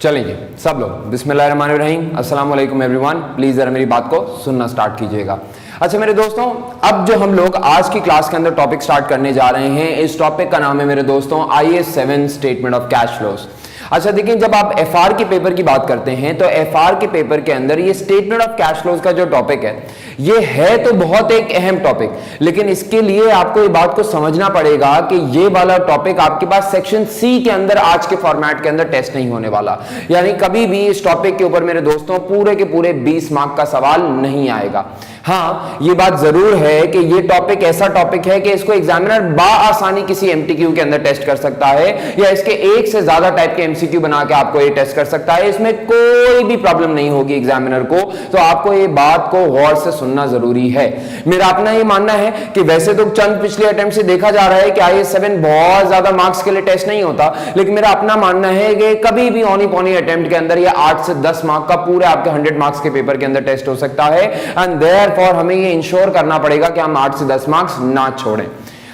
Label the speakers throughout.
Speaker 1: चलिए सब लोग बिस्मिल्लाहिर्रहमानिर्रहीम, अस्सलाम वालेकुम एवरीवन। प्लीज जरा मेरी बात को सुनना स्टार्ट कीजिएगा। अच्छा मेरे दोस्तों, अब जो हम लोग आज की क्लास के अंदर टॉपिक स्टार्ट करने जा रहे हैं, इस टॉपिक का नाम है मेरे दोस्तों IAS 7 statement of cash flows. अच्छा देखिए, जब आप FR के पेपर की बात करते हैं तो FR के पेपर के अंदर ये स्टेटमेंट ऑफ कैश फ्लोज का जो टॉपिक है, ये है तो बहुत एक अहम टॉपिक, लेकिन इसके लिए आपको ये बात को समझना पड़ेगा कि ये वाला टॉपिक आपके पास सेक्शन C के अंदर आज के फॉर्मेट के अंदर टेस्ट नहीं होने वाला। यानी कभी भी इस टॉपिक के ऊपर मेरे दोस्तों पूरे के पूरे 20 मार्क का सवाल नहीं आएगा। हाँ, ये बात जरूर है कि ये टॉपिक ऐसा टॉपिक है कि इसको एग्जामिनर बाआसानी किसी MTQ के अंदर टेस्ट कर सकता है, या इसके एक से ज्यादा टाइप के MCQ बना के आपको ये टेस्ट कर सकता है। इसमें कोई भी प्रॉब्लम नहीं होगी एग्जामिनर को, तो आपको ये बात को गौर से सुनना जरूरी है। मेरा अपना ये मानना है कि वैसे तो चंद पिछले अटेम्प्ट से देखा जा रहा है कि IAS 7 बहुत ज्यादा मार्क्स के लिए टेस्ट नहीं होता, लेकिन मेरा अपना मानना है कि कभी भी औनी पौनी अटेम्प्ट के अंदर ये 8 से 10 मार्क का पूरे आपके 100 मार्क्स के पेपर के अंदर टेस्ट हो सकता है। एंड देयरफॉर हमें ये इंश्योर करना पड़ेगा कि हम 8 से 10 मार्क्स ना छोड़ें।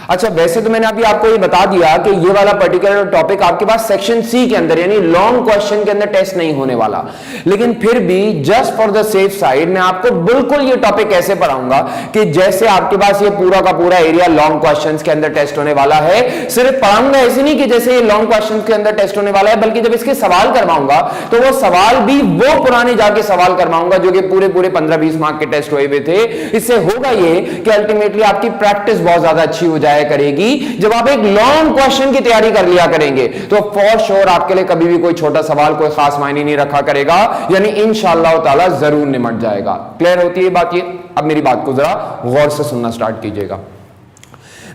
Speaker 1: अच्छा वैसे तो मैंने अभी आपको ये बता दिया कि ये वाला पर्टिकुलर टॉपिक आपके पास सेक्शन C के अंदर यानी लॉन्ग क्वेश्चन के अंदर टेस्ट नहीं होने वाला, लेकिन फिर भी just for the safe side मैं आपको बिल्कुल ये टॉपिक कैसे पढ़ाऊंगा कि जैसे आपके पास ये पूरा का पूरा एरिया लॉन्ग क्वेश्चंस के अंदर टेस्ट होने वाला है। सिर्फ पढ़ाऊंगा ऐसे नहीं कि जैसे ये लॉन्ग क्वेश्चंस के अंदर टेस्ट होने वाला है, बल्कि जब इसके सवाल करवाऊंगा तो वो सवाल भी वो पुराने जाके सवाल करवाऊंगा जो कि पूरे 15-20 मार्क के टेस्ट हुए थे। इससे होगा ये कि अल्टीमेटली आपकी प्रैक्टिस बहुत ज्यादा अच्छी हो जाए करेगी। जब आप एक लॉन्ग क्वेश्चन की तैयारी कर लिया करेंगे तो फॉर श्योर आपके लिए कभी भी कोई छोटा सवाल कोई खास मायने नहीं रखा करेगा, यानी इंशाअल्लाह ताला जरूर निमट जाएगा। क्लियर होती है बात ये? अब मेरी बात को जरा गौर से सुनना स्टार्ट कीजिएगा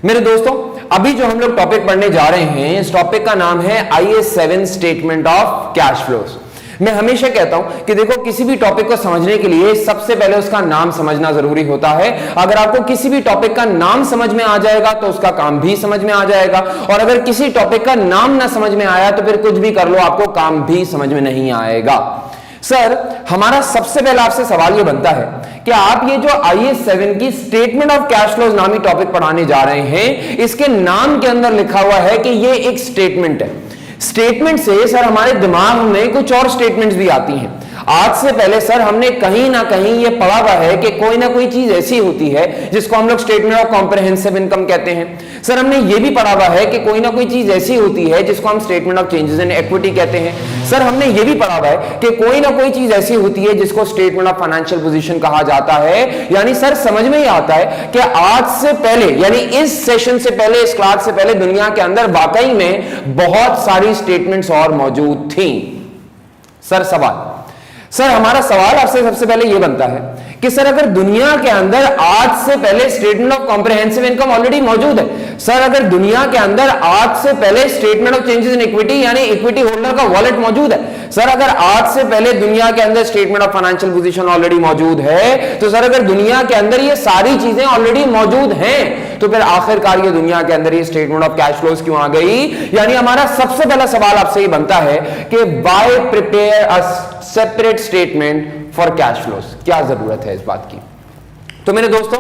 Speaker 1: मेरे दोस्तों। अभी जो हम लोग टॉपिक पढ़ने जा रहे हैं, इस टॉपिक का नाम है IAS 7 statement of cash flows. मैं हमेशा कहता हूं कि देखो, किसी भी टॉपिक को समझने के लिए सबसे पहले उसका नाम समझना जरूरी होता है। अगर आपको किसी भी टॉपिक का नाम समझ में आ जाएगा तो उसका काम भी समझ में आ जाएगा, और अगर किसी टॉपिक का नाम ना समझ में आया तो फिर कुछ भी कर लो आपको काम भी समझ में नहीं आएगा। सर, हमारा सबसे पहला आपसे सवाल ये बनता है कि आप ये जो IAS 7 की स्टेटमेंट ऑफ कैश फ्लोज नामी टॉपिक पढ़ाने जा रहे हैं, इसके नाम के अंदर लिखा हुआ है कि ये एक स्टेटमेंट है। स्टेटमेंट से सर हमारे दिमाग में कुछ और स्टेटमेंट्स भी आती हैं। आज से पहले सर हमने कहीं ना कहीं ये पढ़ा हुआ है कि कोई ना कोई चीज ऐसी होती है जिसको हम लोग स्टेटमेंट ऑफ कॉम्प्रिहेंसिव इनकम कहते हैं। सर हमने ये भी पढ़ा हुआ है कि कोई ना कोई चीज ऐसी होती है जिसको हम statement of changes in equity कहते हैं। सर हमने ये भी पढ़ा हुआ है कि कोई ना कोई चीज ऐसी होती है जिसको स्टेटमेंट ऑफ फाइनेंशियल पोजीशन कहा जाता है। यानी सर समझ में ही आता है कि आज से पहले यानी इस सेशन से पहले, इस क्लास से पहले दुनिया के अंदर वाकई में बहुत सारी स्टेटमेंट्स और मौजूद थी। सर हमारा सवाल आपसे सबसे पहले यह बनता है कि सर अगर दुनिया के अंदर आज से पहले statement of comprehensive income already मौजूद है, सर अगर दुनिया के अंदर आज से पहले statement of changes in equity यानी इक्विटी होल्डर का वॉलेट मौजूद है, सर अगर आज से पहले दुनिया के अंदर statement of financial position already मौजूद है, तो सर अगर दुनिया के अंदर ये सारी चीजें ऑलरेडी मौजूद हैं तो फिर आखिरकार ये दुनिया के अंदर ये स्टेटमेंट ऑफ कैश फ्लोज क्यों आ गई? यानी हमारा सबसे पहला सवाल आपसे ये बनता है कि why prepare a separate statement for cash flows? क्या जरूरत है इस बात की? तो मेरे दोस्तों,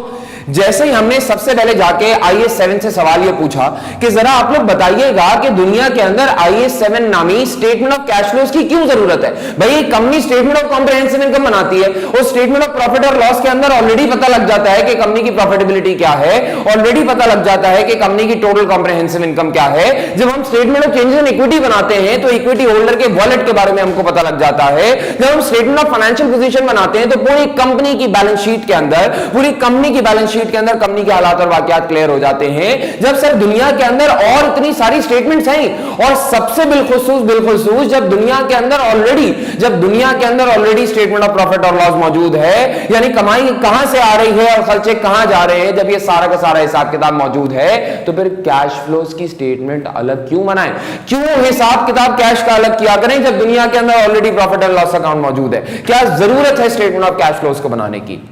Speaker 1: जैसे ही हमने सबसे पहले जाके IAS 7 से सवाल ये पूछा कि जरा आप लोग बताइएगा कि दुनिया के अंदर IAS 7 नामी स्टेटमेंट ऑफ कैश फ्लोज की क्यों जरूरत है? भाई company statement of comprehensive income बनाती है, और स्टेटमेंट ऑफ प्रॉफिट और लॉस के अंदर ऑलरेडी पता लग जाता है कि कंपनी की प्रॉफिटेबिलिटी क्या है, ऑलरेडी पता लग जाता है कि कंपनी की टोटल कॉम्प्रिहेंसिव इनकम क्या है। जब हम statement of changes in equity बनाते हैं तो इक्विटी होल्डर के वॉलेट के बारे में हमको पता लग जाता है। जब हम स्टेटमेंट ऑफ फाइनेंशियल पोजीशन बनाते हैं तो पूरी कंपनी की बैलेंस शीट के अंदर, पूरी कंपनी की बैलेंस शीट के अंदर कंपनी के हालात और वाकयात क्लियर हो जाते हैं। जब सर दुनिया के अंदर और इतनी सारी स्टेटमेंट्स हैं, और सबसे बिलखुसूस जब दुनिया के अंदर ऑलरेडी स्टेटमेंट ऑफ प्रॉफिट और लॉस मौजूद है, यानी कमाई कहां से आ रही है और खर्चे कहां जा रहे हैं, जब ये सारा का सारा हिसाब किताब मौजूद है, तो फिर कैश फ्लोज की स्टेटमेंट अलग क्यों बनाएं? क्यों हिसाब किताब कैश का अलग किया करें जब दुनिया के अंदर ऑलरेडी प्रॉफिट और लॉस अकाउंट मौजूद है? क्या जरूरत है स्टेटमेंट ऑफ कैश फ्लोज को बनाने की?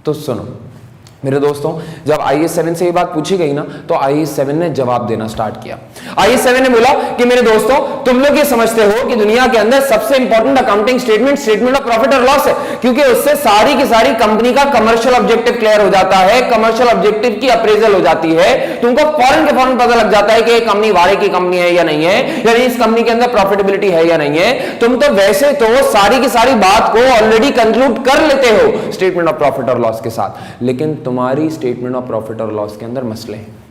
Speaker 1: तो सुनो, मेरे दोस्तों जब IAS 7 से ये बात पूछी गई ना तो IAS 7 ने जवाब देना स्टार्ट किया। IAS 7 ने बोला कि मेरे दोस्तों तुम लोग ये समझते हो कि दुनिया के अंदर सबसे important accounting statement of profit और लॉस है, क्योंकि उससे सारी की सारी कंपनी का कमर्शियल ऑब्जेक्टिव क्लियर हो जाता है, कमर्शियल ऑब्जेक्टिव की अप्रेजल हो जाती है, तुमको फौरन के फौरन पता लग जाता है कि ये कंपनी वारे की कंपनी है या नहीं है, यानी इस कंपनी के अंदर प्रॉफिटेबिलिटी है या नहीं है। तुम तो वैसे तो सारी की सारी बात को ऑलरेडी कंक्लूड कर लेते हो स्टेटमेंट ऑफ प्रॉफिट और लॉस के साथ, लेकिन तुम्हारी स्टेटमेंट ऑफ प्रॉफिट और लॉस के अंदर मसले हैं।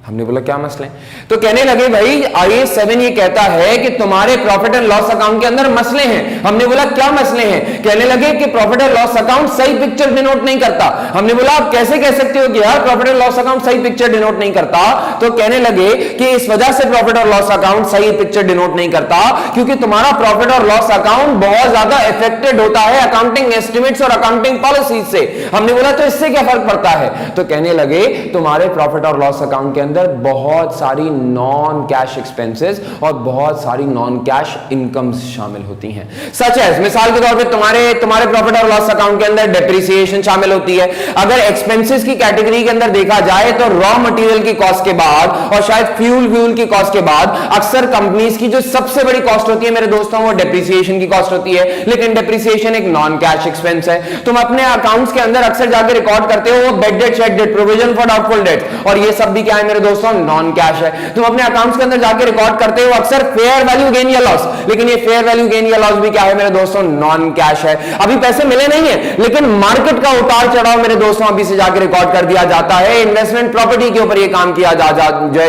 Speaker 1: हमने बोला क्या मसले? तो कहने लगे भाई IAS 7 ये कहता है कि तुम्हारे प्रॉफिट एंड लॉस अकाउंट के अंदर मसले हैं। हमने बोला क्या मसले हैं? कहने लगे कि प्रॉफिट एंड लॉस अकाउंट सही पिक्चर डिनोट नहीं करता। हमने बोला आप कैसे कह सकते हो कि यार प्रॉफिट एंड लॉस अकाउंट सही पिक्चर डिनोट नहीं करता? तो कहने लगे कि इस वजह से प्रॉफिट और लॉस अकाउंट सही पिक्चर डिनोट नहीं करता क्योंकि तुम्हारा प्रॉफिट और लॉस अकाउंट बहुत ज्यादा इफेक्टेड होता है अकाउंटिंग एस्टिमेट्स और अकाउंटिंग पॉलिसीज से। हमने बोला तो इससे क्या फर्क पड़ता है? तो कहने लगे तुम्हारे प्रॉफिट और लॉस अकाउंट के अंदर बहुत सारी नॉन कैश एक्सपेंसेस और बहुत सारी नॉन कैश इनकम्स शामिल होती हैं। सच है, मिसाल के तौर पे तुम्हारे प्रॉफिट और लॉस अकाउंट के अंदर डेप्रिसिएशन शामिल होती है। अगर एक्सपेंसेस की कैटेगरी के अंदर देखा जाए तो रॉ मटेरियल की कॉस्ट के बाद और शायद फ्यूल की कॉस्ट के बाद अक्सर कंपनीज की जो सबसे बड़ी कॉस्ट होती है मेरे दोस्तों वो डेप्रिसिएशन की कॉस्ट होती है, लेकिन डेप्रिसिएशन एक नॉन कैश एक्सपेंस है। तुम अपने अकाउंट्स के अंदर अक्सर जाकर रिकॉर्ड करते हो वो bad debt, check debt, provision for doubtful debts, और ये सब भी क्या है मेरे दोस्तों? नॉन कैश है। तुम अपने अकाउंट्स के अंदर जाके रिकॉर्ड करते हो अक्सर फेयर वैल्यू गेन या लॉस, लेकिन ये फेयर वैल्यू गेन या लॉस भी क्या है मेरे दोस्तों? नॉन कैश है। अभी पैसे मिले नहीं है लेकिन मार्केट का उतार चढ़ाव मेरे दोस्तों अभी से जाके रिकॉर्ड कर दिया जाता है। इन्वेस्टमेंट प्रॉपर्टी के ऊपर ये काम किया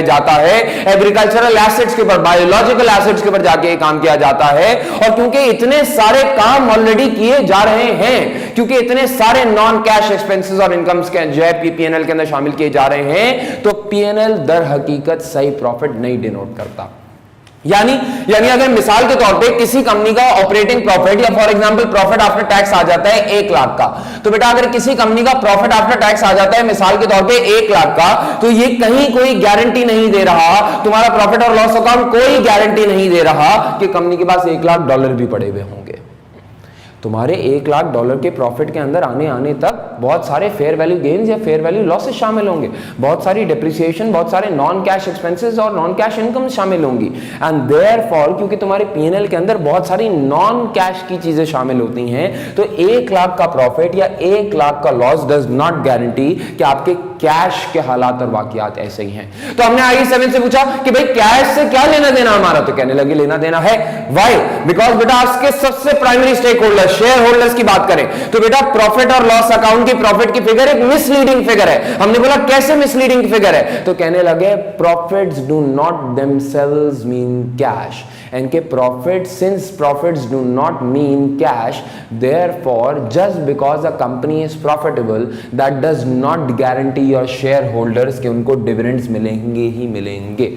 Speaker 1: जाता है, एग्रीकल्चरल एसेट्स के ऊपर, बायोलॉजिकल एसेट्स के ऊपर जाके काम किया जाता है। और क्योंकि इतने सारे काम ऑलरेडी किए जा रहे हैं, क्योंकि इतने सारे नॉन कैश एक्सपेंसेस और इनकम्स के जो है P&L के अंदर शामिल किए जा रहे हैं, तो P&L दर हकीकत सही प्रॉफिट नहीं डिनोट करता। यानी अगर मिसाल के तौर पे किसी कंपनी का ऑपरेटिंग प्रॉफिट या for example profit after tax आ जाता है 1 लाख का, तो बेटा अगर किसी कंपनी का प्रॉफिट आफ्टर टैक्स आ जाता है मिसाल के तौर पे 1 लाख का, तो ये कहीं कोई गारंटी नहीं दे रहा, तुम्हारा प्रॉफिट और लॉस अकाउंट कोई गारंटी नहीं दे रहा कि कंपनी के पास $1 लाख भी पड़े हुए होंगे। तुम्हारे $1 लाख के प्रॉफिट के अंदर आने तक बहुत सारे फेयर वैल्यू गेन्स या फेयर वैल्यू लॉसेस शामिल होंगे, बहुत सारी डेप्रिसिएशन, बहुत सारे नॉन कैश एक्सपेंसेस और नॉन कैश इनकम शामिल होंगी। एंड देयरफॉर क्योंकि तुम्हारे P&L के अंदर बहुत सारी नॉन कैश की चीजें शामिल होती हैं, तो 1 लाख का प्रॉफिट या 1 लाख का लॉस डज नॉट गारंटी कि आपके कैश के हालात और वाकयात ऐसे ही हैं। तो हमने IAS 7 से पूछा कि भाई कैश से क्या लेना देना हमारा? तो कहने लगे लेना देना है। व्हाई? बिकॉज बेटा आज के सबसे primary stakeholder shareholders की बात करें तो बेटा प्रॉफिट और लॉस अकाउंट की प्रॉफिट की फिगर एक मिसलीडिंग फिगर है। हमने बोला कैसे मिसलीडिंग फिगर है? तो कहने लगे profits do not themselves mean cash, and since profits do not mean cash, therefore just because a company is profitable that does not guarantee your shareholders कि उनको डिविडेंड्स मिलेंगे ही मिलेंगे।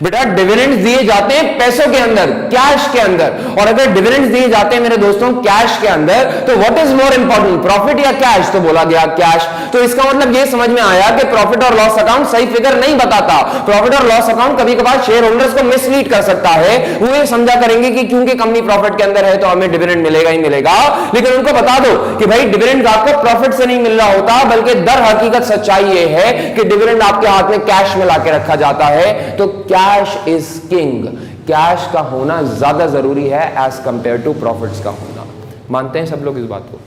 Speaker 1: बेटा डिविडेंड्स दिए जाते हैं पैसों के अंदर, कैश के अंदर, और अगर डिविडेंड्स दिए जाते हैं मेरे दोस्तों कैश के अंदर तो what is more important, profit या कैश? तो बोला गया कैश। तो इसका मतलब ये समझ में आया कि प्रॉफिट और लॉस अकाउंट सही फिगर नहीं बताता। प्रॉफिट और लॉस अकाउंट कभी कभार शेयर होल्डर्स को मिसलीड कर सकता है। वो समझा करेंगे कि क्योंकि कंपनी प्रॉफिट के अंदर है तो हमें डिविडेंड मिलेगा ही मिलेगा, लेकिन उनको बता दो कि भाई डिविडेंड आपको प्रॉफिट से नहीं मिल रहा होता, बल्कि दर हकीकत सच्चाई ये है कि डिविडेंड आपके हाथ में कैश में लाके रखा जाता है। तो कैश इज किंग, कैश का होना ज्यादा जरूरी है एज कंपेयर टू प्रॉफिट्स का होना। मानते हैं सब लोग इस बात को?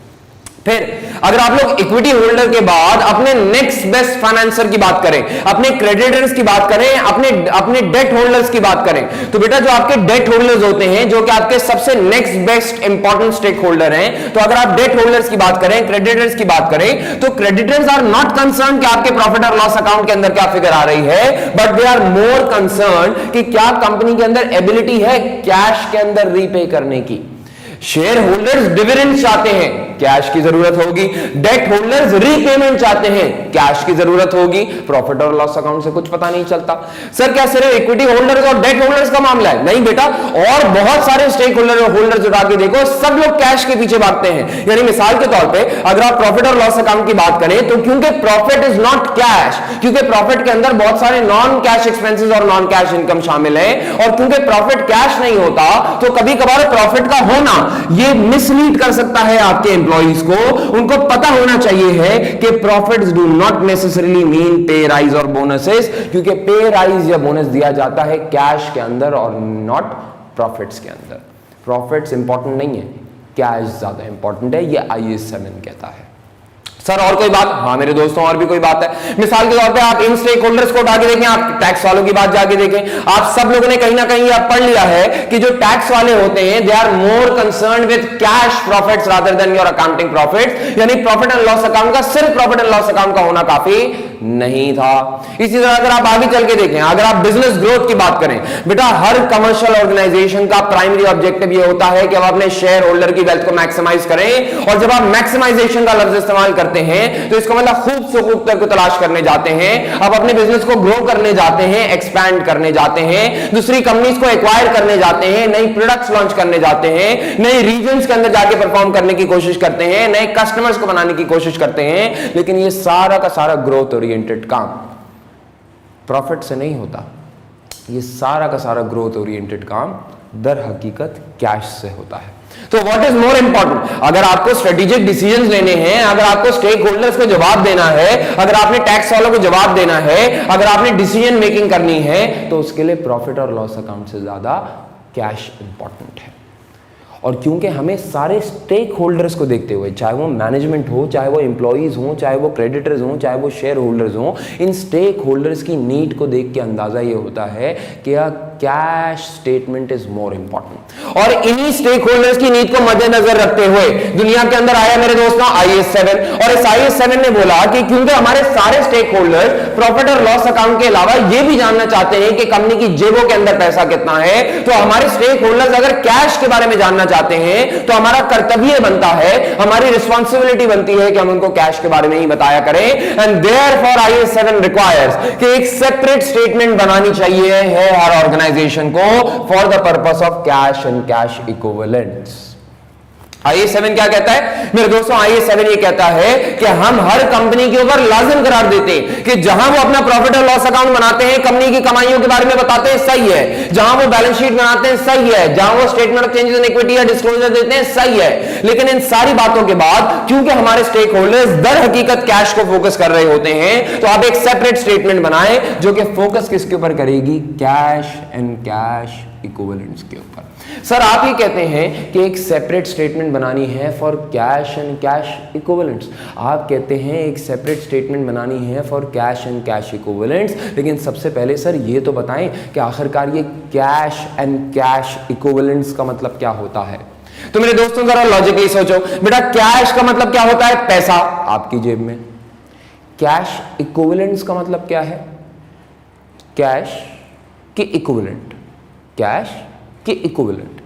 Speaker 1: फिर अगर आप लोग इक्विटी होल्डर के बाद अपने नेक्स्ट बेस्ट फाइनेंसर की बात करें, अपने क्रेडिटर्स की बात करें, अपने डेट होल्डर्स की बात करें, तो बेटा जो आपके डेट होल्डर्स होते हैं जो कि आपके सबसे next best important stakeholder हैं, तो अगर आप डेट होल्डर्स की बात करें, क्रेडिटर्स की बात करें, तो क्रेडिटर्स आर नॉट कंसर्न कि आपके प्रॉफिट और लॉस अकाउंट के अंदर क्या फिगर आ रही है, but they are more concern कि क्या कंपनी के अंदर एबिलिटी है कैश के अंदर रीपे करने की। शेयर होल्डर्स डिविडेंड चाहते हैं, कैश की जरूरत होगी। डेट होल्डर्स रीपेमेंट चाहते हैं, कैश की जरूरत होगी। प्रॉफिट और लॉस अकाउंट से कुछ पता नहीं चलता। सर क्या सिर्फ इक्विटी होल्डर्स और डेट होल्डर्स का मामला है? नहीं बेटा, और बहुत सारे स्टेक होल्डर्स उठा के देखो, सब लोग कैश के पीछे भागते हैं। यानी मिसाल के तौर पे अगर आप प्रॉफिट और लॉस अकाउंट की बात करें तो क्योंकि प्रॉफिट इज नॉट कैश, क्योंकि प्रॉफिट के अंदर बहुत सारे नॉन कैश एक्सपेंसेस और नॉन कैश इनकम शामिल है, और क्योंकि प्रॉफिट कैश नहीं होता तो कभी कभार प्रॉफिट का होना ये मिसलीड कर सकता है आपके एम्प्लॉइज को, उनको पता होना चाहिए है कि profits do not necessarily mean पे राइज और बोनसेस, क्योंकि पे राइज या बोनस दिया जाता है कैश के अंदर और नॉट प्रॉफिट्स के अंदर। प्रॉफिट्स इंपॉर्टेंट नहीं है, कैश ज्यादा इंपॉर्टेंट है, ये IAS 7 कहता है। सर और कोई बात? हाँ मेरे दोस्तों, और भी कोई बात है। मिसाल के तौर पे आप इन स्टेक होल्डर्स को उठा के देखें, आप टैक्स वालों की बात जाके देखें। आप सब लोगों ने कहीं ना कहीं यह पढ़ लिया है कि जो टैक्स वाले होते हैं, they are more concern with cash profits rather than your accounting profits, यानी प्रॉफिट एंड लॉस अकाउंट का सिर्फ प्रॉफिट एंड लॉस अकाउंट का होना काफी नहीं था। इसी तरह अगर आप आगे चल के देखें, अगर आप बिजनेस ग्रोथ की बात करें, बेटा हर कमर्शियल ऑर्गेनाइजेशन का प्राइमरी ऑब्जेक्टिव ये होता है कि आप अपने शेयर होल्डर की वेल्थ को मैक्सिमाइज करें, और जब आप मैक्सिमाइजेशन का लफ्ज इस्तेमाल करते हैं तो इसको मतलब खूब से खूब तक को तलाश करने जाते हैं, आप अपने बिजनेस को ग्रो करने जाते हैं, एक्सपैंड करने जाते हैं, दूसरी कंपनीज को एक्वायर करने जाते हैं, नई प्रोडक्ट्स लॉन्च करने जाते हैं, नए रीजन्स के अंदर जाके परफॉर्म करने की कोशिश करते हैं, नए कस्टमर्स को बनाने की कोशिश करते हैं। लेकिन ये सारा का सारा ग्रोथ ओरिएंटेड काम प्रॉफिट से नहीं होता, ये सारा का सारा ग्रोथ ओरिएंटेड काम दर हकीकत कैश से होता है। तो व्हाट इज मोर इंपॉर्टेंट? अगर आपको स्ट्रेटेजिक डिसीजंस लेने हैं, अगर आपको स्टेक होल्डर्स को जवाब देना है, अगर आपने टैक्स वालों को जवाब देना है, अगर आपने डिसीजन मेकिंग करनी है, तो उसके लिए प्रॉफिट और लॉस अकाउंट से ज्यादा कैश इंपॉर्टेंट है। और क्योंकि हमें सारे स्टेक होल्डर्स को देखते हुए, चाहे वो मैनेजमेंट हो, चाहे वो एम्प्लॉइज हो, चाहे वो क्रेडिटर्स हो, चाहे वो शेयर होल्डर्स हो, इन स्टेक होल्डर्स की नीड को देख के अंदाजा ये होता है कि cash statement is more important. और इन्हीं स्टेक होल्डर्स की नीड को मद्देनजर रखते हुए दुनिया के अंदर आया मेरे दोस्तों IAS 7, और इस IAS 7 ने बोला कि क्योंकि हमारे सारे स्टेक होल्डर्स प्रॉफिट और लॉस अकाउंट के अलावा ये भी जानना चाहते हैं कि कंपनी की जेबों के अंदर पैसा कितना है, तो हमारे स्टेक होल्डर्स अगर कैश के बारे में जानना चाहते हैं तो हमारा कर्तव्य बनता है, हमारी रिस्पॉन्सिबिलिटी बनती है कि हम उनको कैश के बारे में ही बताया करें। एंड देयरफॉर IAS 7 रिक्वायर्स कि एक सेपरेट स्टेटमेंट बनानी चाहिए है हर ऑर्गेनाइजेशन को for the purpose of cash and cash equivalents. IAS 7 क्या कहता है मेरे दोस्तों? IAS 7 ये कहता है कि हम हर कंपनी के ऊपर लाजिम करार देते हैं कि जहां वो अपना प्रॉफिट और लॉस अकाउंट बनाते हैं, कंपनी की कमाइयों के बारे में बताते हैं, सही है। जहां वो बैलेंस शीट बनाते हैं, सही है। जहां वो statement of changes in equity या डिस्क्लोजर देते हैं, सही है। लेकिन इन सारी बातों के बाद क्योंकि हमारे स्टेक होल्डर्स दर हकीकत कैश को फोकस कर रहे होते हैं, तो आप एक सेपरेट स्टेटमेंट बनाए जो कि फोकस किसके ऊपर करेगी? कैश एंड कैश इक्विवेलेंट्स के ऊपर। सर आप ये कहते हैं कि एक सेपरेट स्टेटमेंट बनानी है for cash and cash equivalents, आप कहते हैं एक सेपरेट स्टेटमेंट बनानी है for cash and cash equivalents, लेकिन सबसे पहले सर ये तो बताएं कि आखिरकार ये कैश एंड कैश इक्विवेलेंट्स का मतलब क्या होता है? तो मेरे दोस्तों जरा लॉजिकली सोचो, बेटा कैश का मतलब क्या होता है? पैसा आपकी जेब में। कैश इक्विवेलेंट्स का मतलब क्या है? कैश के इक्विवेलेंट, कैश के इक्विवेलेंट,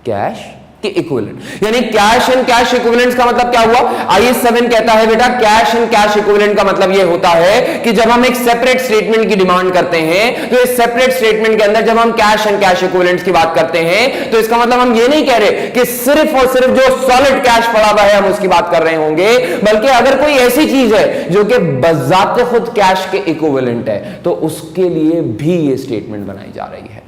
Speaker 1: कैश के इक्विवेलेंट, यानी कैश एंड कैश इक्विवेलेंट्स का मतलब क्या हुआ? IAS 7 कहता है बेटा कैश एंड कैश इक्विवेलेंट का मतलब यह होता है कि जब हम एक सेपरेट स्टेटमेंट की डिमांड करते हैं, तो इस सेपरेट स्टेटमेंट के अंदर जब हम कैश एंड कैश इक्विवेलेंट्स की बात करते हैं, तो इसका मतलब हम ये नहीं कह रहे कि सिर्फ और सिर्फ जो सॉलिड कैश पड़ा हुआ है हम उसकी बात कर रहे होंगे, बल्कि अगर कोई ऐसी चीज है जो कि बजाते खुद कैश के इक्विवेलेंट है, तो उसके लिए भी ये स्टेटमेंट बनाई जा रही है।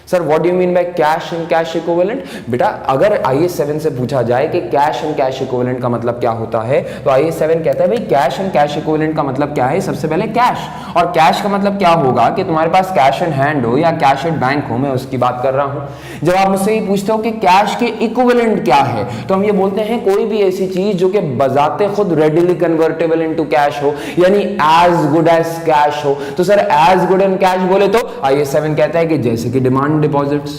Speaker 1: Sir what do you mean by cash and cash equivalent? बेटा अगर IAS 7 से पूछा जाए कि कैश एंड कैश इक्विवेलेंट का मतलब क्या होता है, तो IAS 7 कहता है भाई कैश एंड कैश इक्विवेलेंट का मतलब क्या है? सबसे पहले कैश, और कैश का मतलब क्या होगा कि तुम्हारे पास कैश इन हैंड हो या कैश एट बैंक हो, मैं उसकी बात कर रहा हूं। जब आप मुझसे ये पूछते हो कि कैश के इक्विवेलेंट क्या है, तो हम ये बोलते हैं कोई भी ऐसी चीज जो कि बजाते खुद रेडिली कन्वर्टेबल इनटू कैश हो, यानी एज गुड एज कैश हो। तो sir as good and cash बोले तो IAS 7 कहता है कि जैसे कि demand deposits.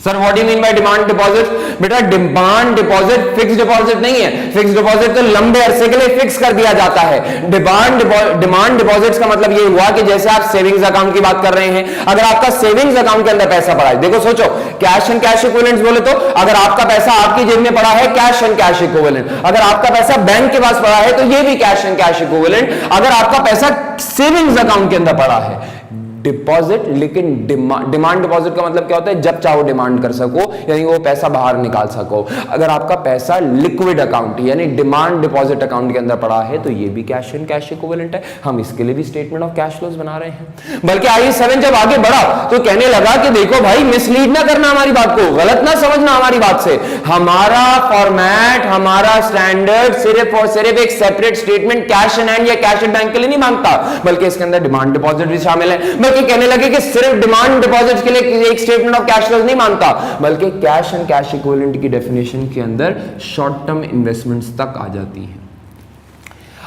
Speaker 1: Sir what do mean by demand deposit? बेटा डिमांड डिपॉजिट फिक्स डिपॉजिट नहीं है, फिक्स डिपॉजिट तो लंबे अरसे के लिए फिक्स कर दिया जाता है। डिमांड डिपॉजिट्स का मतलब ये हुआ कि जैसे आप सेविंग्स अकाउंट की बात कर रहे हैं, अगर आपका सेविंग्स अकाउंट के अंदर पैसा पड़ा है, देखो सोचो कैश एंड कैश इक्विवेलेंट्स बोले तो अगर आपका पैसा आपकी जेब में पड़ा है, कैश एंड कैश इक्विवेलेंट। अगर आपका पैसा बैंक के पास पड़ा है तो ये भी कैश एंड कैश इक्विवेलेंट। अगर आपका पैसा सेविंग्स अकाउंट के अंदर पड़ा है, डिपॉजिट, लेकिन डिमांड डिपॉजिट का मतलब क्या होता है? जब चाहो डिमांड कर सको, यानी वो पैसा बाहर निकाल सको। अगर आपका पैसा लिक्विड अकाउंट यानी डिमांड डिपॉजिट अकाउंट के अंदर पड़ा है तो ये भी कैश एंड कैश इक्विवेलेंट है। हम इसके लिए भी स्टेटमेंट ऑफ कैश फ्लोज बना रहे हैं। बल्कि IAS 7 जब आगे बढ़ा तो कहने लगा कि देखो भाई, मिसलीड ना करना हमारी बात को, गलत ना समझना हमारी बात से। हमारा फॉर्मेट, हमारा स्टैंडर्ड सिर्फ और सिर्फ एक separate statement cash in hand या कैश इन बैंक के लिए नहीं मांगता, बल्कि इसके अंदर डिमांड डिपॉजिट भी शामिल है। बल्कि कहने लगे कि सिर्फ डिमांड डिपॉजिट के लिए एक स्टेटमेंट ऑफ कैश फ्लोज नहीं मांगता, बल्कि कैश एंड कैश इक्विवेलेंट की डेफिनेशन के अंदर शॉर्ट टर्म इन्वेस्टमेंट्स तक आ जाती है।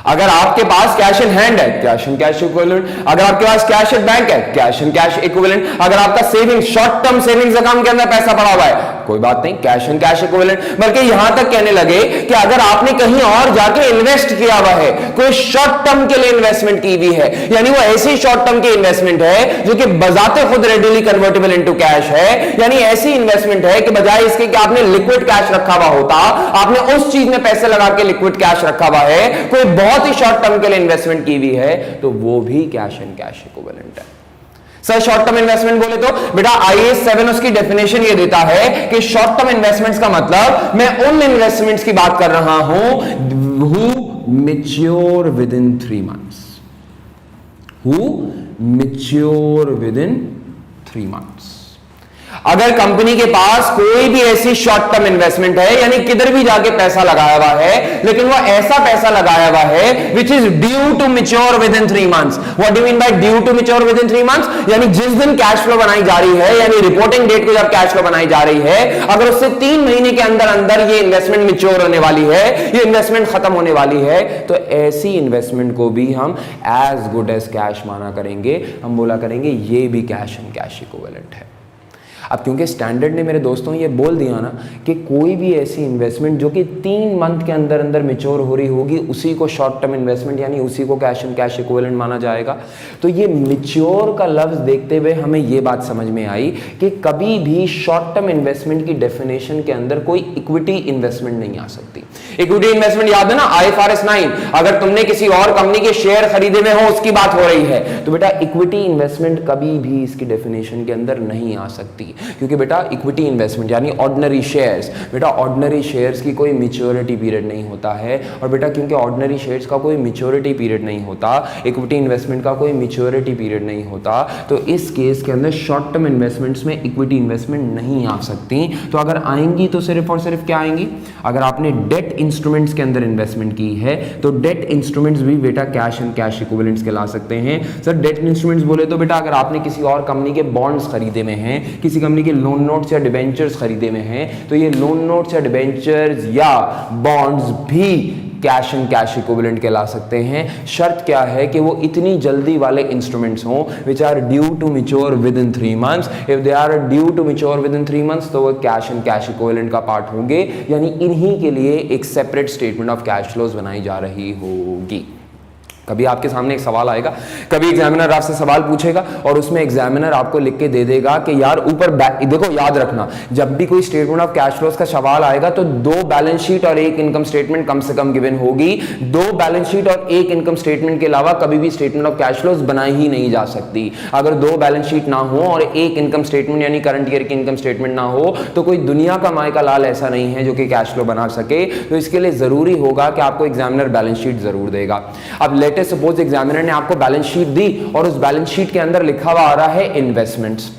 Speaker 1: अगर आपके पास कैश इन हैंड है, कैश एंड कैश इक्विवेलेंट। अगर आपके पास कैश इन बैंक है, कैश एंड कैश इक्विवेलेंट। अगर आपका saving, short term savings account के अंदर पैसा पड़ा हुआ है, कोई बात नहीं, कैश एंड कैश इक्विवेलेंट। बल्कि यहां तक कहने लगे कि अगर आपने कहीं और जाके इन्वेस्ट किया हुआ है, कोई शॉर्ट टर्म के लिए इन्वेस्टमेंट की हुई है, यानी वो ऐसी शॉर्ट टर्म की इन्वेस्टमेंट है जो कि बजाते खुद रेडिली कन्वर्टेबल इनटू कैश है, यानी ऐसी इन्वेस्टमेंट है कि बजाय इसके कि आपने लिक्विड कैश रखा हुआ होता, आपने उस चीज में पैसे लगा के लिक्विड कैश रखा हुआ है, कोई बहुत ही शॉर्ट टर्म के लिए इन्वेस्टमेंट की हुई है, तो वो भी कैश एंड कैश इक्विवेलेंट है। सर शॉर्ट टर्म इन्वेस्टमेंट बोले तो बेटा IAS 7 उसकी डेफिनेशन ये देता है कि शॉर्ट टर्म इन्वेस्टमेंट्स का मतलब मैं उन इन्वेस्टमेंट्स की बात कर रहा हूं who mature within 3 months, who mature within 3 months। अगर कंपनी के पास कोई भी ऐसी शॉर्ट टर्म इन्वेस्टमेंट है, यानी किधर भी जाके पैसा लगाया हुआ है, लेकिन वो ऐसा पैसा लगाया हुआ है which is due to mature within 3 months। What do mean by due to mature within 3 months? यानी जिस दिन कैश फ्लो बनाई जा रही है, यानी रिपोर्टिंग डेट को जब कैश फ्लो बनाई जा रही है, अगर उससे 3 महीने के अंदर अंदर ये इन्वेस्टमेंट मैच्योर होने वाली है, ये इन्वेस्टमेंट खत्म होने वाली है, तो ऐसी इन्वेस्टमेंट को भी हम एज गुड एज कैश माना करेंगे। हम बोला करेंगे ये भी कैश एंड कैश इक्विवेलेंट है। अब क्योंकि स्टैंडर्ड ने मेरे दोस्तों ये बोल दिया ना कि कोई भी ऐसी इन्वेस्टमेंट जो कि 3 मंथ के अंदर अंदर मैच्योर हो रही होगी, उसी को शॉर्ट टर्म इन्वेस्टमेंट यानी उसी को कैश एंड कैश इक्विवेलेंट माना जाएगा। तो ये मैच्योर का लफ्ज देखते हुए हमें ये बात समझ में आई कि कभी भी शॉर्ट टर्म इन्वेस्टमेंट की डेफिनेशन के अंदर कोई इक्विटी इन्वेस्टमेंट नहीं आ सकती। इक्विटी इन्वेस्टमेंट याद है ना, IFRS 9, अगर तुमने किसी और कंपनी के शेयर खरीदे हुए हो, उसकी बात हो रही है, तो बेटा इक्विटी इन्वेस्टमेंट कभी भी इसकी डेफिनेशन के अंदर नहीं आ सकती, क्योंकि बेटा इक्विटी इन्वेस्टमेंट यानी ऑर्डिनरी शेयर्स, बेटा ऑर्डिनरी शेयर्स की कोई मैच्योरिटी पीरियड नहीं होता है। और बेटा क्योंकि ऑर्डिनरी शेयर्स का कोई मैच्योरिटी पीरियड नहीं होता, इक्विटी इन्वेस्टमेंट का कोई मैच्योरिटी पीरियड नहीं होता, तो इस केस के अंदर शॉर्ट टर्म इन्वेस्टमेंट्स में इक्विटी इन्वेस्टमेंट नहीं आ सकती। तो अगर आएंगी तो सिर्फ और सिर्फ क्या आएंगी? अगर आपने डेट इंस्ट्रूमेंट्स के अंदर इन्वेस्टमेंट की है तो डेट इंस्ट्रूमेंट्स भी बेटा कैश एंड कैश इक्विवेलेंट्स कहला सकते हैं। सर डेट इंस्ट्रूमेंट्स बोले तो बेटा अगर आपने किसी और कंपनी के बॉन्ड्स खरीदे में हैं, किसी कंपनी के लोन नोट्स या डिबेंचर्स खरीदे में हैं, तो ये लोन नोट्स या डिबेंचर्स या बॉन्ड्स भी कैश एंड कैश इक्विवेलेंट कहला सकते हैं। शर्त क्या है कि वो इतनी जल्दी वाले इंस्ट्रूमेंट्स हों which are due to mature within 3 months। If they are due to mature within 3 months तो वो कैश एंड कैश इक्विवेलेंट का पार्ट होंगे, यानी इन्हीं के लिए एक separate statement of cash flows बनाई जा रही होगी। कभी आपके सामने एक सवाल आएगा, कभी एग्जामिनर आपसे सवाल पूछेगा और उसमें एग्जामिनर आपको लिख के दे देगा कि यार ऊपर देखो, याद रखना जब भी कोई स्टेटमेंट ऑफ कैश फ्लोज का सवाल आएगा तो 2 बैलेंस शीट और 1 इनकम स्टेटमेंट कम से कम गिवन होगी। 2 बैलेंस शीट और 1 इनकम स्टेटमेंट के अलावा कभी भी स्टेटमेंट ऑफ कैश फ्लोज बनाई ही नहीं जा सकती। अगर 2 बैलेंस शीट ना हो और 1 इनकम स्टेटमेंट यानी करंट ईयर की इनकम स्टेटमेंट ना हो तो कोई दुनिया का माय का लाल ऐसा नहीं है जो कि कैश फ्लो बना सके। तो इसके लिए जरूरी होगा कि आपको एग्जामिनर बैलेंस शीट जरूर देगा। अब लेटेस्ट सपोज एग्जामिनर ने आपको बैलेंस शीट दी और उस बैलेंस शीट के अंदर लिखा हुआ आ रहा है इन्वेस्टमेंट्स,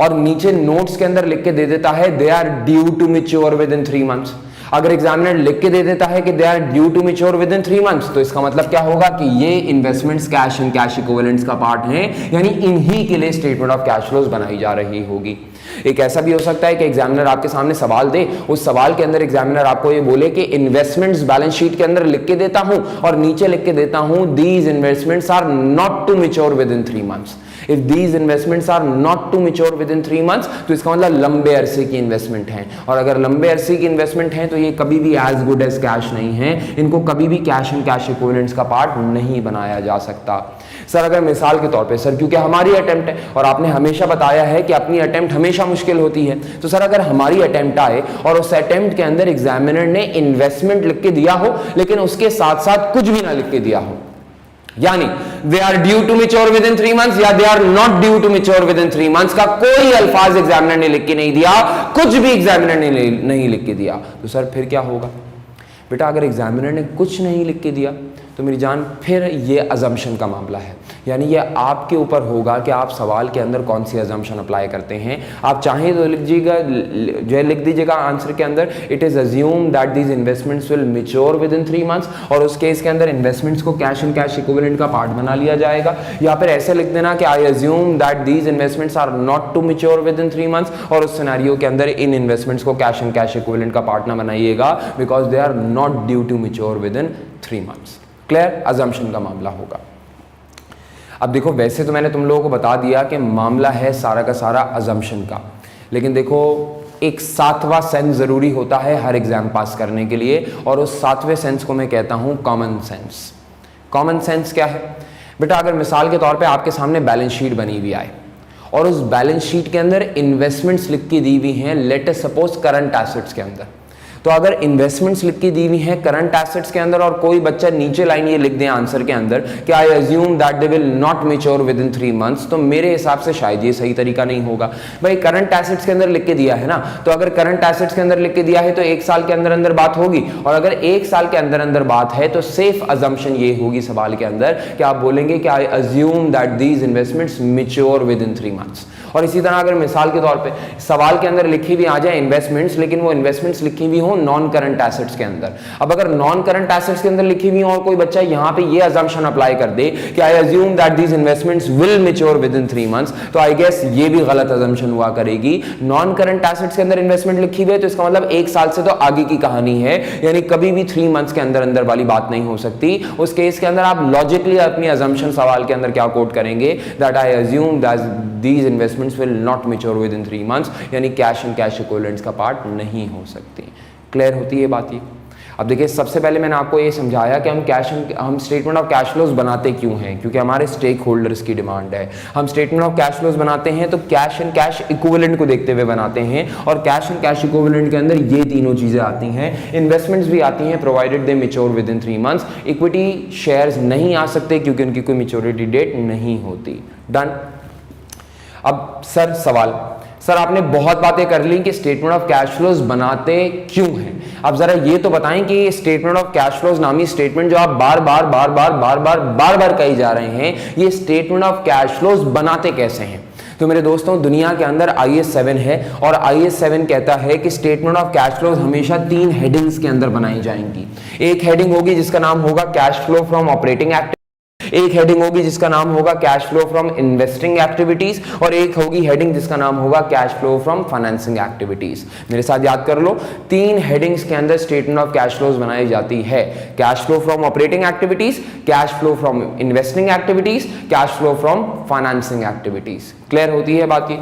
Speaker 1: और नीचे नोट्स के अंदर लिख के दे देता है they are due to mature within 3 months। अगर एग्जामिनर लिख के दे देता है कि they are due to mature within 3 months तो इसका मतलब क्या होगा कि ये investments cash and cash equivalents का पार्ट हैं, यानी इन्हीं के लिए स्टेटमेंट ऑफ कैश फ्लोज बनाई जा रही होगी। एक ऐसा भी हो सकता है कि एग्जामिनर आपके सामने सवाल दे, उस सवाल के अंदर एग्जामिनर आपको ये बोले कि इन्वेस्टमेंट्स बैलेंस शीट के अंदर लिख के देता हूं और नीचे लिख के देता हूं these investments are not to mature within 3 months। If these investments are not to mature within 3 months तो इसका मतलब लंबे अरसे की इन्वेस्टमेंट है, और अगर लंबे अरसे की इन्वेस्टमेंट है तो ये कभी भी एज गुड एज कैश नहीं है, इनको कभी भी कैश एंड कैश इक्विवेलेंट्स का पार्ट नहीं बनाया जा सकता। सर अगर मिसाल के तौर पे सर क्योंकि हमारी अटेम्प्ट है और आपने हमेशा बताया है कि अपनी अटेम्प्ट हमेशा मुश्किल होती है, तो सर अगर हमारी अटेम्प्ट आए और उस अटेम्प्ट के अंदर एग्जामिनर ने इन्वेस्टमेंट लिख के दिया हो लेकिन उसके साथ साथ कुछ भी ना लिख के दिया हो, यानी they are due to mature within 3 months या they are not due to mature within 3 months का कोई अल्फाज एग्जामिनर ने लिख के नहीं दिया, कुछ भी एग्जामिनर ने नहीं लिख के दिया, तो सर फिर क्या होगा बेटा? अगर एग्जामिनर ने कुछ नहीं लिख के दिया तो मेरी जान फिर ये अजम्पशन का मामला है, यानी ये आपके ऊपर होगा कि आप सवाल के अंदर कौन सी अजम्पशन अप्लाई करते हैं। आप चाहें तो लिख दीजिएगा आंसर के अंदर, it is assume that these investments will mature within 3 months, और उस केस के अंदर इन्वेस्टमेंट्स को कैश एंड कैश इक्विवेलेंट का पार्ट बना लिया जाएगा। या फिर ऐसे लिख देना कि I assume that these investments are not to mature within 3 months, और उस सिनेरियो के अंदर इन इन्वेस्टमेंट्स को कैश एंड कैश इक्विवेलेंट का पार्ट ना बनाइएगा because they are not due to mature within 3 months. Clear? Assumption का मामला होगा। अब देखो, वैसे तो मैंने तुम लोगों को बता दिया कि मामला है सारा का सारा अजम्पशन का, लेकिन देखो एक 7वां सेंस जरूरी होता है हर एग्जाम पास करने के लिए, और उस 7वें सेंस को मैं कहता हूं कॉमन सेंस। कॉमन सेंस क्या है बेटा? अगर मिसाल के तौर पे आपके सामने बैलेंस शीट बनी हुई आए और उस बैलेंस शीट के अंदर इन्वेस्टमेंट्स लिख के दी हुई हैं, let us suppose current assets के अंदर, तो अगर इन्वेस्टमेंट्स लिख के दी हुई हैं करंट एसेट्स के अंदर और कोई बच्चा नीचे लाइन ये लिख दे आंसर के अंदर कि I assume that they will not mature within 3 months, तो मेरे हिसाब से शायद ये सही तरीका नहीं होगा। भाई करंट एसेट्स के अंदर लिख के दिया है ना, तो अगर करंट एसेट्स के अंदर लिख के दिया है तो 1 साल के अंदर अंदर बात होगी, और अगर 1 साल के अंदर अंदर बात है तो सेफ अजम्पशन ये होगी सवाल के अंदर कि आप बोलेंगे कि I assume that these investments mature within 3 months. और इसी तरह अगर मिसाल के तौर पे सवाल के अंदर लिखी भी आ जाए इन्वेस्टमेंट्स, लेकिन वो इन्वेस्टमेंट्स लिखी भी हो नॉन करंट एसेट्स के अंदर, अब अगर नॉन करंट एसेट्स के अंदर लिखी हुई हो और कोई बच्चा यहां पे ये अजम्पशन अप्लाई कर दे कि I assume that these investments will mature within 3 months, तो आई गेस ये भी गलत अजम्पशन हुआ करेगी। नॉन करंट एसेट्स के अंदर इन्वेस्टमेंट लिखी हुई है तो इसका मतलब 1 साल से तो आगे की कहानी है, यानी कभी भी 3 मंथ्स के अंदर अंदर वाली बात नहीं हो सकती। उस केस के अंदर आप लॉजिकली अपनी अजम्पशन सवाल के अंदर क्या कोट करेंगे? That I assume that these investments will not mature within 3 months, यानी कैश एंड कैश इक्विवेलेंट्स का पार्ट नहीं हो सकती। क्लियर होती है बात ये? अब देखिए, सबसे पहले मैंने आपको ये समझाया कि हम स्टेटमेंट ऑफ कैश फ्लोज बनाते क्यों हैं, क्योंकि हमारे स्टेक होल्डर्स की डिमांड है। हम स्टेटमेंट ऑफ कैश फ्लोज बनाते हैं तो कैश एंड कैश इक्विवेलेंट को देखते हुए बनाते हैं, और कैश एंड कैश इक्विवेलेंट के अंदर ये तीनों चीजें आती हैं। इन्वेस्टमेंट्स भी आती हैं प्रोवाइडेड दे mature within 3 months. Equity shares नहीं आ सकते क्योंकि उनकी कोई मैच्योरिटी डेट नहीं होती। डन? अब सर आपने बहुत बातें कर ली कि स्टेटमेंट ऑफ कैश फ्लोज बनाते क्यों हैं। अब जरा ये तो बताएं कि स्टेटमेंट ऑफ कैश फ्लोज नामी स्टेटमेंट जो आप बार बार कही जा रहे हैं, ये स्टेटमेंट ऑफ कैश फ्लोज बनाते कैसे हैं? तो मेरे दोस्तों, दुनिया के अंदर IAS 7 है, और IAS 7 कहता है कि स्टेटमेंट ऑफ कैश फ्लोज हमेशा 3 हेडिंग्स के अंदर बनाई जाएंगी। एक हेडिंग होगी जिसका नाम होगा cash flow from operating activities, एक हेडिंग होगी जिसका नाम होगा cash flow from investing activities, और एक होगी हेडिंग जिसका नाम होगा cash flow from financing activities. मेरे साथ याद कर लो, 3 हेडिंग्स के अंदर स्टेटमेंट ऑफ कैश फ्लोज बनाई जाती है। Cash flow from operating activities, cash flow from investing activities, cash flow from financing activities. Clear होती है बात की?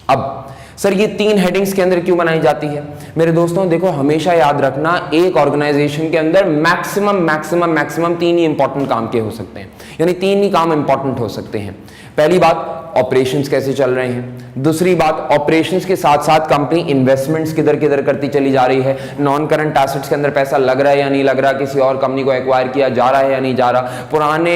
Speaker 1: अब सर ये 3 हेडिंग्स के अंदर क्यों बनाई जाती है? मेरे दोस्तों देखो, हमेशा याद रखना, एक ऑर्गेनाइजेशन के अंदर मैक्सिमम 3 ही इंपॉर्टेंट काम के हो सकते हैं, यानी 3 ही काम इंपॉर्टेंट हो सकते हैं। पहली बात, ऑपरेशंस कैसे चल रहे हैं। दूसरी बात, ऑपरेशंस के साथ साथ कंपनी इन्वेस्टमेंट्स किधर किधर करती चली जा रही है, नॉन करंट एसेट्स के अंदर पैसा लग रहा है या नहीं लग रहा, किसी और कंपनी को एक्वायर किया जा रहा है या नहीं जा रहा, पुराने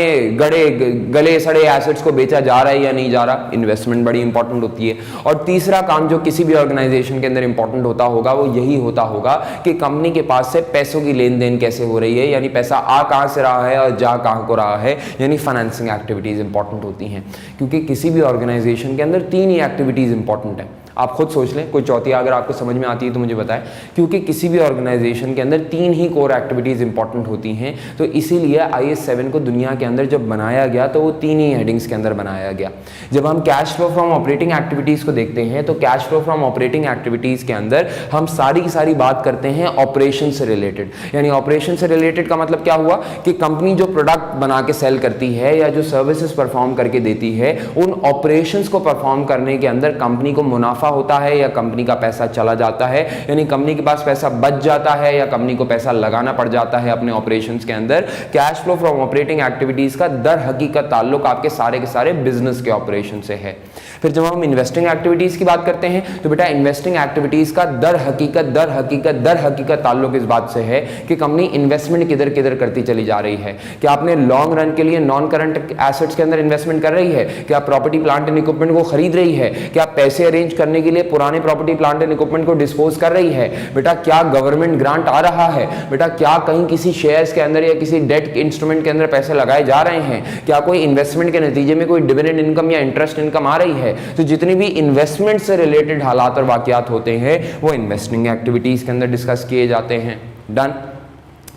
Speaker 1: गले सड़े एसेट्स को बेचा जा रहा है या नहीं जा रहा। इन्वेस्टमेंट बड़ी इंपॉर्टेंट होती है। और तीसरा काम जो किसी भी ऑर्गेनाइजेशन के अंदर इंपॉर्टेंट होता होगा वो यही होता होगा कि कंपनी के पास से पैसों की लेन देन कैसे हो रही है, यानी पैसा आ कहां से रहा है और जा कहां को रहा है, यानी फाइनेंसिंग एक्टिविटीज इंपॉर्टेंट होती हैं। क्योंकि किसी भी ऑर्गेनाइजेशन के अंदर 3 ही एक्टिविटीज इंपॉर्टेंट है। आप खुद सोच लें, कोई चौथी अगर आपको समझ में आती है तो मुझे बताएं। क्योंकि किसी भी ऑर्गेनाइजेशन के अंदर 3 ही कोर एक्टिविटीज इंपॉर्टेंट होती हैं, तो इसीलिए IAS 7 को दुनिया के अंदर जब बनाया गया तो वो 3 ही हेडिंग्स के अंदर बनाया गया। जब हम cash flow from operating activities को देखते हैं तो cash flow from operating activities के अंदर हम सारी की सारी बात करते हैं ऑपरेशन से रिलेटेड। यानी ऑपरेशन से रिलेटेड का मतलब क्या हुआ कि कंपनी जो प्रोडक्ट बना के सेल करती है या जो सर्विसेज परफॉर्म करके देती है, उन ऑपरेशंस को परफॉर्म करने के अंदर कंपनी को मुनाफा मुनाफा होता है या कंपनी का पैसा चला जाता है, यानी कंपनी के पास पैसा बच जाता है या कंपनी को पैसा लगाना पड़ जाता है अपने ऑपरेशंस के अंदर। Cash flow from operating activities का दर हकीकत ताल्लुक आपके सारे के सारे बिजनेस के ऑपरेशन से है। फिर जब हम इन्वेस्टिंग एक्टिविटीज की बात करते हैं तो बेटा इन्वेस्टिंग एक्टिविटीज का दर हकीकत ताल्लुक इस बात से है कि कंपनी इन्वेस्टमेंट किधर किधर करती चली जा रही है। क्या आपने लॉन्ग रन के लिए नॉन करंट एसेट्स के अंदर इन्वेस्टमेंट कर रही है, क्या प्रॉपर्टी प्लांट एंड इक्विपमेंट को खरीद रही है, क्या पैसे अरेंज करने के लिए पुराने प्रॉपर्टी प्लांट एंड इक्विपमेंट को डिस्पोज कर रही है, बेटा क्या गवर्नमेंट ग्रांट आ रहा है, बेटा क्या कहीं किसी शेयर्स के अंदर या किसी डेट इंस्ट्रूमेंट के अंदर पैसे लगाए जा रहे हैं, क्या कोई इन्वेस्टमेंट के नतीजे में कोई डिविडेंड इनकम या इंटरेस्ट इनकम आ रही है। तो जितनी भी इन्वेस्टमेंट से रिलेटेड हालात और वाकयात होते हैं वो इन्वेस्टिंग एक्टिविटीज के अंदर डिस्कस किए जाते हैं। डन।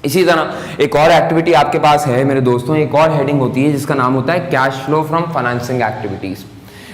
Speaker 1: इसी तरह एक और एक्टिविटी आपके पास है मेरे दोस्तों, एक और हेडिंग होती है जिसका नाम होता है cash flow from financing activities.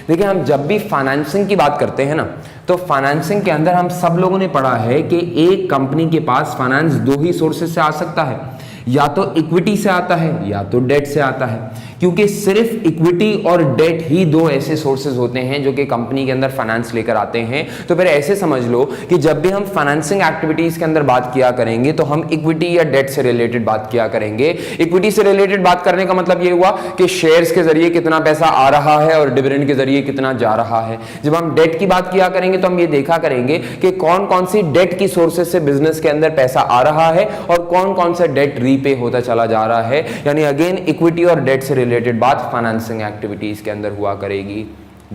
Speaker 1: देखिए हम जब भी फाइनेंसिंग की बात करते हैं ना तो फाइनेंसिंग के अंदर हम सब लोगों ने पढ़ा है कि एक कंपनी के पास फाइनेंस दो ही सोर्सेस से आ सकता है, या तो इक्विटी से आता है या तो डेट से आता है, क्योंकि सिर्फ इक्विटी और डेट ही दो ऐसे सोर्सेज होते हैं जो कि कंपनी के अंदर फाइनेंस लेकर आते हैं। तो फिर ऐसे समझ लो कि जब भी हम फाइनेंसिंग एक्टिविटीज के अंदर बात किया करेंगे तो हम इक्विटी या डेट से रिलेटेड बात किया करेंगे। इक्विटी से रिलेटेड बात करने का मतलब ये हुआ कि शेयर्स के जरिए कितना पैसा आ रहा है और डिविडेंड के जरिए कितना जा रहा है। जब हम डेट की बात किया करेंगे तो हम ये देखा करेंगे कि कौन कौन सी डेट की सोर्सेज से बिजनेस के अंदर पैसा आ रहा है और कौन कौन सा डेट रीपे होता चला जा रहा है। यानी अगेन इक्विटी और डेट से रिलेटेड बात फाइनेंसिंग एक्टिविटीज के अंदर हुआ करेगी।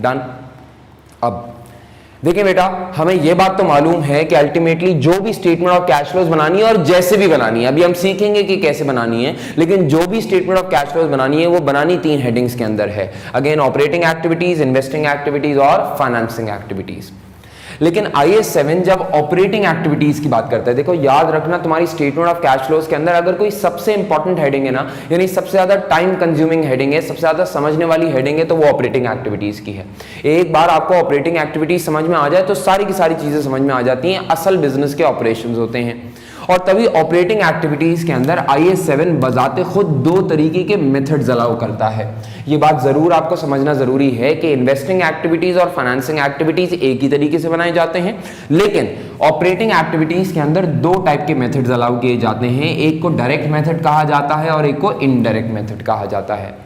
Speaker 1: डन। अब देखिए बेटा हमें यह बात तो मालूम है कि अल्टीमेटली जो भी स्टेटमेंट ऑफ कैश फ्लोज बनानी है और जैसे भी बनानी है, अभी हम सीखेंगे कि कैसे बनानी है, लेकिन जो भी स्टेटमेंट ऑफ कैश फ्लोज बनानी है वो बनानी तीन हेडिंग्स के अंदर है। Again operating activities, investing activities और फाइनेंसिंग एक्टिविटीज। लेकिन IAS 7 जब ऑपरेटिंग एक्टिविटीज की बात करता है, देखो याद रखना तुम्हारी स्टेटमेंट ऑफ कैश फ्लोज के अंदर अगर कोई सबसे इंपॉर्टेंट हेडिंग है ना, यानी सबसे ज्यादा टाइम कंज्यूमिंग हेडिंग है, सबसे ज्यादा समझने वाली हेडिंग है, तो वो ऑपरेटिंग एक्टिविटीज की है। एक बार आपको ऑपरेटिंग एक्टिविटीज समझ में आ जाए तो सारी की सारी चीजें समझ में आ जाती हैं, असल बिजनेस के ऑपरेशंस होते हैं। और तभी ऑपरेटिंग एक्टिविटीज के अंदर IAS 7 बजाते खुद दो तरीके के मेथड्स अलाउ करता है। ये बात जरूर आपको समझना जरूरी है कि इन्वेस्टिंग एक्टिविटीज और फाइनेंसिंग एक्टिविटीज एक ही तरीके से बनाए जाते हैं, लेकिन ऑपरेटिंग एक्टिविटीज के अंदर दो टाइप के मेथड्स अलाउ किए जाते हैं। एक को डायरेक्ट मेथड कहा जाता है और एक को इनडायरेक्ट मेथड कहा जाता है।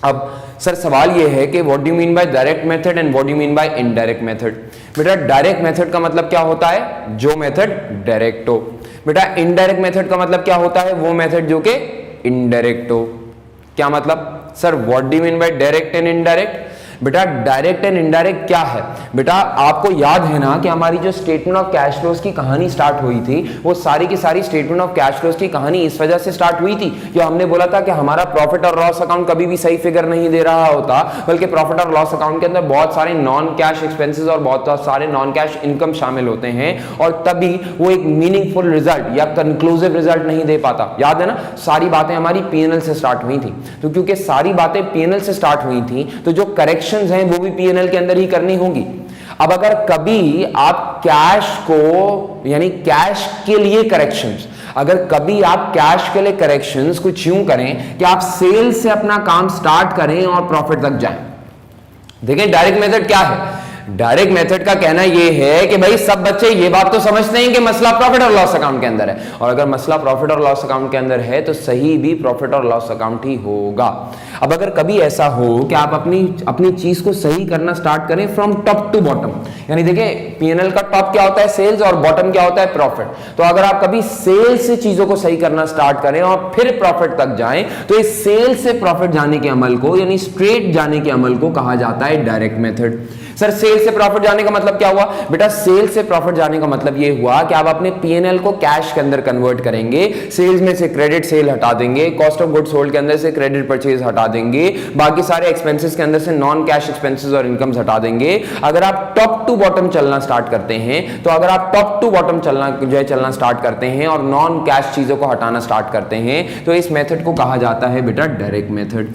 Speaker 1: अब सर सवाल ये है कि what do you mean by direct method and what do you mean by indirect method. बेटा डायरेक्ट मेथड का मतलब क्या होता है, जो मेथड डायरेक्ट हो। बेटा इनडायरेक्ट मेथड का मतलब क्या होता है, वो मेथड जो कि इनडायरेक्ट हो। क्या मतलब sir, what do you mean by direct and indirect. बेटा डायरेक्ट एंड इनडायरेक्ट क्या है, बेटा आपको याद है ना कि हमारी जो स्टेटमेंट ऑफ कैश फ्लोज की कहानी स्टार्ट हुई थी वो सारी की सारी स्टेटमेंट ऑफ कैश फ्लोज की कहानी इस वजह से स्टार्ट हुई थी कि हमने बोला था कि हमारा प्रॉफिट और लॉस अकाउंट कभी भी सही फिगर नहीं दे रहा होता, बल्कि प्रॉफिट और लॉस अकाउंट के अंदर बहुत सारे नॉन कैश एक्सपेंसेस और बहुत सारे नॉन कैश इनकम शामिल होते हैं और तभी वो एक मीनिंगफुल रिजल्ट या कंक्लूसिव रिजल्ट नहीं दे पाता। याद है ना, सारी बातें हमारी P&L से स्टार्ट हुई थी, तो क्योंकि सारी बातें P&L से स्टार्ट हुई थी तो जो करेक्शंस हैं वो भी P&L के अंदर ही करनी होंगी। अब अगर कभी आप कैश को यानी कैश के लिए करेक्शंस, अगर कभी आप कैश के लिए करेक्शंस कुछ यूं करें कि आप सेल से अपना काम स्टार्ट करें और प्रॉफिट तक जाएं। देखिए डायरेक्ट मेथड क्या है, डायरेक्ट मेथड का कहना यह है कि भाई सब बच्चे ये बात तो समझते हैं कि मसला प्रॉफिट और लॉस अकाउंट के अंदर है, और अगर मसला प्रॉफिट और लॉस अकाउंट के अंदर है तो सही भी प्रॉफिट और लॉस अकाउंट ही होगा। अब अगर कभी ऐसा हो कि आप अपनी चीज को सही करना स्टार्ट करें फ्रॉम टॉप टू बॉटम, यानी देखिए P&L का टॉप क्या होता है, सेल्स, और बॉटम क्या होता है, प्रॉफिट। तो अगर आप कभी सेल्स से चीजों को सही करना स्टार्ट करें और फिर प्रॉफिट तक जाएं तो इस सेल्स से प्रॉफिट जाने के अमल को यानी स्ट्रेट जाने के अमल को कहा जाता है डायरेक्ट मेथड। सर सेल से प्रॉफिट जाने का मतलब क्या हुआ, बेटा सेल से प्रॉफिट जाने का मतलब ये हुआ कि आप अपने P&L को कैश के अंदर कन्वर्ट करेंगे, सेल्स में से क्रेडिट सेल हटा देंगे, कॉस्ट ऑफ गुड्स सोल्ड के अंदर से क्रेडिट परचेज हटा देंगे, बाकी सारे एक्सपेंसेस के अंदर से नॉन कैश एक्सपेंसेस और इनकम्स हटा देंगे। अगर आप टॉप टू बॉटम चलना स्टार्ट करते हैं, तो अगर आप टॉप टू बॉटम चलना स्टार्ट करते हैं और नॉन कैश चीजों को हटाना स्टार्ट करते हैं तो इस मेथड को कहा जाता है बेटा डायरेक्ट मेथड।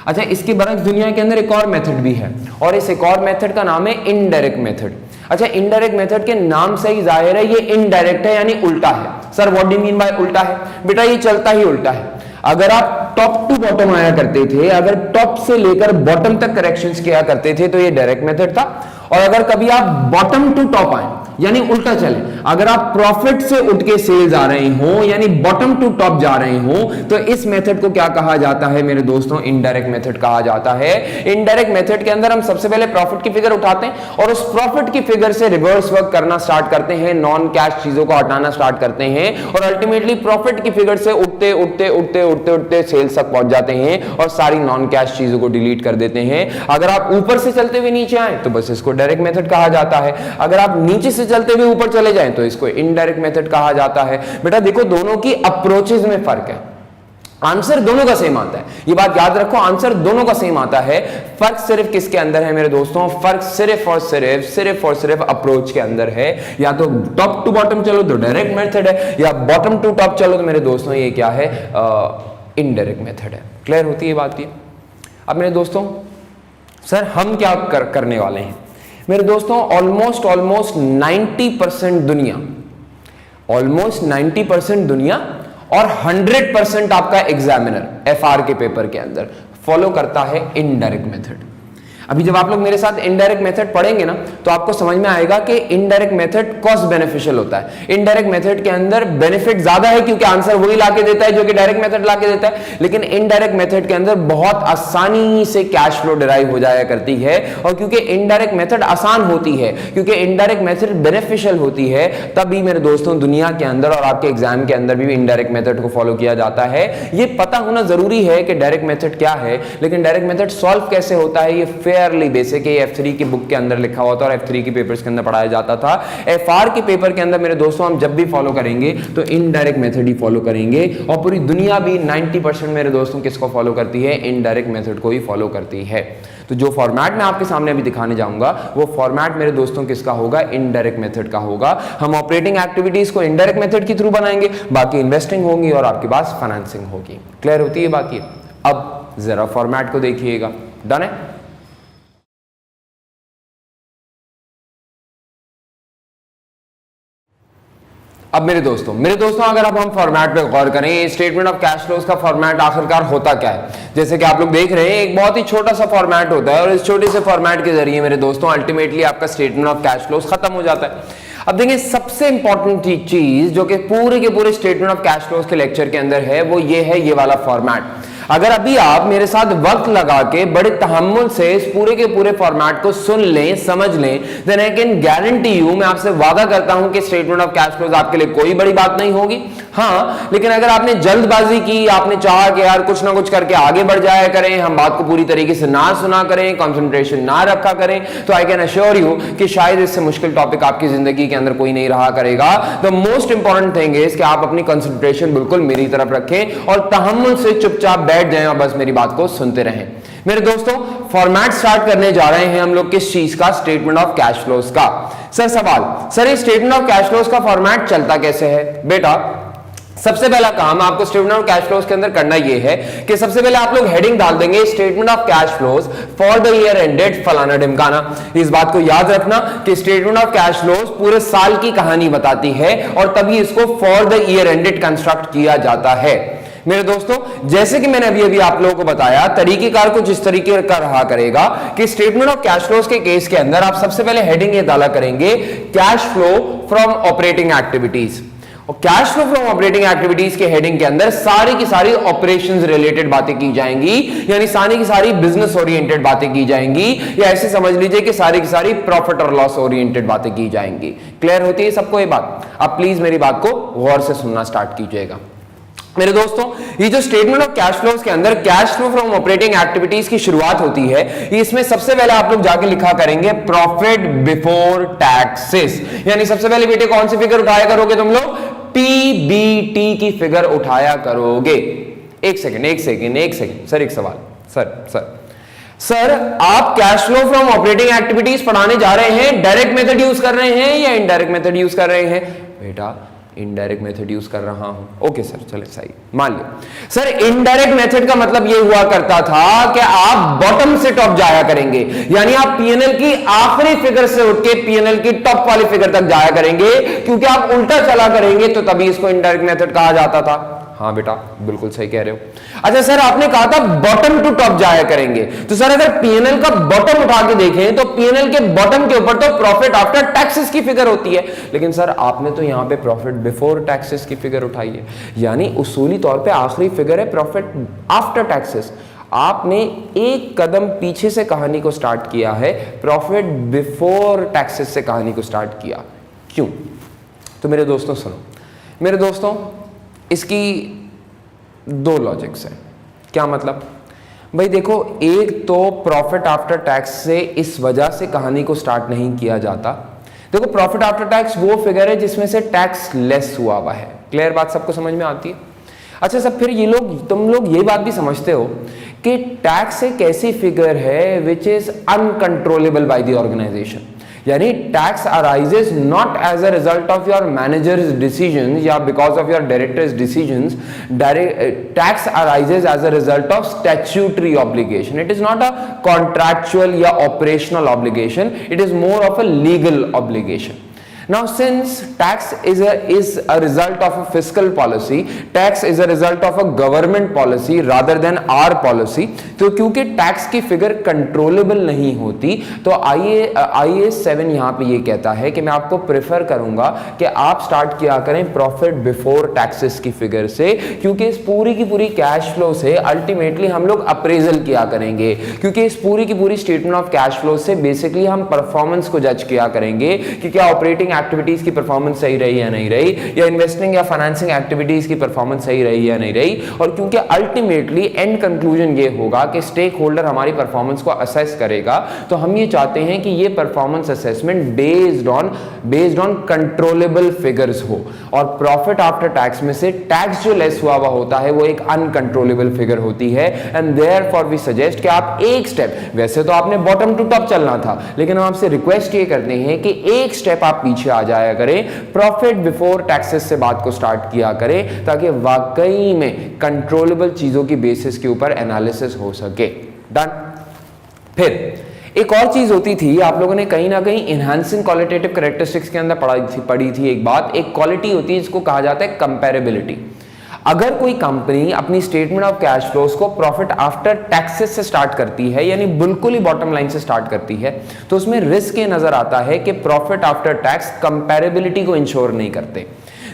Speaker 1: अच्छा, इसके बरक्स दुनिया के अंदर एक और मेथड भी है और इस एक और मेथड का नाम है इनडायरेक्ट मेथड। अच्छा, इनडायरेक्ट मेथड के नाम से ही जाहिर है ये इनडायरेक्ट है यानी उल्टा है। Sir what do you mean by उल्टा है, बेटा ये चलता ही उल्टा है। अगर आप टॉप टू बॉटम आया करते थे, अगर टॉप से लेकर बॉटम तक करेक्शंस किया करते थे तो ये डायरेक्ट मेथड था। और अगर कभी आप बॉटम टू टॉप आए यानी उल्टा चले, अगर आप प्रॉफिट से उठ के सेल्स आ रहे हो यानी बॉटम टू टॉप जा रहे हो, तो इस मेथड को क्या कहा जाता है मेरे दोस्तों? इनडायरेक्ट मेथड कहा जाता है। इनडायरेक्ट मेथड के अंदर हम सबसे पहले प्रॉफिट की फिगर उठाते हैं और उस प्रॉफिट की फिगर से रिवर्स वर्क करना स्टार्ट करते हैं, नॉन कैश चीजों को हटाना स्टार्ट करते हैं और अल्टीमेटली प्रॉफिट की फिगर से उठते उठते उठते उठते उठते सेल्स तक पहुंच जाते हैं और सारी नॉन कैश चीजों को डिलीट कर देते हैं। अगर आप ऊपर से चलते हुए नीचे आए तो बस इसको डायरेक्ट मेथड कहा जाता है, अगर आप नीचे से चलते हुए ऊपर चले जाएं तो इसको इनडायरेक्ट मेथड कहा जाता है। बेटा देखो, दोनों की अप्रोचेस में फर्क है, आंसर दोनों का सेम आता है, ये बात याद रखो, आंसर दोनों का सेम आता है। फर्क सिर्फ किसके अंदर है मेरे दोस्तों? फर्क सिर्फ और सिर्फ अप्रोच के अंदर है। या तो टॉप टू बॉटम चलो तो डायरेक्ट मेथड है, या बॉटम टू टॉप चलो तो मेरे दोस्तों ये क्या है? इनडायरेक्ट मेथड है। क्लियर होती है बात ये? अब मेरे दोस्तों सर हम क्या करने वाले हैं मेरे दोस्तों? ऑलमोस्ट 90% दुनिया, ऑलमोस्ट 90% दुनिया और 100% आपका एग्जामिनर एफआर के पेपर के अंदर फॉलो करता है इनडायरेक्ट मेथड। अभी जब आप लोग मेरे साथ इनडायरेक्ट मेथड पढ़ेंगे ना तो आपको समझ में आएगा कि इनडायरेक्ट मेथड कॉस्ट बेनिफिशियल होता है। इनडायरेक्ट मेथड के अंदर बेनिफिट ज्यादा है क्योंकि आंसर वही लाके देता है जो कि डायरेक्ट मेथड लाके देता है, लेकिन इनडायरेक्ट मेथड के अंदर बहुत आसानी से कैश फ्लो डिराइव हो जाया करती है। और क्योंकि इनडायरेक्ट मेथड आसान होती है, क्योंकि इनडायरेक्ट मेथड बेनिफिशियल होती है, तभी मेरे दोस्तों दुनिया के अंदर और आपके एग्जाम के अंदर भी इनडायरेक्ट मेथड को फॉलो किया जाता है। ये पता होना जरूरी है कि डायरेक्ट मेथड क्या है, लेकिन डायरेक्ट मेथड सॉल्व कैसे होता है ये फेयरली बेसिक F3 की बुक के अंदर लिखा हुआ था और F3 के पेपर्स के अंदर पढ़ाया जाता था। FR के पेपर के अंदर मेरे दोस्तों हम जब भी फॉलो करेंगे तो इनडायरेक्ट मेथड ही फॉलो करेंगे और पूरी दुनिया भी 90% मेरे दोस्तों किसको फॉलो करती है? इनडायरेक्ट मेथड को ही फॉलो करती है। तो जो फॉर्मेट मैं आपके सामने अभी दिखाने जाऊंगा वो फॉर्मेट मेरे दोस्तों किसका होगा? इनडायरेक्ट मेथड का होगा। हम ऑपरेटिंग एक्टिविटीज को इनडायरेक्ट मेथड के थ्रू बनाएंगे, बाकी इन्वेस्टिंग होगी और आपके पास फाइनेंसिंग होगी। क्लियर होती है बात ये? अब जरा फॉर्मेट को देखिएगा। डन है? अब मेरे दोस्तों अगर अब हम फॉर्मेट पे गौर करें, स्टेटमेंट ऑफ कैश फ्लोज का फॉर्मेट आखिरकार होता क्या है? जैसे कि आप लोग देख रहे हैं एक बहुत ही छोटा सा फॉर्मेट होता है और इस छोटे से फॉर्मेट के जरिए मेरे दोस्तों अल्टीमेटली आपका स्टेटमेंट ऑफ कैश फ्लोज खत्म हो जाता है। अब देखिए सबसे इंपॉर्टेंट चीज जो कि पूरे के पूरे स्टेटमेंट ऑफ कैश फ्लोज के लेक्चर के अंदर है वो ये है, ये वाला फॉर्मेट। अगर अभी आप मेरे साथ वक्त लगा के बड़े तहम्मुल से इस पूरे के पूरे फॉर्मेट को सुन लें, समझ लें, then I can guarantee you, मैं आपसे वादा करता हूं कि स्टेटमेंट ऑफ कैश फ्लोज आपके लिए कोई बड़ी बात नहीं होगी। हाँ, लेकिन अगर आपने जल्दबाजी की, आपने चाहा कि यार कुछ ना कुछ करके आगे बढ़ जाया करें, हम बात को पूरी तरीके से ना सुना करें, कंसंट्रेशन ना रखा करें, तो आई कैन अश्योर यू कि शायद इससे मुश्किल टॉपिक आपकी जिंदगी के अंदर कोई नहीं रहा करेगा। The most important thing is कि आप अपनी कंसंट्रेशन बिल्कुल मेरी तरफ रखें और तहम्मुल से चुपचाप बैठ जाएं और बस मेरी बात को सुनते रहें। मेरे दोस्तों फॉर्मेट स्टार्ट करने जा रहे हैं हम लोग किस चीज का? स्टेटमेंट ऑफ कैश फ्लोज का। सर सवाल, सर ये स्टेटमेंट ऑफ कैश फ्लोज का फॉर्मेट चलता कैसे है? बेटा सबसे पहला काम आपको स्टेटमेंट ऑफ कैश फ्लोज के अंदर करना यह है कि सबसे पहले आप लोग हेडिंग डाल देंगे statement of cash flows for the year ended फलाना ढिमकाना। इस बात को याद रखना कि स्टेटमेंट ऑफ कैश फ्लोज पूरे साल की कहानी बताती है और तभी इसको for the year ended construct किया जाता है। मेरे दोस्तों जैसे कि मैंने अभी आप लोगों को बताया, तरीकेकार कुछ इस तरीके का रहा करेगा कि स्टेटमेंट ऑफ कैश फ्लोज के केस के अंदर आप सबसे पहले हेडिंग ये डाला करेंगे cash flow from operating activities. और cash flow from operating activities के हेडिंग के अंदर सारी की सारी ऑपरेशंस रिलेटेड बातें की जाएंगी, यानी सारी की सारी बिजनेस ओरिएंटेड बातें की जाएंगी, या ऐसे समझ लीजिए कि सारी की सारी प्रॉफिट और लॉस ओरिएंटेड बातें की जाएंगी। क्लियर होती है सबको ये बात? अब प्लीज मेरी बात को गौर से सुनना स्टार्ट कीजिएगा। मेरे दोस्तों ये जो स्टेटमेंट ऑफ कैश फ्लोज के अंदर cash flow from operating activities की शुरुआत होती है, इसमें सबसे पहले आप लोग जाके लिखा करेंगे प्रॉफिट बिफोर टैक्सेस, यानी सबसे पहले बेटे कौन सी फिगर उठाया करोगे तुम लोग? पीबीटी की फिगर उठाया करोगे। एक सेकंड सर, एक सवाल सर आप cash flow from operating activities पढ़ाने जा रहे हैं, डायरेक्ट मेथड यूज कर रहे हैं या इनडायरेक्ट मेथड यूज कर रहे हैं? बेटा इनडायरेक्ट मेथड यूज कर रहा हूं। ओके सर, चले सही मान लो। सर इनडायरेक्ट मेथड का मतलब यह हुआ करता था कि आप बॉटम से टॉप जाया करेंगे, यानी आप पीएनएल की आखिरी फिगर से उठ के पीएनएल की टॉप वाली फिगर तक जाया करेंगे, क्योंकि आप उल्टा चला करेंगे तो तभी इसको इनडायरेक्ट मेथड कहा जाता था। हाँ बेटा बिल्कुल सही कह रहे हो। अच्छा सर आपने कहा था बॉटम टू टॉप जाया करेंगे, तो सर अगर पीएनएल का बॉटम उठा के देखें तो पीएनएल के बॉटम के ऊपर तो प्रॉफिट आफ्टर टैक्सेस की फिगर होती है, लेकिन सर आपने तो यहां पे प्रॉफिट बिफोर टैक्सेस की फिगर उठाई है, यानी उसूली तौर पे आखिरी फिगर है प्रॉफिट आफ्टर टैक्सेस। आपने एक कदम पीछे से कहानी को स्टार्ट किया है, प्रॉफिट बिफोर टैक्सेस से कहानी को स्टार्ट किया। क्यों? तो मेरे दोस्तों सुनो, मेरे दोस्तों इसकी दो लॉजिक्स हैं। क्या मतलब? भाई देखो, एक तो प्रॉफिट आफ्टर टैक्स से इस वजह से कहानी को स्टार्ट नहीं किया जाता। देखो प्रॉफिट आफ्टर टैक्स वो फिगर है जिसमें से टैक्स लेस हुआ हुआ है। क्लियर बात सबको समझ में आती है? अच्छा सब फिर ये लोग, तुम लोग ये बात भी समझते हो कि टैक्स एक ऐसी फिगर है which is uncontrollable by the organisation, यानी tax arises not as a result of your managers decisions या because of your directors decisions, tax arises as a result of statutory obligation. It is not a contractual या operational obligation, it is more of a legal obligation. Now since tax is a result of a fiscal policy, tax is a result of a government policy rather than our policy, तो क्योंकि tax की figure controllable नहीं होती तो IAS 7 यहाँ पे ये कहता है कि मैं आपको प्रेफर करूंगा कि आप स्टार्ट किया करें प्रॉफिट बिफोर टैक्सेस की फिगर से, क्योंकि इस पूरी की पूरी कैश फ्लो से अल्टीमेटली हम लोग अप्रेजल किया करेंगे, क्योंकि इस पूरी की पूरी स्टेटमेंट ऑफ कैश फ्लो से बेसिकली हम परफॉर्मेंस को जज किया करेंगे कि क्या ऑपरेटिंग एक्टिविटीज की परफॉर्मेंस सही रही या नहीं रही, या इन्वेस्टिंग या फाइनेंसिंग एक्टिविटीज की परफॉर्मेंस सही रही या नहीं रही। और क्योंकि अल्टीमेटली एंड कंक्लूजन ये होगा कि स्टेक होल्डर हमारी परफॉर्मेंस को असेस करेगा, तो हम ये चाहते हैं कि ये performance assessment based on controllable figures हो, और प्रॉफिट आफ्टर टैक्स में से टैक्स जो लेस हुआ होता है वो एक अनकंट्रोलेबल फिगर होती है। एंड देयरफॉर वी सजेस्ट कि आप एक स्टेप, वैसे तो आपने बॉटम टू टॉप चलना था, लेकिन हम आपसे रिक्वेस्ट ये करते हैं कि एक स्टेप आप पीछे आ जाया करें, प्रॉफिट बिफोर टैक्सेस से बात को स्टार्ट किया करें, ताकि वाकई में कंट्रोलेबल चीजों की बेसिस के ऊपर एनालिसिस हो सके। डन। फिर एक और चीज होती थी, आप लोगों ने कहीं ना कहीं इनहैंसिंग क्वालिटेटिव कैरेक्टरिस्टिक्स के अंदर पढ़ी थी एक बात, एक क्वालिटी होती है जिसको कहा जाता है कंपैरेबिलिटी। अगर कोई कंपनी अपनी स्टेटमेंट ऑफ कैश फ्लोज को प्रॉफिट आफ्टर टैक्सेस से स्टार्ट करती है, यानी बिल्कुल ही बॉटम लाइन से स्टार्ट करती है, तो उसमें रिस्क ये नजर आता है कि प्रॉफिट आफ्टर टैक्स कंपैरेबिलिटी को इंश्योर नहीं करते।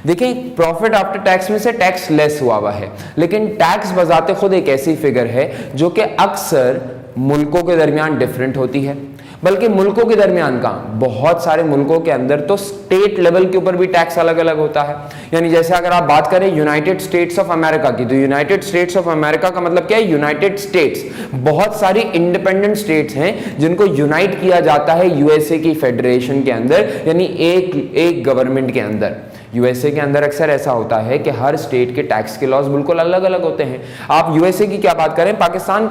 Speaker 1: देखिए प्रॉफिट आफ्टर टैक्स में से टैक्स लेस हुआ है, लेकिन टैक्स बजाते खुद एक ऐसी फिगर है जो कि अक्सर मुल्कों के दरमियान डिफरेंट होती है, बल्कि मुल्कों के दरमियान का बहुत सारे मुल्कों के अंदर तो स्टेट लेवल के ऊपर भी टैक्स अलग अलग होता है। यानी जैसे अगर आप बात करें यूनाइटेड स्टेट्स ऑफ अमेरिका की, तो यूनाइटेड स्टेट्स ऑफ अमेरिका का मतलब क्या है? United states. बहुत सारी इंडिपेंडेंट स्टेट्स हैं जिनको यूनाइट किया जाता है यूएसए की फेडरेशन के अंदर, यानी एक गवर्नमेंट के अंदर। यूएसए के अंदर अक्सर ऐसा होता है कि हर स्टेट के टैक्स के लॉज बिल्कुल अलग अलग होते हैं। आप यूएसए की क्या बात करें, पाकिस्तान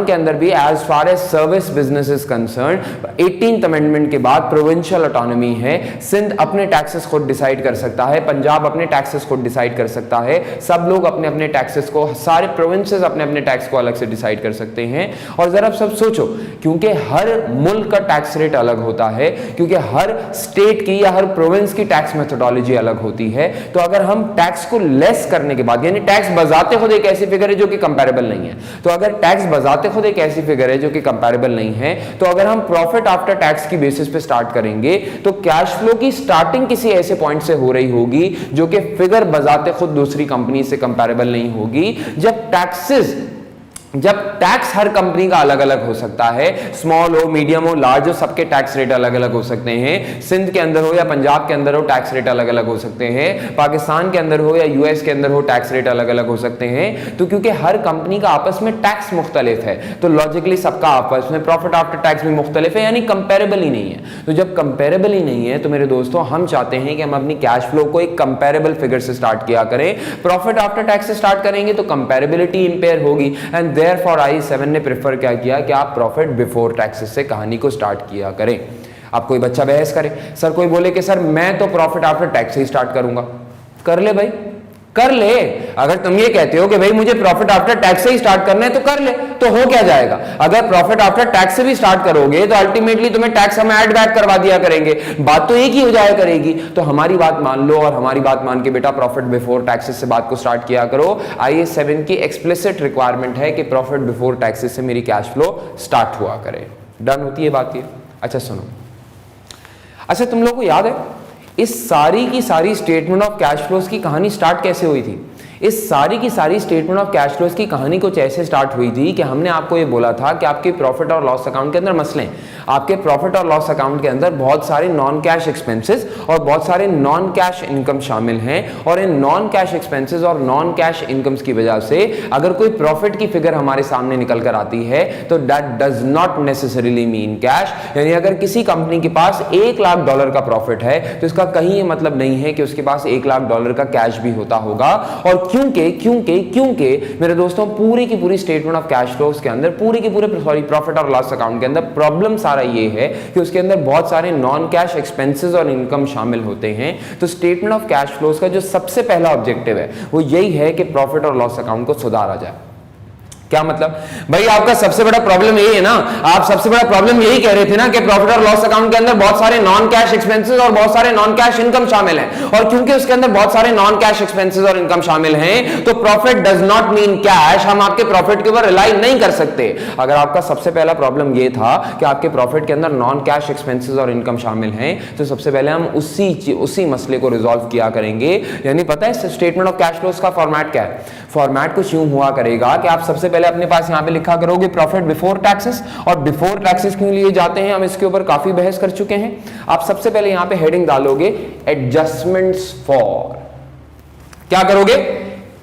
Speaker 1: के अंदर भी as far as service business is concern, 18th amendment के बाद प्रोविंशियल ऑटोनॉमी है। सिंध अपने टैक्सेस खुद डिसाइड कर सकता है, पंजाब अपने टैक्सेस खुद डिसाइड कर सकता है, सब लोग अपने अपने टैक्सेस को, सारे प्रोविंसेस अपने अपने टैक्स को अलग से डिसाइड कर सकते हैं। और जरा आप सब सोचो, क्योंकि हर मुल्क का टैक्स रेट अलग होता है, क्योंकि हर स्टेट की या हर प्रोविंस की टैक्स मेथोडोलॉजी अलग होती है, तो अगर हम टैक्स को लेस करने के बाद, यानी टैक्स बजाते खुद एक ऐसी फिगर है जो कि कंपैरेबल नहीं है, तो अगर टैक्स बजाते खुद एक ऐसी फिगर है जो कि कंपैरेबल नहीं है, तो अगर हम प्रॉफिट आफ्टर टैक्स की बेसिस पे स्टार्ट करेंगे तो कैश फ्लो की स्टार्टिंग किसी ऐसे पॉइंट से हो रही होगी जो कि फिगर बजाते खुद दूसरी कंपनी से कंपैरेबल नहीं होगी। जब टैक्स हर कंपनी का अलग अलग हो सकता है, स्मॉल हो, मीडियम हो, लार्ज हो, सबके टैक्स रेट अलग अलग हो सकते हैं। सिंध के अंदर हो या पंजाब के अंदर हो, टैक्स रेट अलग अलग हो सकते हैं। पाकिस्तान के अंदर हो या यूएस के अंदर हो, टैक्स रेट अलग अलग हो सकते हैं। तो क्योंकि हर कंपनी का आपस में टैक्स मुख्तलिफ है, तो लॉजिकली सबका आपस में प्रॉफिट आफ्टर टैक्स भी मुख्तलिफ है, यानी कंपेरेबल ही नहीं है। तो जब कंपेरेबल ही नहीं है तो मेरे दोस्तों हम चाहते हैं कि हम अपनी कैश फ्लो को एक कंपेरेबल फिगर से स्टार्ट किया करें। प्रॉफिट आफ्टर टैक्स से स्टार्ट करेंगे तो कंपेरेबिलिटी इंपेयर होगी, एंड देयरफॉर I7 ने प्रेफर क्या किया कि आप प्रॉफिट बिफोर टैक्सेस से कहानी को स्टार्ट किया करें। आप कोई बच्चा बहस करे, सर कोई बोले कि सर मैं तो प्रॉफिट आफ्टर टैक्स से ही स्टार्ट करूंगा, कर ले भाई, कर ले। अगर तुम ये कहते हो कि भाई मुझे प्रॉफिट आफ्टर टैक्स से ही स्टार्ट करना है तो कर ले, तो हो क्या जाएगा? अगर प्रॉफिट आफ्टर टैक्स से भी स्टार्ट करोगे तो अल्टीमेटली तुम्हें टैक्स हम ऐड बैक करवा दिया करेंगे, बात तो एक ही हो जाया करेगी। तो हमारी बात मान लो और हमारी बात मान के बेटा प्रॉफिट बिफोर टैक्सेस से बात को स्टार्ट किया करो। IAS 7 की एक्सप्लिसिट रिक्वायरमेंट है कि प्रॉफिट बिफोर टैक्सेस से मेरी कैश फ्लो स्टार्ट हुआ करे। डन होती है बात ये? अच्छा सुनो, अच्छा तुम लोगों को याद है इस सारी की सारी स्टेटमेंट ऑफ कैश फ्लोज की कहानी स्टार्ट कैसे हुई थी? इस सारी की सारी स्टेटमेंट ऑफ कैश फ्लोज की कहानी कुछ ऐसे स्टार्ट हुई थी कि हमने आपको ये बोला था कि आपके प्रॉफिट और लॉस अकाउंट के अंदर मसले हैं। आपके प्रॉफिट और लॉस अकाउंट के अंदर बहुत सारे नॉन कैश एक्सपेंसेस और बहुत सारे नॉन कैश इनकम शामिल हैं, और इन नॉन कैश एक्सपेंसेस और नॉन कैश इनकम्स की वजह से अगर कोई प्रॉफिट की फिगर हमारे सामने निकल कर आती है तो that does not necessarily mean cash. यानी अगर किसी कंपनी के पास $1 लाख का प्रॉफिट है तो इसका कहीं ये मतलब नहीं है कि उसके पास $1 लाख का कैश भी होता होगा। और क्योंकि क्योंकि क्योंकि मेरे दोस्तों पूरी की पूरी स्टेटमेंट ऑफ कैश फ्लोज के अंदर प्रॉफिट और लॉस अकाउंट के अंदर प्रॉब्लम सारा ये है कि उसके अंदर बहुत सारे नॉन कैश एक्सपेंसेस और इनकम शामिल होते हैं। तो स्टेटमेंट ऑफ कैश फ्लोज का जो सबसे पहला ऑब्जेक्टिव है वो यही है कि प्रॉफिट और लॉस अकाउंट को सुधारा जाए। क्या मतलब? भाई आपका सबसे बड़ा प्रॉब्लम यही है ना, आप सबसे बड़ा प्रॉब्लम यही कह रहे थे ना कि प्रॉफिट और लॉस अकाउंट के अंदर बहुत सारे नॉन कैश एक्सपेंसेस और बहुत सारे नॉन कैश इनकम शामिल हैं, और क्योंकि उसके अंदर बहुत सारे नॉन कैश एक्सपेंसेस और इनकम शामिल हैं तो profit does not mean cash. हम आपके प्रॉफिट के ऊपर रिलाई नहीं कर सकते। अगर आपका सबसे पहला प्रॉब्लम ये था कि आपके प्रॉफिट के अंदर नॉन कैश एक्सपेंसेस और इनकम शामिल हैं तो सबसे पहले हम उसी मसले को रिजॉल्व किया करेंगे। यानी पता है स्टेटमेंट ऑफ कैश फ्लोज का फॉर्मेट क्या है? फॉर्मेट कुछ यूं हुआ करेगा कि आप सबसे पहले अपने पास यहां पे लिखा करोगे प्रॉफिट बिफोर टैक्सेस। और बिफोर टैक्सेस क्यों लिए जाते हैं हम इसके ऊपर काफी बहस कर चुके हैं। आप सबसे पहले यहां पे हेडिंग डालोगे एडजस्टमेंट्स फॉर। क्या करोगे?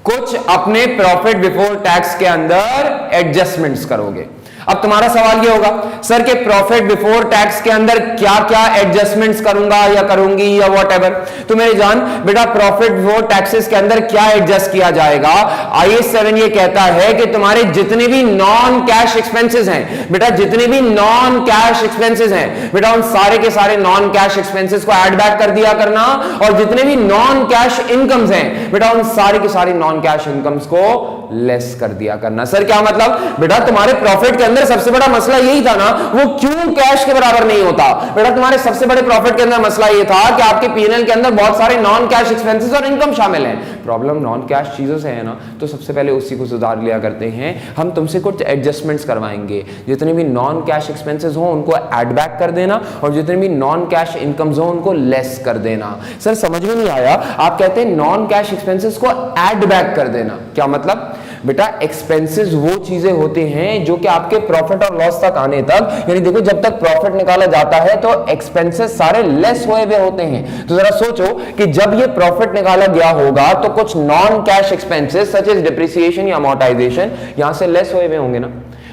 Speaker 1: कुछ अपने प्रॉफिट बिफोर टैक्स के अंदर एडजस्टमेंट्स करोगे। अब तुम्हारा सवाल ये होगा सर के प्रॉफिट बिफोर टैक्स के अंदर क्या क्या एडजस्टमेंट्स करूंगा या करूंगी या व्हाटएवर। तो मेरे जान बेटा प्रॉफिट बिफोर टैक्सेस के अंदर क्या एडजस्ट किया जाएगा? IAS 7 ये कहता है कि तुम्हारे जितने भी नॉन कैश एक्सपेंसेस हैं बेटा, जितने भी नॉन कैश एक्सपेंसेस हैं बेटा, उन सारे के सारे नॉन कैश एक्सपेंसेस को ऐड बैक कर दिया करना, और जितने भी नॉन कैश इनकम्स हैं बेटा उन सारे के सारे नॉन कैश इनकम्स को लेस कर दिया करना। सर क्या मतलब? बेटा तुम्हारे प्रॉफिट के अंदर सबसे बड़ा मसला यही था ना, वो क्यों कैश के बराबर नहीं होता? बेटा तुम्हारे सबसे बड़े प्रॉफिट के अंदर मसला ये था कि आपके P&L के अंदर बहुत सारे नॉन कैश एक्सपेंसेस और इनकम शामिल हैं। प्रॉब्लम नॉन कैश चीजों से है ना, तो सबसे पहले उसी को सुधार लिया करते हैं। हम तुमसे कुछ एडजस्टमेंट्स करवाएंगे, जितने भी नॉन कैश एक्सपेंसेस हो उनको ऐड बैक कर देना, और जितने भी नॉन कैश इनकम्स हो उनको लेस कर देना। सर समझ में नहीं आया, आप कहते हैं नॉन कैश एक्सपेंसेस को ऐड बैक कर देना, क्या मतलब? बेटा एक्सपेंसेस वो चीजें होते हैं जो कि आपके प्रॉफिट और लॉस तक आने तक, यानी देखो जब तक प्रॉफिट निकाला जाता है तो एक्सपेंसेस सारे लेस हुए हुए होते हैं। तो जरा सोचो कि जब ये प्रॉफिट निकाला गया होगा तो कुछ non cash expenses such as depreciation या अमोर्टाइजेशन यहां से लेस हुए हुए होंगे ना।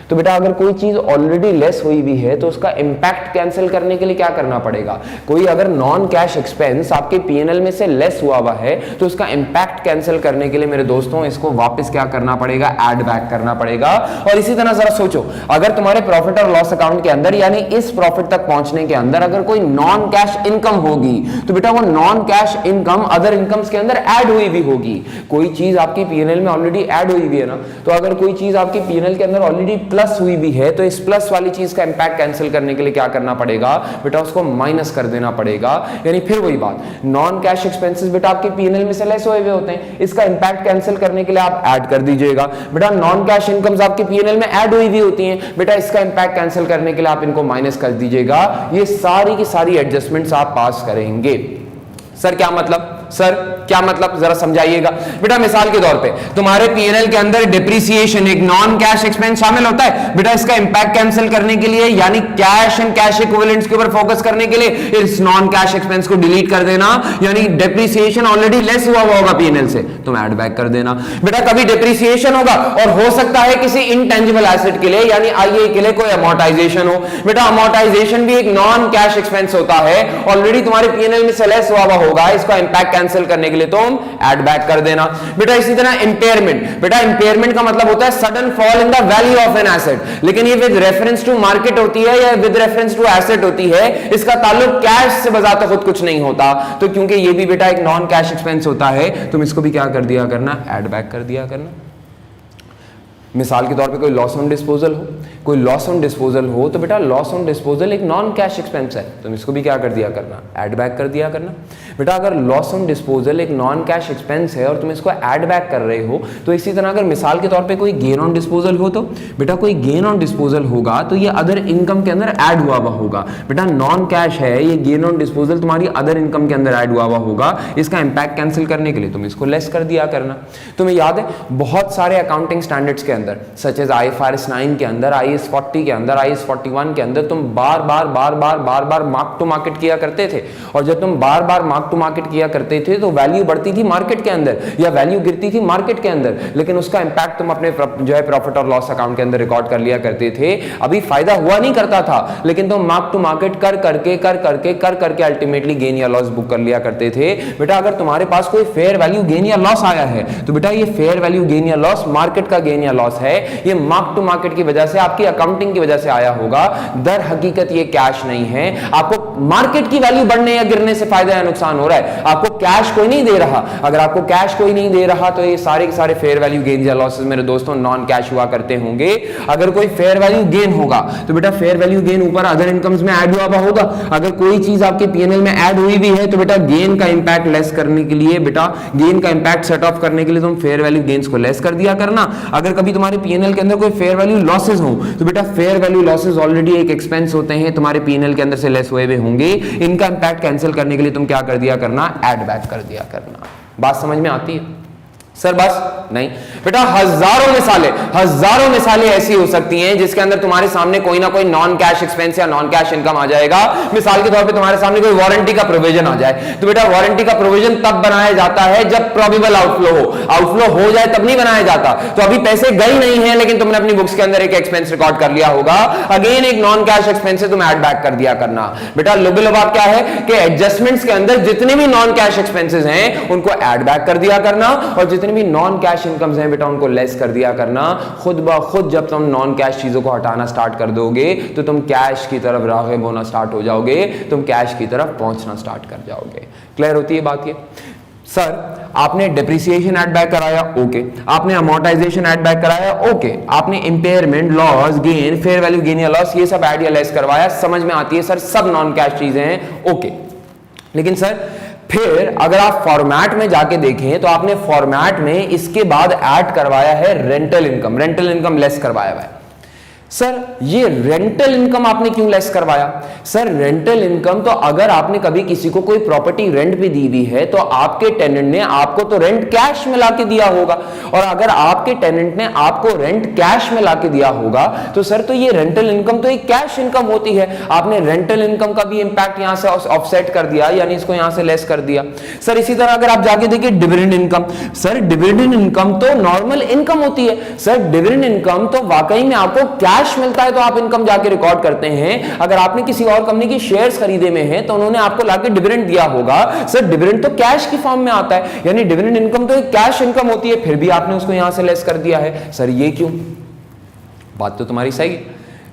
Speaker 1: तो बेटा अगर कोई चीज ऑलरेडी लेस हुई भी है तो उसका इंपैक्ट कैंसिल करने के लिए क्या करना पड़ेगा? कोई अगर नॉन कैश एक्सपेंस आपके P&L में से लेस हुआ हुआ है तो उसका इंपैक्ट कैंसिल करने के लिए मेरे दोस्तों इसको वापस क्या करना पड़ेगा? ऐड बैक करना पड़ेगा। और इसी तरह जरा सोचो अगर तुम्हारे प्रॉफिट और लॉस अकाउंट के अंदर यानी इस प्रॉफिट तक पहुंचने के अंदर अगर कोई नॉन कैश इनकम होगी तो बेटा वो non cash income other incomes के अंदर ऐड हुई भी होगी। कोई चीज आपकी P&L में ऑलरेडी ऐड हुई भी है ना, तो अगर कोई चीज आपकी P&L के अंदर ऑलरेडी प्लस हुई भी है तो इस प्लस वाली चीज का इंपैक्ट कैंसिल करने के लिए क्या करना पड़ेगा? बेटा उसको माइनस कर देना पड़ेगा। यानी फिर वही बात, नॉन कैश एक्सपेंसेस बेटा आपके P&L में से लेस हुए हुए होते हैं, इसका इंपैक्ट कैंसिल करने के लिए आप ऐड कर दीजिएगा। बेटा नॉन कैश इनकम्स आपके P&L में ऐड हुई भी होती हैं, बेटा इसका इंपैक्ट कैंसिल करने के लिए आप इनको माइनस कर दीजिएगा। ये सारी की सारी एडजस्टमेंट्स आप पास करेंगे। सर क्या मतलब? सर क्या मतलब जरा समझाइएगा। बेटा मिसाल के तौर पे तुम्हारे P&L के अंदर डिप्रिसिएशन एक नॉन कैश एक्सपेंस शामिल होता है, बेटा इसका इंपैक्ट कैंसिल करने के लिए यानी कैश एंड कैश इक्विवेलेंट्स के ऊपर फोकस करने के लिए इस नॉन कैश एक्सपेंस को डिलीट कर देना, यानी डिप्रिसिएशन ऑलरेडी लेस हुआ होगा P&L से, तुम ऐड बैक कर देना। बेटा कभी डिप्रिसिएशन होगा और हो सकता है किसी इंटेंजिबल एसेट के लिए यानी IA के लिए कोई अमोर्टाइजेशन हो, बेटा अमोर्टाइजेशन भी एक नॉन कैश एक्सपेंस होता है, ऑलरेडी तुम्हारे P&L में से लेस हुआ होगा, इसका इंपैक्ट कैंसिल करने के लिए तुम एड बैक कर देना। बेटा इसी तरह इंपेयरमेंट, बेटा इंपेयरमेंट का मतलब होता है sudden fall in the value of an asset, लेकिन ये विद रेफरेंस टू मार्केट होती है या विद रेफरेंस टू एसेट होती है, इसका ताल्लुक कैश से बजाते खुद कुछ नहीं होता। तो क्योंकि ये भी बेटा एक नॉन कैश एक्सपेंस होता है, तुम इसको भी क्या कर दिया करना, एड बैक कर दिया करना। मिसाल के तौर पे कोई लॉस ऑन डिस्पोजल हो, कोई लॉस ऑन डिस्पोजल हो तो बेटा लॉस ऑन डिस्पोजल एक नॉन कैश एक्सपेंस है, तुम इसको भी क्या कर दिया करना, ऐड बैक कर दिया करना। बेटा अगर लॉस ऑन डिस्पोजल एक नॉन कैश एक्सपेंस है और तुम इसको ऐड बैक कर रहे हो, तो इसी तरह अगर मिसाल के तौर पे कोई गेन ऑन डिस्पोजल हो, तो बेटा कोई गेन ऑन डिस्पोजल होगा तो ये अदर इनकम के अंदर ऐड हुआ हुआ होगा। बेटा नॉन कैश है, ये गेन ऑन डिस्पोजल तुम्हारी अदर इनकम के अंदर ऐड हुआ हुआ होगा, इसका इंपैक्ट कैंसिल करने के लिए तुम इसको लेस कर दिया करना। तुम्हें याद है बहुत सारे अकाउंटिंग स्टैंडर्ड्स के अंदर सच एज IFRS 9 के अंदर, IAS 40 के अंदर, IAS 41 के अंदर तुम बार बार मार्क टू मार्केट किया करते थे, और जब तुम बार बार मार्क टू मार्केट किया करते थे तो वैल्यू बढ़ती थी मार्केट के अंदर या वैल्यू गिरती थी मार्केट के अंदर, लेकिन उसका इंपैक्ट तुम अपने जो है प्रॉफिट और लॉस अकाउंट के अंदर रिकॉर्ड कर लिया करते थे। अभी फायदा हुआ नहीं करता था, लेकिन तुम मार्क टू मार्केट कर करके अल्टीमेटली गेन या लॉस बुक कर लिया करते थे। बेटा अगर तुम्हारे पास कोई फेयर वैल्यू गेन या लॉस आया है तो बेटा ये फेयर वैल्यू गेन या लॉस मार्केट का गेन या लॉस है, ये मार्क टू मार्केट की वजह से, आपकी अकाउंटिंग की वजह से आया होगा। दर हकीकत ये कैश नहीं है। आपको मार्केट की वैल्यू बढ़ने या गिरने से फायदा या नुकसान हो रहा है, आपको कैश कोई नहीं दे रहा। अगर आपको कैश कोई नहीं दे रहा तो ये सारे के सारे फेयर वैल्यू गेन या लॉसेस मेरे दोस्तों नॉन कैश हुआ करते होंगे। अगर कोई फेयर वैल्यू गेन होगा तो बेटा फेयर वैल्यू गेन ऊपर अदर इनकम्स में ऐड हुआ होगा। अगर कोई चीज आपके पीएनएल में ऐड हुई भी है तो बेटा गेन का इंपैक्ट लेस करने के लिए, बेटा गेन का इंपैक्ट सेट ऑफ करने के लिए तुम फेयर वैल्यू गेन्स को लेस कर दिया करना। अगर कभी तुम्हारे पीएनएल के अंदर कोई फेयर वैल्यू लॉसेस हो तो बेटा फेयर वैल्यू लॉसेस ऑलरेडी एक एक्सपेंस होते हैं, तुम्हारे पीएनएल के अंदर से लेस हुए होंगे, इनका इंपैक्ट कैंसिल करने के लिए तुम क्या कर दिया करना, ऐड बैक कर दिया करना। बात समझ में आती है सर? बस नहीं बेटा, हजारों मिसालें ऐसी हो सकती हैं जिसके अंदर तुम्हारे सामने कोई ना कोई नॉन कैश एक्सपेंस या नॉन कैश इनकम आ जाएगा। मिसाल के तौर पे तुम्हारे सामने कोई वारंटी का प्रोविजन आ जाए तो बेटा वारंटी का प्रोविजन तब बनाया जाता है जब प्रोबेबल आउटफ्लो हो जाए, तब नहीं बनाया जाता। तो अभी पैसे गए नहीं है लेकिन तुमने अपनी बुक्स के अंदर एक एक्सपेंस रिकॉर्ड कर लिया होगा, अगेन एक नॉन कैश एक्सपेंस है, तुम ऐड बैक कर दिया करना। बेटा लुबा क्या है कि एडजस्टमेंट्स के अंदर जितने भी नॉन कैश एक्सपेंसेस हैं उनको ऐड बैक कर दिया करना, और जितने भी नॉन कैश इनकम्स हैं बेटा उनको लेस कर दिया करना। खुद ब खुद जब तुम नॉन कैश चीजों को हटाना स्टार्ट कर दोगे तो तुम कैश की तरफ राग़िब होना स्टार्ट हो जाओगे, तुम कैश की तरफ पहुंचना स्टार्ट कर जाओगे। क्लियर होती है बात? ये सर आपने डिप्रिसिएशन ऐड बैक कराया, ओके, आपने अमोर्टाइजेशन ऐड बैक कराया, ओके, आपने impairment, loss, gain, fair value gain या लॉस ये सब ऐड या लेस करवाया, समझ में आती है सर, सब नॉन कैश चीजें हैं, ओके। लेकिन सर फिर अगर आप फॉर्मेट में जाके देखें तो आपने फॉर्मेट में इसके बाद ऐड करवाया है रेंटल इनकम लेस करवाया हुआ है। सर ये रेंटल इनकम आपने क्यों लेस करवाया? सर रेंटल इनकम तो अगर आपने कभी किसी को कोई प्रॉपर्टी रेंट पे दी हुई है तो आपके टेनेंट ने आपको तो रेंट कैश में लाके दिया होगा, और अगर आपके टेनेंट ने आपको रेंट कैश में लाके दिया होगा तो सर तो ये रेंटल इनकम तो एक कैश इनकम होती है। आपने रेंटल इनकम का भी इंपैक्ट यहां से ऑफसेट कर दिया, यानी इसको यहां से लेस कर दिया। सर इसी तरह अगर आप जाके देखिए dividend income, sir dividend income तो नॉर्मल इनकम होती है। सर डिविडेंड इनकम तो वाकई में आपको कैश मिलता है तो आप इनकम जाके रिकॉर्ड करते हैं। अगर आपने किसी और कंपनी की शेयर्स खरीदे में हैं तो उन्होंने आपको लाके डिविडेंड दिया होगा, सर डिविडेंड तो कैश की फॉर्म में आता है, यानी डिविडेंड इनकम तो एक कैश इनकम होती है, फिर भी आपने उसको यहां से लेस कर दिया है। सर ये क्यों? बात तो तुम्हारी सही,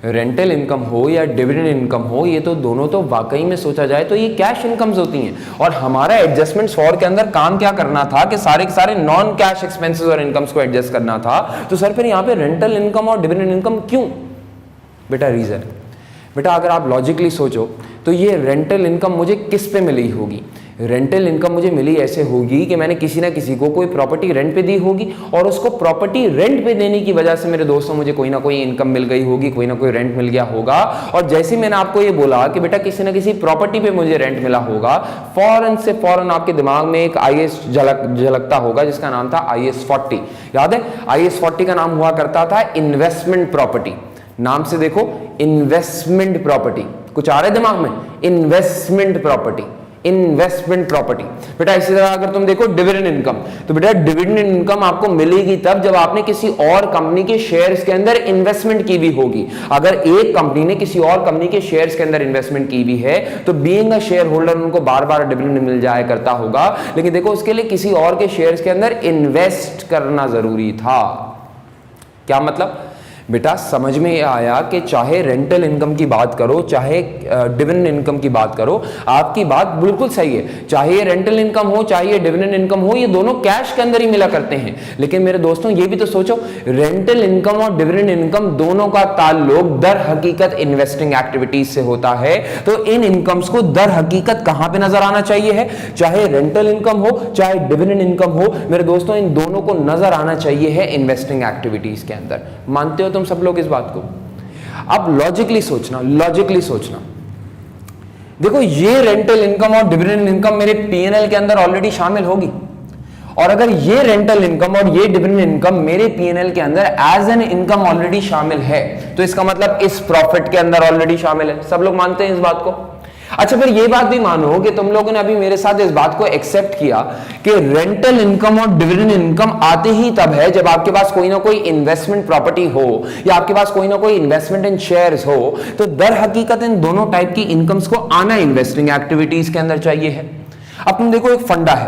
Speaker 1: रेंटल इनकम हो या डिविडेंड इनकम हो, ये तो दोनों तो वाकई में सोचा जाए तो ये कैश इनकम्स होती हैं, और हमारा एडजस्टमेंट फॉर के अंदर काम क्या करना था कि सारे के सारे नॉन कैश एक्सपेंसेस और इनकम्स को एडजस्ट करना था। तो सर फिर यहाँ पे रेंटल इनकम और डिविडेंड इनकम क्यों? बेटा रीजन, बेटा अगर आप लॉजिकली सोचो तो ये रेंटल इनकम मुझे किस पे मिली होगी? रेंटल इनकम मुझे मिली ऐसे होगी कि मैंने किसी ना किसी को कोई प्रॉपर्टी रेंट पे दी होगी, और उसको प्रॉपर्टी रेंट पे देने की वजह से मेरे दोस्तों मुझे कोई ना कोई इनकम मिल गई होगी, कोई ना कोई रेंट मिल गया होगा। और जैसे मैंने आपको ये बोला कि बेटा किसी ना किसी प्रॉपर्टी पे मुझे रेंट मिला होगा, फौरन से फौरन आपके दिमाग में एक IAS झलकता होगा जिसका नाम था IAS 40। याद है IAS 40 का नाम हुआ करता था इन्वेस्टमेंट प्रॉपर्टी। नाम से देखो इन्वेस्टमेंट प्रॉपर्टी, कुछ आ रहा है दिमाग में? Investment property, investment property. बेटा इसी तरह अगर तुम देखो डिविडेंड इनकम, तो बेटा डिविडेंड इनकम आपको मिलेगी तब जब आपने किसी और कंपनी के शेयर्स के अंदर इन्वेस्टमेंट की भी होगी। अगर एक कंपनी ने किसी और कंपनी के शेयर्स के अंदर इन्वेस्टमेंट की भी है तो बीइंग अ शेयर होल्डर उनको बार बार डिविडेंड मिल जाया करता होगा, लेकिन देखो उसके लिए किसी और के शेयर्स के अंदर इन्वेस्ट करना जरूरी था। क्या मतलब? बेटा समझ में आया कि चाहे रेंटल इनकम की बात करो चाहे डिविडेंड इनकम की बात करो, आपकी बात बिल्कुल सही है। चाहे ये रेंटल इनकम हो चाहे ये डिविडेंड इनकम हो, ये दोनों कैश के अंदर ही मिला करते हैं। लेकिन मेरे दोस्तों ये भी तो सोचो, रेंटल इनकम और डिविडेंड इनकम दोनों का ताल्लुक दर हकीकत इन्वेस्टिंग एक्टिविटीज से होता है। तो इन इनकम्स को दर हकीकत कहां पे नजर आना चाहिए है? चाहे रेंटल इनकम हो चाहे डिविडेंड इनकम हो, मेरे दोस्तों इन दोनों को नजर आना चाहिए है इन्वेस्टिंग एक्टिविटीज के अंदर। मानते हो तुम सब लोग इस बात को? अब लॉजिकली सोचना, देखो ये रेंटल इनकम और डिविडेंड इनकम मेरे पीएनएल के अंदर ऑलरेडी शामिल होगी, और अगर ये रेंटल इनकम और ये डिविडेंड इनकम मेरे पीएनएल के अंदर एज एन इनकम ऑलरेडी शामिल है, तो इसका मतलब इस प्रॉफिट के अंदर ऑलरेडी शामिल है। सब लोग मानते हैं इस बात को? अच्छा, फिर ये बात भी मानो कि तुम लोगों ने अभी मेरे साथ इस बात को एक्सेप्ट किया कि रेंटल इनकम और डिविडेंड इनकम आते ही तब है जब आपके पास कोई ना कोई इन्वेस्टमेंट प्रॉपर्टी हो या आपके पास कोई ना कोई इन्वेस्टमेंट इन शेयर्स हो, तो दर हकीकत इन दोनों टाइप की इनकम्स को आना इन्वेस्टिंग एक्टिविटीज के अंदर चाहिए है। अब तुम देखो एक फंडा है,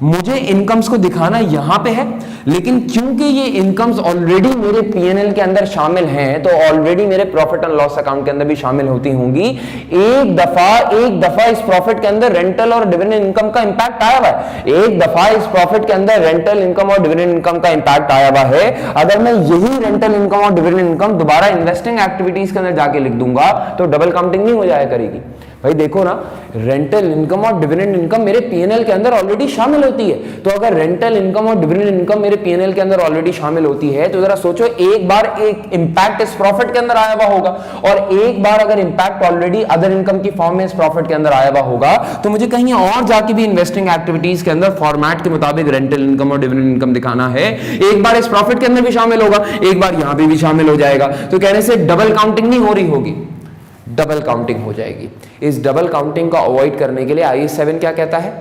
Speaker 1: मुझे इनकम्स को दिखाना यहां पे है, लेकिन क्योंकि ये इनकम्स ऑलरेडी मेरे पीएनएल के अंदर शामिल हैं तो ऑलरेडी मेरे प्रॉफिट एंड लॉस अकाउंट के अंदर भी शामिल होती होंगी। एक दफा इस प्रॉफिट के अंदर रेंटल और डिविडेंड इनकम का इंपैक्ट आया हुआ है। एक दफा इस प्रॉफिट के अंदर रेंटल इनकम और डिविडेंड इनकम का इंपैक्ट आया हुआ है। अगर मैं यही रेंटल इनकम और डिविडेंड इनकम दोबारा इन्वेस्टिंग एक्टिविटीज के अंदर जाके लिख दूंगा तो डबल काउंटिंग नहीं हो जाया करेगी। भाई देखो ना, रेंटल इनकम और डिविडेंड इनकम मेरे पीएनएल के अंदर ऑलरेडी शामिल होती है। तो अगर रेंटल इनकम और डिविडेंड इनकम मेरे पीएनएल के अंदर ऑलरेडी शामिल होती है तो जरा सोचो, एक बार एक इंपैक्ट इस प्रॉफिट के अंदर आया हुआ होगा और एक बार अगर इंपैक्ट ऑलरेडी अदर इनकम की फॉर्म में इस प्रॉफिट के अंदर आया हुआ होगा तो मुझे कहीं और जाके भी इन्वेस्टिंग एक्टिविटीज के अंदर फॉर्मेट के मुताबिक रेंटल इनकम और डिविडेंड इनकम दिखाना है। एक बार इस प्रॉफिट के अंदर भी शामिल होगा, एक बार यहां पे भी शामिल हो जाएगा। तो कहने से डबल काउंटिंग नहीं हो रही होगी, डबल काउंटिंग हो जाएगी। इस डबल काउंटिंग को अवॉइड करने के लिए IAS 7 क्या कहता है?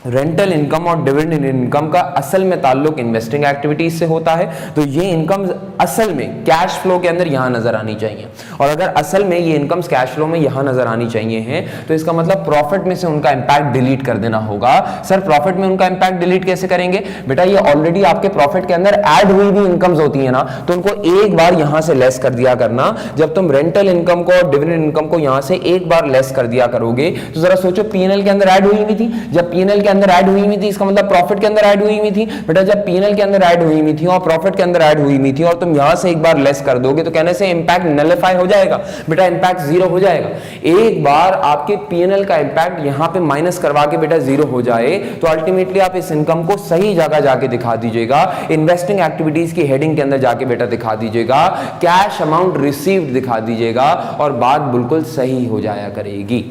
Speaker 1: रेंटल इनकम और डिविडेंड इनकम का असल में ताल्लुक इन्वेस्टिंग एक्टिविटीज से होता है, तो ये इनकम असल में कैश फ्लो के अंदर यहां नजर आनी चाहिए। और अगर असल में ये इनकम्स कैश फ्लो में यहां नजर आनी चाहिए हैं तो इसका मतलब प्रॉफिट में से उनका इंपैक्ट डिलीट कर देना होगा। सर प्रॉफिट में उनका इंपैक्ट डिलीट कैसे करेंगे? बेटा ये ऑलरेडी आपके प्रॉफिट के अंदर ऐड हुई भी इनकम्स होती है ना, तो उनको एक बार यहां से लेस कर दिया करना। जब तुम रेंटल इनकम को और डिविडेंड इनकम को यहां से एक बार लेस कर दिया करोगे तो जरा सोचो, पीएनएल के अंदर ऐड हुई हुई थी, जब पीएनएल के अंदर ऐड हुई हुई थी इसका मतलब प्रॉफिट के अंदर ऐड हुई हुई थी। बेटा जब पीएनएल के अंदर ऐड हुई हुई थी और प्रॉफिट के अंदर ऐड हुई हुई थी और तुम यहां से एक बार लेस कर दोगे तो कहने से इंपैक्ट नलिफाई हो जाएगा, बेटा इंपैक्ट जीरो हो जाएगा। एक बार आपके पीएनएल का इंपैक्ट यहां पे माइनस करवा के बेटा जीरो हो जाए तो अल्टीमेटली आप इस इनकम को सही जगह जाके दिखा दीजिएगा, इन्वेस्टिंग एक्टिविटीज की हेडिंग के अंदर जाके बेटा दिखा दीजिएगा, कैश अमाउंट रिसीव्ड दिखा दीजिएगा और बात बिल्कुल सही हो जाया करेगी।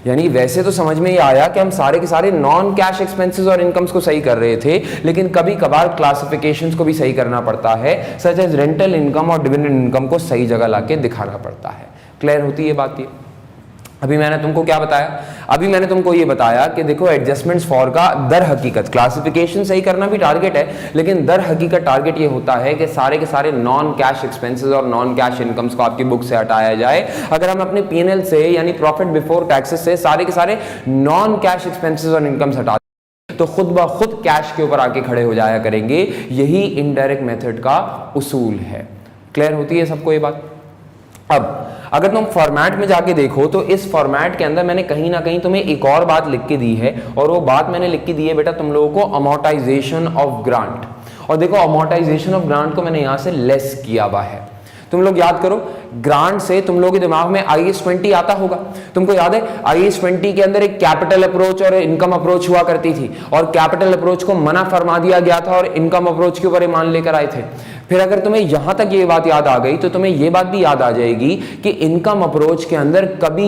Speaker 1: यानी वैसे तो समझ में ही आया कि हम सारे के सारे नॉन कैश एक्सपेंसेस और इनकम्स को सही कर रहे थे, लेकिन कभी कभार क्लासिफिकेशंस को भी सही करना पड़ता है, सच एज रेंटल इनकम और डिविडेंड इनकम को सही जगह लाके दिखाना पड़ता है। क्लियर होती है बात? ये अभी मैंने तुमको क्या बताया? अभी मैंने तुमको ये बताया कि देखो एडजस्टमेंट्स फॉर का दर हकीकत क्लासिफिकेशन सही करना भी टारगेट है, लेकिन दर हकीकत टारगेट ये होता है कि सारे के सारे नॉन कैश एक्सपेंसेस और नॉन कैश इनकम्स को आपकी बुक से हटाया जाए। अगर हम अपने पीएनएल से यानी प्रॉफिट बिफोर टैक्सेस से सारे के सारे नॉन कैश एक्सपेंसेस और इनकम्स हटा तो खुद ब खुद कैश के ऊपर आके खड़े हो जाया करेंगे। यही इनडायरेक्ट मेथड का उसूल है। क्लियर होती है सबको ये बात? अब अगर तुम फॉर्मेट में जाके देखो तो इस फॉर्मेट के अंदर मैंने कहीं ना कहीं तुम्हें एक और बात लिख के दी है, और वो बात मैंने लिख के दी है बेटा तुम लोगों को अमोर्टाइजेशन ऑफ ग्रांट। और देखो अमोर्टाइजेशन ऑफ ग्रांट को मैंने यहां से लेस किया हुआ है। तुम लोग याद करो, ग्रांट से तुम लोगों के दिमाग में IAS 20 आता होगा। तुमको याद है IAS 20 के अंदर एक कैपिटल अप्रोच और इनकम अप्रोच हुआ करती थी, और कैपिटल अप्रोच को मना फरमा दिया गया था और इनकम अप्रोच के ऊपर ईमान लेकर आए थे। फिर अगर तुम्हें यहां तक ये बात याद आ गई तो तुम्हें ये बात भी याद आ जाएगी कि इनकम अप्रोच के अंदर कभी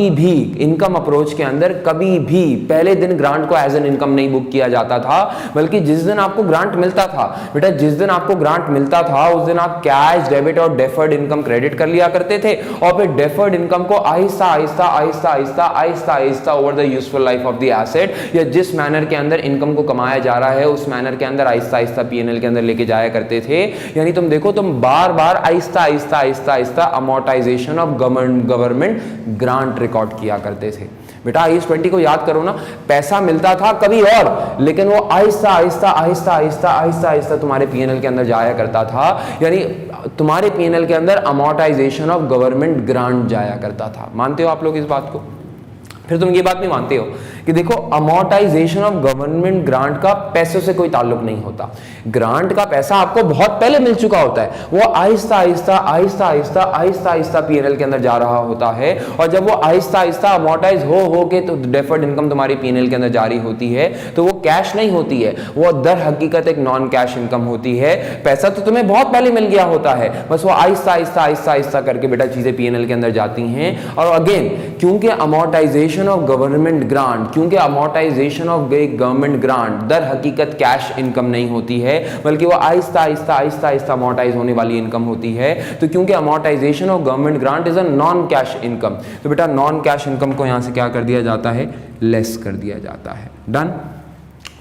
Speaker 1: भी पहले दिन ग्रांट को एज एन इनकम नहीं बुक किया जाता था, बल्कि जिस दिन आपको ग्रांट मिलता था बेटा, जिस दिन आपको ग्रांट मिलता था उस दिन आप कैश डेबिट और डेफर्ड इनकम क्रेडिट कर लिया करते करते थे और फिर डेफर्ड इनकम को Aahista Aahista Aahista Aahista Aahista Aahista over the useful life of the asset, या जिस मैनर के अंदर इनकम को कमाया जा रहा है उस मैनर के अंदर आहिस्ता आहिस्ता पीएनएल के अंदर लेके जाया करते थे। यानी तुम देखो, तुम बार बार Aahista Aahista Aahista Aahista amortisation of government grant record किया करते थे। बेटा IAS 20 को याद करो ना, पैसा मिलता था कभी और, लेकिन वो आहिस्ता आहिस्ता आहिस्ता आहिस्ता आहिस्ता आहिस्ता तुम्हारे पीएनएल के अंदर जाया करता था। यानी तुम्हारे पीएनएल के अंदर अमोर्टाइजेशन ऑफ गवर्नमेंट ग्रांट जाया करता था। मानते हो आप लोग इस बात को? फिर तुम ये बात नहीं मानते हो कि देखो, अमोर्टाइजेशन ऑफ गवर्नमेंट ग्रांट का पैसों से कोई ताल्लुक नहीं होता। ग्रांट का पैसा आपको बहुत पहले मिल चुका होता है, वो आहिस्ता आहिस्ता आहिस्ता आहिस्ता आहिस्ता आहिस्ता पीएनएल के अंदर जा रहा होता है, और जब वो आहिस्ता आहिस्ता अमोर्टाइज हो के तो डेफर्ड इनकम तुम्हारी पीएनएल के अंदर जारी होती है, तो वो कैश नहीं होती है, वो दर हकीकत एक नॉन कैश इनकम होती है। पैसा तो तुम्हें बहुत पहले मिल गया होता है, बस वो आहिस्ता आहिस्ता आहिस्ता आहिस्ता करके बेटा चीजें पीएनएल के अंदर जाती हैं। और अगेन, क्योंकि अमोर्टाइजेशन ऑफ गवर्नमेंट ग्रांट, क्योंकि अमोर्टाइजेशन ऑफ गवर्नमेंट ग्रांट दर हकीकत कैश इनकम नहीं होती है, बल्कि वो आहिस्ता आहिस्ता आहिस्ता आहिस्ता अमोर्टाइज होने वाली इनकम होती है। तो क्योंकि amortisation of government grant is a non cash income, तो बेटा नॉन कैश इनकम को यहां से क्या कर दिया जाता है? लेस कर दिया जाता है। डन?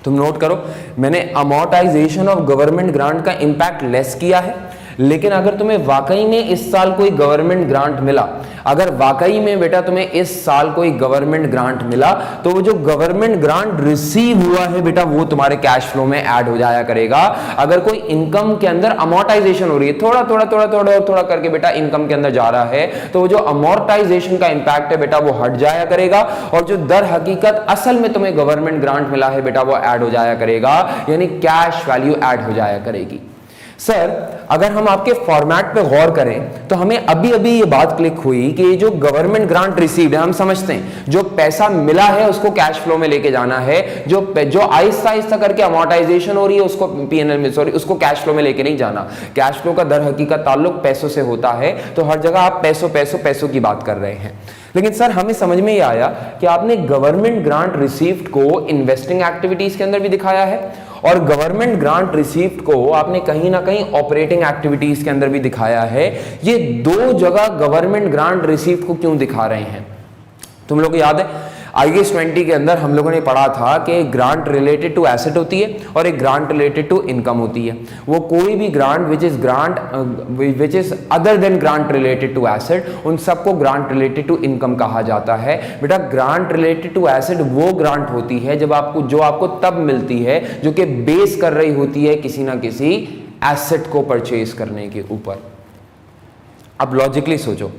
Speaker 1: तुम नोट करो, मैंने अमोर्टाइजेशन ऑफ गवर्नमेंट ग्रांट का इंपैक्ट लेस किया है, लेकिन अगर तुम्हें वाकई में इस साल कोई गवर्नमेंट ग्रांट मिला, अगर वाकई में बेटा तुम्हें इस साल कोई गवर्नमेंट ग्रांट मिला, तो वो जो गवर्नमेंट ग्रांट रिसीव हुआ है बेटा वो तुम्हारे कैश फ्लो में ऐड हो जाया करेगा। अगर कोई इनकम के अंदर अमोर्टाइजेशन हो रही है, थोड़ा थोड़ा थोड़ा थोड़ा थोड़ा करके बेटा इनकम के अंदर जा रहा है, तो वो जो अमोर्टाइजेशन का इंपैक्ट है बेटा वो हट जाया करेगा, और जो दर हकीकत असल में तुम्हें गवर्नमेंट ग्रांट मिला है बेटा वो ऐड हो जाया करेगा, यानी कैश वैल्यू ऐड हो जाया करेगी। सर, अगर हम आपके फॉर्मेट पे गौर करें तो हमें अभी अभी ये बात क्लिक हुई कि जो गवर्नमेंट ग्रांट रिसीव्ड है, हम समझते हैं जो पैसा मिला है उसको कैश फ्लो में लेके जाना है, जो आहिस्ता आहिस्ता करके अमोर्टाइजेशन हो रही है उसको पीएनएल में, सॉरी, उसको कैश फ्लो में लेके नहीं जाना। कैश फ्लो का दर हकीकत ताल्लुक पैसों से होता है, तो हर जगह आप पैसों पैसों पैसों की बात कर रहे हैं। लेकिन सर हमें समझ में ये आया कि आपने गवर्नमेंट ग्रांट रिसीव्ड को इन्वेस्टिंग एक्टिविटीज के अंदर भी दिखाया है, और गवर्नमेंट ग्रांट रिसीव्ड को आपने कहीं ना कहीं ऑपरेटिंग एक्टिविटीज के अंदर भी दिखाया है। ये दो जगह गवर्नमेंट ग्रांट रिसीव्ड को क्यों दिखा रहे हैं? तुम लोग को याद है IAS 20 के अंदर हम लोगों ने पढ़ा था कि एक ग्रांट रिलेटेड टू एसेट होती है और एक ग्रांट रिलेटेड टू इनकम होती है। वो कोई भी grant which is other than grant related to asset, उन सबको ग्रांट रिलेटेड टू इनकम कहा जाता है। बेटा ग्रांट रिलेटेड टू एसेट वो ग्रांट होती है जो आपको तब मिलती है जो कि बेस कर रही होती है किसी ना किसी एसेट को परचेज करने के ऊपर। अब लॉजिकली सोचो,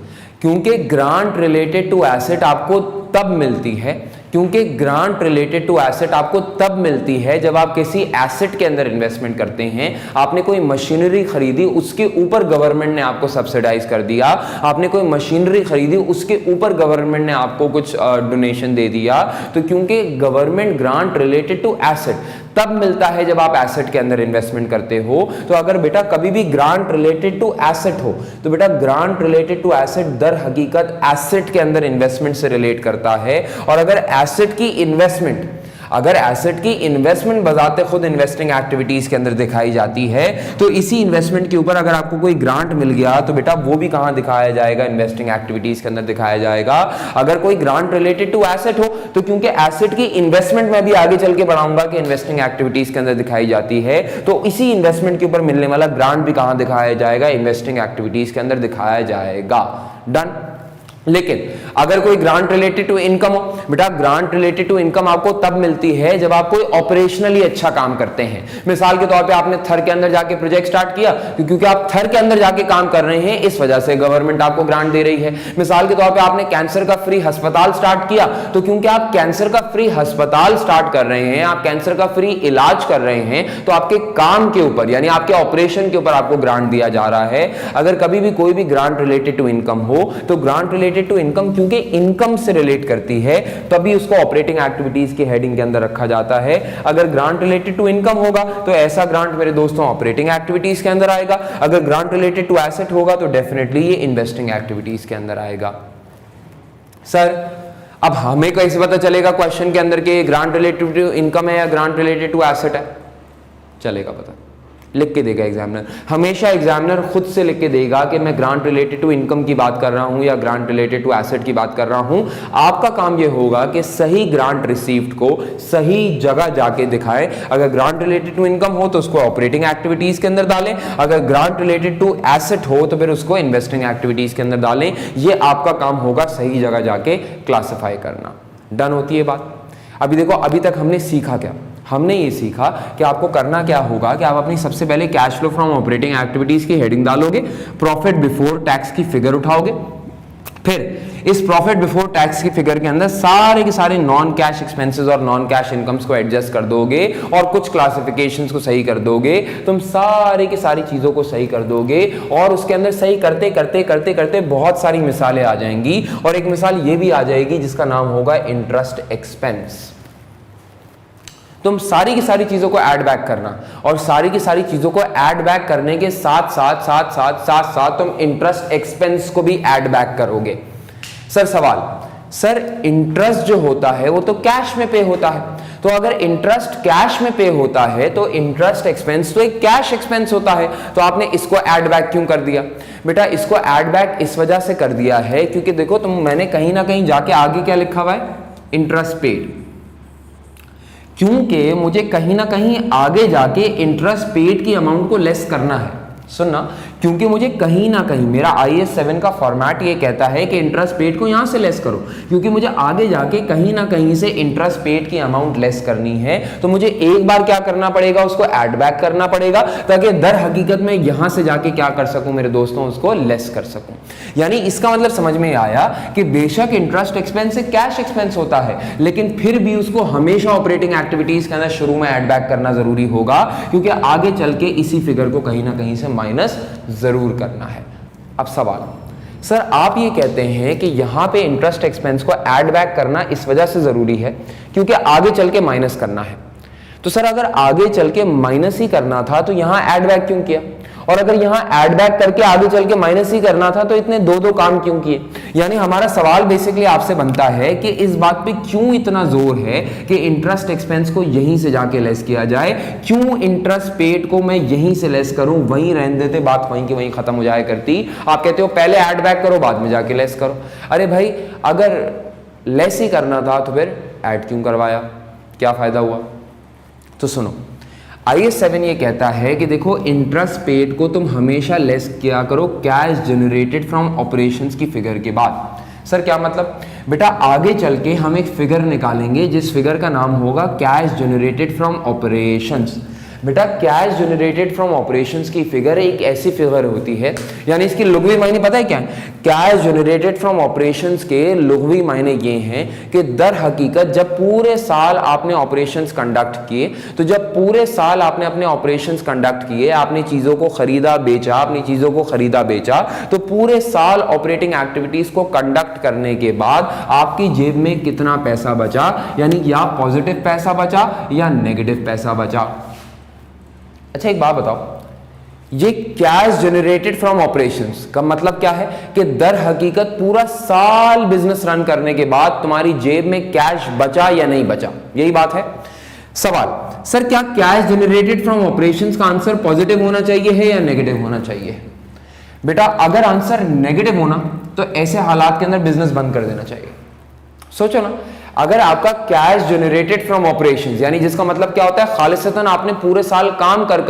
Speaker 1: क्योंकि ग्रांट रिलेटेड टू एसेट आपको तब मिलती है, क्योंकि ग्रांट रिलेटेड टू एसेट आपको तब मिलती है जब आप किसी एसेट के अंदर इन्वेस्टमेंट करते हैं। आपने कोई मशीनरी खरीदी, उसके ऊपर गवर्नमेंट ने आपको सब्सिडाइज कर दिया, आपने कोई मशीनरी खरीदी, उसके ऊपर गवर्नमेंट ने आपको कुछ डोनेशन दे दिया। तो क्योंकि government grant related to asset तब मिलता है जब आप एसेट के अंदर इन्वेस्टमेंट करते हो। तो अगर बेटा कभी भी ग्रांट रिलेटेड टू एसेट हो तो बेटा ग्रांट रिलेटेड टू एसेट दर हकीकत एसेट के अंदर इन्वेस्टमेंट से रिलेट करता है। और अगर एसेट की इन्वेस्टमेंट बजाते खुद इन्वेस्टिंग एक्टिविटीज के अंदर दिखाई जाती है, तो इसी इन्वेस्टमेंट के ऊपर अगर आपको कोई ग्रांट मिल गया तो बेटा वो भी कहां दिखाया जाएगा? इन्वेस्टिंग एक्टिविटीज के अंदर दिखाया जाएगा। अगर कोई ग्रांट रिलेटेड टू एसेट हो तो क्योंकि एसेट की इन्वेस्टमेंट में भी आगे चल के बढ़ाऊंगा कि इन्वेस्टिंग एक्टिविटीज के अंदर दिखाई जाती है, तो इसी इन्वेस्टमेंट के ऊपर मिलने वाला ग्रांट भी कहां दिखाया जाएगा? इन्वेस्टिंग एक्टिविटीज के अंदर दिखाया जाएगा। डन? लेकिन अगर कोई ग्रांट रिलेटेड टू इनकम हो, बेटा ग्रांट रिलेटेड टू इनकम आपको तब मिलती है जब आप कोई ऑपरेशनली अच्छा काम करते हैं। मिसाल के तौर पे आपने थर के अंदर जाके प्रोजेक्ट स्टार्ट किया, क्योंकि आप थर के अंदर जाके काम कर रहे हैं, इस वजह से गवर्नमेंट आपको ग्रांट दे रही है। मिसाल के तौर पे आपने कैंसर का फ्री अस्पताल स्टार्ट किया, तो क्योंकि आप कैंसर का फ्री अस्पताल स्टार्ट कर रहे हैं, आप कैंसर का फ्री इलाज कर रहे हैं, तो आपके काम के ऊपर यानी आपके ऑपरेशन के ऊपर आपको ग्रांट दिया जा रहा है। अगर कभी भी कोई भी ग्रांट रिलेटेड टू इनकम हो तो ग्रांट रिलेटेड टू इनकम क्योंकि इनकम से रिलेट करती है तभी उसको ऑपरेटिंग एक्टिविटीज की हेडिंग के अंदर रखा जाता है। अगर ग्रांट रिलेटेड टू इनकम होगा तो ऐसा ग्रांट मेरे दोस्तों ऑपरेटिंग एक्टिविटीज के अंदर आएगा। अगर ग्रांट रिलेटेड टू एसेट होगा तो डेफिनेटली ये इन्वेस्टिंग एक्टिविटीज के अंदर आएगा। सर अब हमें कैसे पता चलेगा क्वेश्चन के अंदर कि ग्रांट रिलेटेड टू इनकम है या ग्रांट रिलेटेड टू एसेट है? चलेगा पता। लिख के देगा एग्जामिनर। हमेशा एग्जामिनर खुद से लिख के देगा कि मैं ग्रांट रिलेटेड टू इनकम की बात कर रहा हूं या ग्रांट रिलेटेड टू एसेट की बात कर रहा हूं। आपका काम यह होगा कि सही ग्रांट रिसीव्ड को सही जगह जाके दिखाएं। अगर ग्रांट रिलेटेड टू इनकम हो तो उसको ऑपरेटिंग एक्टिविटीज के अंदर डालें, अगर ग्रांट रिलेटेड टू एसेट हो तो फिर उसको इन्वेस्टिंग एक्टिविटीज के अंदर डालें। यह आपका काम होगा सही जगह जाके क्लासिफाई करना। डन होती है बात। अभी देखो, अभी तक हमने सीखा क्या? हमने ये सीखा कि आपको करना क्या होगा कि आप अपनी सबसे पहले cash flow from operating activities की हेडिंग डालोगे, प्रॉफिट बिफोर टैक्स की फिगर उठाओगे, फिर इस प्रॉफिट बिफोर टैक्स की फिगर के अंदर सारे के सारे नॉन कैश एक्सपेंसेस और नॉन कैश इनकम्स को एडजस्ट कर दोगे और कुछ क्लासिफिकेशंस को सही कर दोगे। तुम सारी की सारी चीजों को सही कर दोगे और उसके अंदर सही करते करते करते करते बहुत सारी मिसालें आ जाएंगी और एक मिसाल ये भी आ जाएगी जिसका नाम होगा इंटरेस्ट एक्सपेंस। तुम सारी की सारी चीजों को ऐड बैक करना और सारी की सारी चीजों को ऐड बैक करने के साथ साथ साथ साथ साथ साथ तुम इंटरेस्ट एक्सपेंस को भी ऐड बैक करोगे। सर सवाल, सर इंटरेस्ट जो होता है वो तो कैश में पे होता है, तो अगर इंटरेस्ट कैश में पे होता है तो इंटरेस्ट एक्सपेंस तो एक कैश एक्सपेंस होता है, तो आपने इसको ऐड बैक क्यों कर दिया? बेटा इसको ऐड बैक इस वजह से कर दिया है क्योंकि देखो मैंने कहीं ना कहीं जाके आगे क्या लिखा हुआ है? Interest paid. क्योंकि मुझे कहीं ना कहीं आगे जाके इंटरेस्ट पेड की अमाउंट को लेस करना है। सुनना, क्योंकि मुझे कहीं ना कहीं मेरा IAS 7 का फॉर्मेट ये कहता है कि इंटरेस्ट पेड को यहां से लेस करो, क्योंकि मुझे आगे जाके कहीं ना कहीं से इंटरेस्ट पेड की अमाउंट लेस करनी है, तो मुझे एक बार क्या करना पड़ेगा? उसको ऐड बैक करना पड़ेगा ताकि दर हकीकत में यहां से जाके क्या कर सकूं मेरे दोस्तों? उसको लेस कर सकूं। यानी इसका मतलब समझ में आया कि बेशक इंटरेस्ट एक्सपेंस एक कैश एक्सपेंस होता है, लेकिन फिर भी उसको हमेशा ऑपरेटिंग एक्टिविटीज के अंदर शुरू में ऐड बैक करना जरूरी होगा, क्योंकि आगे चल के इसी फिगर को कहीं ना कहीं से माइनस जरूर करना है। अब सवाल, सर आप ये कहते हैं कि यहां पे इंटरेस्ट एक्सपेंस को ऐड बैक करना इस वजह से जरूरी है क्योंकि आगे चल के माइनस करना है। तो सर अगर आगे चल के माइनस ही करना था तो यहां ऐड बैक क्यों किया? और अगर यहां ऐड बैक करके आगे चल के माइनस ही करना था तो इतने दो काम क्यों किए? यानी हमारा सवाल बेसिकली आपसे बनता है कि इस बात पे क्यों इतना जोर है कि इंटरेस्ट एक्सपेंस को यहीं से जाके लेस किया जाए? क्यों इंटरेस्ट पेड को मैं यहीं से लेस करूं? वहीं रहने देते, बात वहीं की वहीं खत्म हो जाए करती। आप कहते हो पहले ऐड बैक करो बाद में जाके लेस करो। अरे भाई अगर लेस ही करना था तो फिर ऐड क्यों करवाया? क्या फायदा हुआ? तो सुनो, IAS 7 ये कहता है कि देखो इंटरेस्ट पेड को तुम हमेशा लेस किया करो कैश जनरेटेड फ्रॉम ऑपरेशंस की फिगर के बाद। सर क्या मतलब? बेटा आगे चल के हम एक फिगर निकालेंगे जिस फिगर का नाम होगा कैश जनरेटेड फ्रॉम ऑपरेशंस। बेटा कैश जनरेटेड फ्रॉम ऑपरेशंस की फिगर एक ऐसी फिगर होती है, यानी इसकी लुग़वी मायने पता है क्या है? कैश जनरेटेड फ्रॉम ऑपरेशंस के लुग़वी मायने ये हैं कि दर हकीकत जब पूरे साल आपने ऑपरेशंस कंडक्ट किए, तो जब पूरे साल आपने अपने ऑपरेशंस कंडक्ट किए, आपने चीज़ों को खरीदा बेचा, अपनी चीज़ों को खरीदा बेचा, तो पूरे साल ऑपरेटिंग एक्टिविटीज को कंडक्ट करने के बाद आपकी जेब में कितना पैसा बचा, यानी या पॉजिटिव पैसा बचा या नेगेटिव पैसा बचा। अच्छा एक बात बताओ, ये कैश जनरेटेड फ्रॉम ऑपरेशंस का मतलब क्या है? कि दर हकीकत पूरा साल बिजनेस रन करने के बाद तुम्हारी जेब में कैश बचा या नहीं बचा, यही बात है। सवाल, सर क्या कैश जनरेटेड फ्रॉम ऑपरेशंस का आंसर पॉजिटिव होना चाहिए है या नेगेटिव होना चाहिए? बेटा अगर आंसर नेगेटिव होना तो ऐसे हालात के अंदर बिजनेस बंद कर देना चाहिए। सोचो ना, अगर आपका कैश जनरेटेड फ्रॉम ऑपरेशंस, यानी जिसका मतलब क्या होता है? खालिसतन आपने पूरे साल काम कर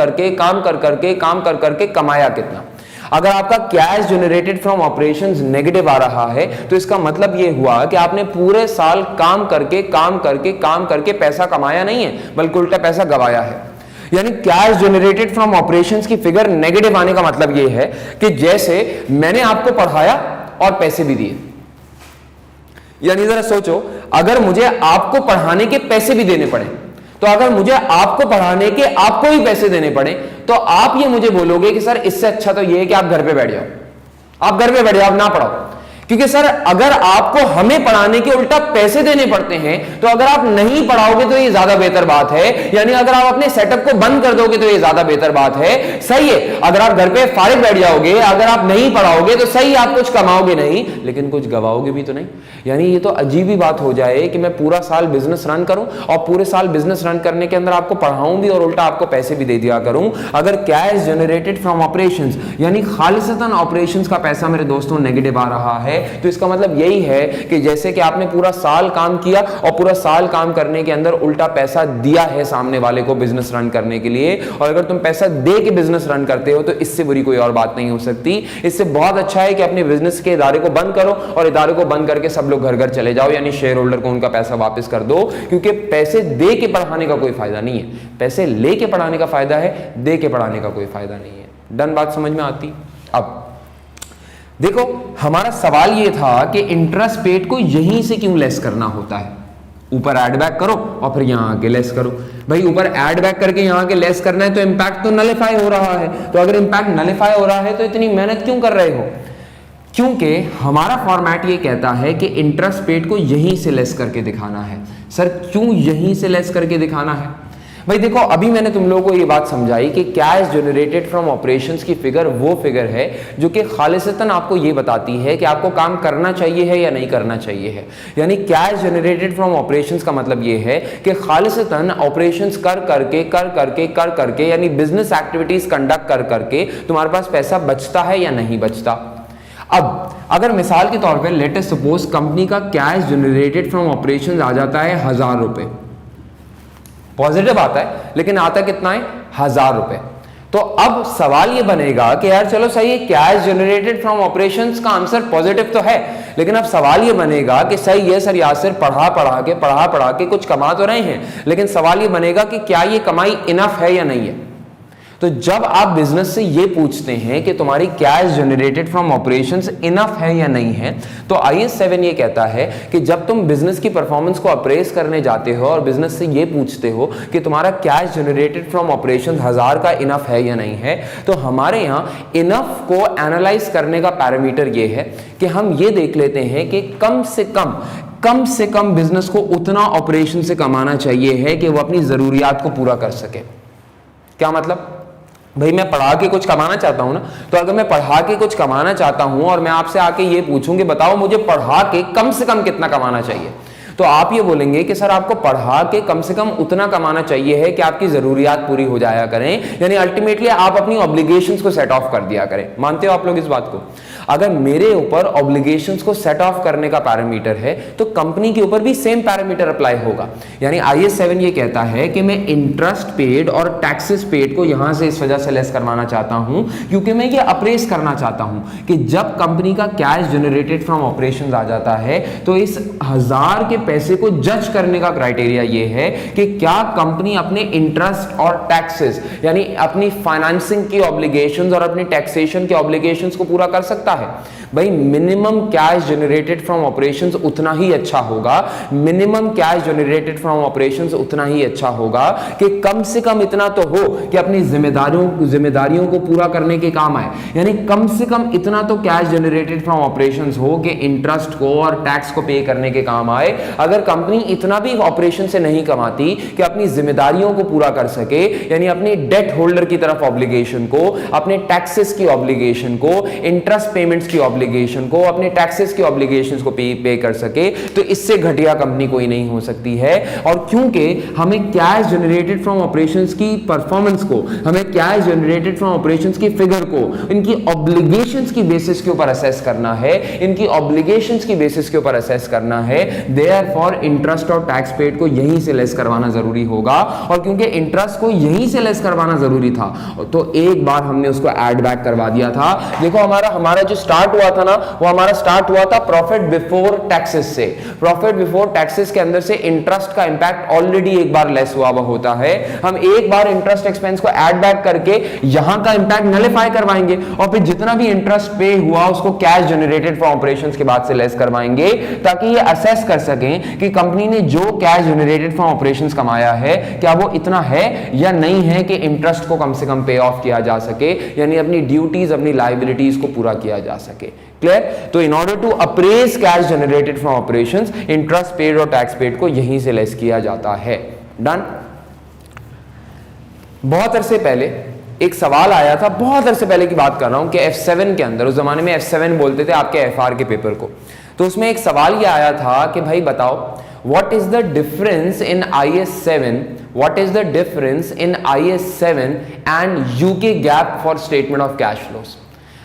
Speaker 1: करके कमाया कितना। अगर आपका cash generated from operations negative आ रहा है तो इसका मतलब यह हुआ कि आपने पूरे साल काम करके पैसा कमाया नहीं है, बल्कि उल्टा पैसा गवाया है। यानी कैश जनरेटेड फ्रॉम ऑपरेशंस की फिगर नेगेटिव आने का मतलब यह है कि जैसे मैंने आपको पढ़ाया और पैसे भी दिए। यानी जरा सोचो, अगर मुझे आपको पढ़ाने के पैसे भी देने पड़े, तो अगर मुझे आपको पढ़ाने के आपको ही पैसे देने पड़े, तो आप ये मुझे बोलोगे कि सर इससे अच्छा तो ये है कि आप घर पे बैठ जाओ, आप घर पे बैठ जाओ, आप ना पढ़ाओ। क्योंकि सर अगर आपको हमें पढ़ाने के उल्टा पैसे देने पड़ते हैं तो अगर आप नहीं पढ़ाओगे तो ये ज्यादा बेहतर बात है, यानी अगर आप अपने सेटअप को बंद कर दोगे तो ये ज्यादा बेहतर बात है। सही है, अगर आप घर पे फारिग बैठ जाओगे, अगर आप नहीं पढ़ाओगे तो सही, आप कुछ कमाओगे नहीं लेकिन कुछ गवाओगे भी तो नहीं। यानी ये तो अजीब ही बात हो जाए कि मैं पूरा साल बिजनेस रन करूं और पूरे साल बिजनेस रन करने के अंदर आपको पढ़ाऊं भी और उल्टा आपको पैसे भी दे दिया करूं। अगर कैश जनरेटेड फ्रॉम ऑपरेशंस यानी खालिसतन ऑपरेशंस का पैसा मेरे दोस्तों नेगेटिव आ रहा है, तो इसका मतलब यही है कि जैसे कि आपने पूरा साल काम किया और पूरा साल काम करने के अंदर उल्टा पैसा दिया है सामने वाले को बिजनेस रन करने के लिए, और अगर तुम पैसा दे के बिजनेस रन करते हो तो इससे बुरी कोई और बात नहीं हो सकती। इससे बहुत अच्छा है कि अपने बिजनेस के इदारे को बंद करो और इदारे को बंद करके सब लोग घर घर चले जाओ, यानी शेयर होल्डर को उनका पैसा वापस कर दो। क्योंकि पैसे दे के पढ़ाने का कोई फायदा नहीं है, पैसे लेके पढ़ाने का फायदा है, दे के पढ़ाने का कोई फायदा नहीं है। डन, बात समझ में आती। अब देखो हमारा सवाल यह था कि इंटरेस्ट पेड को यहीं से क्यों लेस करना होता है। ऊपर ऐड बैक करो और फिर यहां आके लेस करो। भाई ऊपर ऐड बैक करके यहां आके लेस करना है तो इंपैक्ट तो नलिफाई हो रहा है, तो अगर इंपैक्ट नलिफाई हो रहा है तो इतनी मेहनत क्यों कर रहे हो? क्योंकि हमारा फॉर्मेट ये कहता है कि इंटरेस्ट पेड को यहीं से लेस करके दिखाना है। सर क्यों यहीं से लेस करके दिखाना है? भाई देखो अभी मैंने तुम लोगों को ये बात समझाई कि कैश जनरेटेड फ्रॉम ऑपरेशंस की फिगर वो फिगर है जो कि खालिसतन आपको ये बताती है कि आपको काम करना चाहिए है या नहीं करना चाहिए है। यानी कैश जनरेटेड फ्रॉम ऑपरेशंस का मतलब ये है कि खालिसतन ऑपरेशंस कर करके यानी बिजनेस एक्टिविटीज कंडक्ट कर करके तुम्हारे पास पैसा बचता है या नहीं बचता। अब अगर मिसाल के तौर पे लेट अस सपोज कंपनी का कैश जनरेटेड फ्रॉम ऑपरेशंस आ जाता है 1000 रुपए, पॉजिटिव आता है लेकिन आता कितना है 1000 रुपए, तो अब सवाल ये बनेगा कि यार चलो सही है कैश जनरेटेड फ्रॉम ऑपरेशंस का आंसर पॉजिटिव तो है, लेकिन अब सवाल ये बनेगा कि सही है सर यासिर पढ़ा के कुछ कमा तो रहे हैं, लेकिन सवाल ये बनेगा कि क्या ये कमाई इनफ है या नहीं है। तो जब आप बिजनेस से ये पूछते हैं कि तुम्हारी cash generated from operations enough है या नहीं है, तो IAS 7 ये कहता है कि जब तुम बिजनेस की परफॉर्मेंस को अप्रेस करने जाते हो और बिजनेस से ये पूछते हो कि तुम्हारा कैश जनरेटेड फ्रॉम ऑपरेशंस 1000 का इनफ है या नहीं है, तो हमारे यहाँ इनफ को एनालाइज करने का पैरामीटर ये है कि हम ये देख लेते हैं कि कम से कम बिजनेस को उतना ऑपरेशन से कमाना चाहिए है कि वो अपनी जरूरियात को पूरा कर सके। क्या मतलब? भाई मैं पढ़ा के कुछ कमाना चाहता हूं ना, तो अगर मैं पढ़ा के कुछ कमाना चाहता हूं और मैं आपसे आके ये पूछूं कि बताओ मुझे पढ़ा के कम से कम कितना कमाना चाहिए, तो आप ये बोलेंगे कि सर आपको पढ़ा के कम से कम उतना कमाना चाहिए है कि आपकी जरूरियात पूरी हो जाया करें, यानी अल्टीमेटली आप अपनी ऑब्लिगेशंस को सेट ऑफ कर दिया करें। मानते हो आप लोग इस बात को? अगर मेरे ऊपर ऑब्लिगेशंस को सेट ऑफ करने का पैरामीटर है तो कंपनी के ऊपर भी सेम पैरामीटर अप्लाई होगा। यानी IAS 7 ये कहता है कि मैं इंटरेस्ट पेड और टैक्सेस पेड को यहां से इस वजह से लेस करवाना चाहता हूं क्योंकि मैं ये अप्रेस करना चाहता हूं कि जब कंपनी का कैश जनरेटेड फ्रॉम ऑपरेशंस आ जाता है तो इस 1000 के पैसे को जज करने का क्राइटेरिया ये है कि क्या कंपनी अपने इंटरेस्ट और टैक्सेस यानी अपनी फाइनेंसिंग की ऑब्लिगेशंस और अपनी टैक्सेशन के ऑब्लिगेशंस को पूरा कर सकता है। भाई minimum cash generated from operations उतना ही अच्छा होगा, minimum cash generated from operations उतना ही अच्छा होगा कि कम से कम इतना तो हो कि अपनी जिम्मेदारियों को पूरा करने के काम आए। यानी कम से कम इतना तो कैश जनरेटेड फ्रॉम ऑपरेशंस हो कि इंटरेस्ट को और टैक्स को पे करने के काम आए। अगर कंपनी इतना भी ऑपरेशन से नहीं कमाती कि अपनी जिम्मेदारियों को पूरा कर सके, यानी अपनी डेट होल्डर की तरफ ऑब्लिगेशन को, अपने टैक्सेस की ऑब्लिगेशन को, इंटरेस्ट पेमेंट्स की ऑब्लिगेशन को, अपने टैक्सेस की ऑब्लिगेशंस को पे कर सके, तो इससे घटिया कंपनी कोई नहीं हो सकती है। और क्योंकि हमें कैश जनरेटेड फ्रॉम ऑपरेशंस की परफॉर्मेंस को, हमें कैश जनरेटेड फ्रॉम ऑपरेशंस की फिगर को इनकी ऑब्लिगेशंस की बेसिस के ऊपर असेस करना है, इनकी ऑब्लिगेशंस की बेसिस के ऊपर असेस करना है, देयरफॉर इंटरेस्ट और टैक्स पेड को यहीं से लेस करवाना जरूरी होगा। और क्योंकि इंटरेस्ट को यहीं से लेस करवाना जरूरी था तो एक बार हमने उसको ऐड बैक करवा दिया था। देखो हमारा जो स्टार्ट हुआ था ना, वो हमारा स्टार्ट हुआ था प्रॉफिट बिफोर टैक्सेस से। प्रॉफिट बिफोर टैक्सेस के अंदर से इंटरेस्ट का इंपैक्ट ऑलरेडी एक बार लेस हुआ होता है। हम एक बार इंटरेस्ट एक्सपेंस को ऐड बैक करके यहां का इंपैक्ट नलिफाई करवाएंगे और फिर जितना भी इंटरेस्ट पे हुआ उसको कैश जनरेटेड फ्रॉम ऑपरेशंस के बाद से लेस करवाएंगे, ताकि ये असेस कर सकें कि कंपनी ने जो कैश जनरेटेड फ्रॉम ऑपरेशंस कमाया है क्या वो इतना है या नहीं है कि इंटरेस्ट को कम से कम पे ऑफ किया जा सके, यानी अपनी ड्यूटीज अपनी लायबिलिटीज को पूरा किया जा सके। क्लियर? तो in order to appraise cash generated from operations, interest paid और टैक्स पेड को यहीं से लेस किया जाता है। डन। बहुत अरसे पहले एक सवाल आया था, बहुत अरसे पहले की बात कर रहा हूं, कि F7 के अंदर, उस जमाने में F7 बोलते थे आपके FR के पेपर को, तो उसमें एक सवाल ये आया था कि भाई बताओ what is the difference in IS7, what is the difference in IS7 and UK gap for statement of cash flows.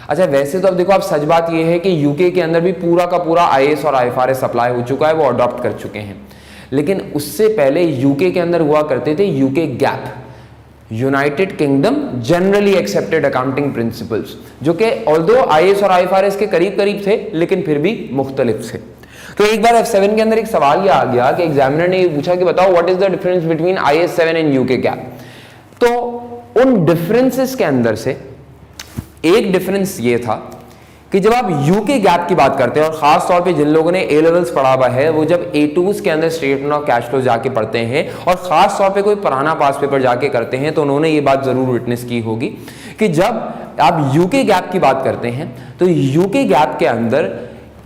Speaker 1: अच्छा, वैसे तो अब देखो, अब सच बात ये है कि यूके के अंदर भी पूरा का पूरा IAS और IFRS अप्लाई हो चुका है, वो अडॉप्ट कर चुके हैं, लेकिन उससे पहले यूके के अंदर हुआ करते थे UK gap, United kingdom generally accepted accounting principles, जो कि ऑल्दो IAS और IFRS के करीब करीब थे लेकिन फिर भी मुख्तलिफ थे। तो एक बार F7 के अंदर एक सवाल ये आ गया कि एग्जामिनर ने ये पूछा कि बताओ what is the difference between IS7 and UK gap. तो उन डिफरेंसेस के अंदर से एक डिफरेंस ये था कि जब आप यूके गैप की बात करते हैं, और खास तौर पे जिन लोगों ने ए लेवल्स पढ़ा हुआ है वो जब A2s के अंदर स्टेटमेंट ऑफ कैश फ्लो जाके पढ़ते हैं, और खास तौर पे कोई पुराना पास पेपर जाके करते हैं, तो उन्होंने ये बात जरूर विटनेस की होगी कि जब आप यूके गैप की बात करते हैं तो यूके गैप के अंदर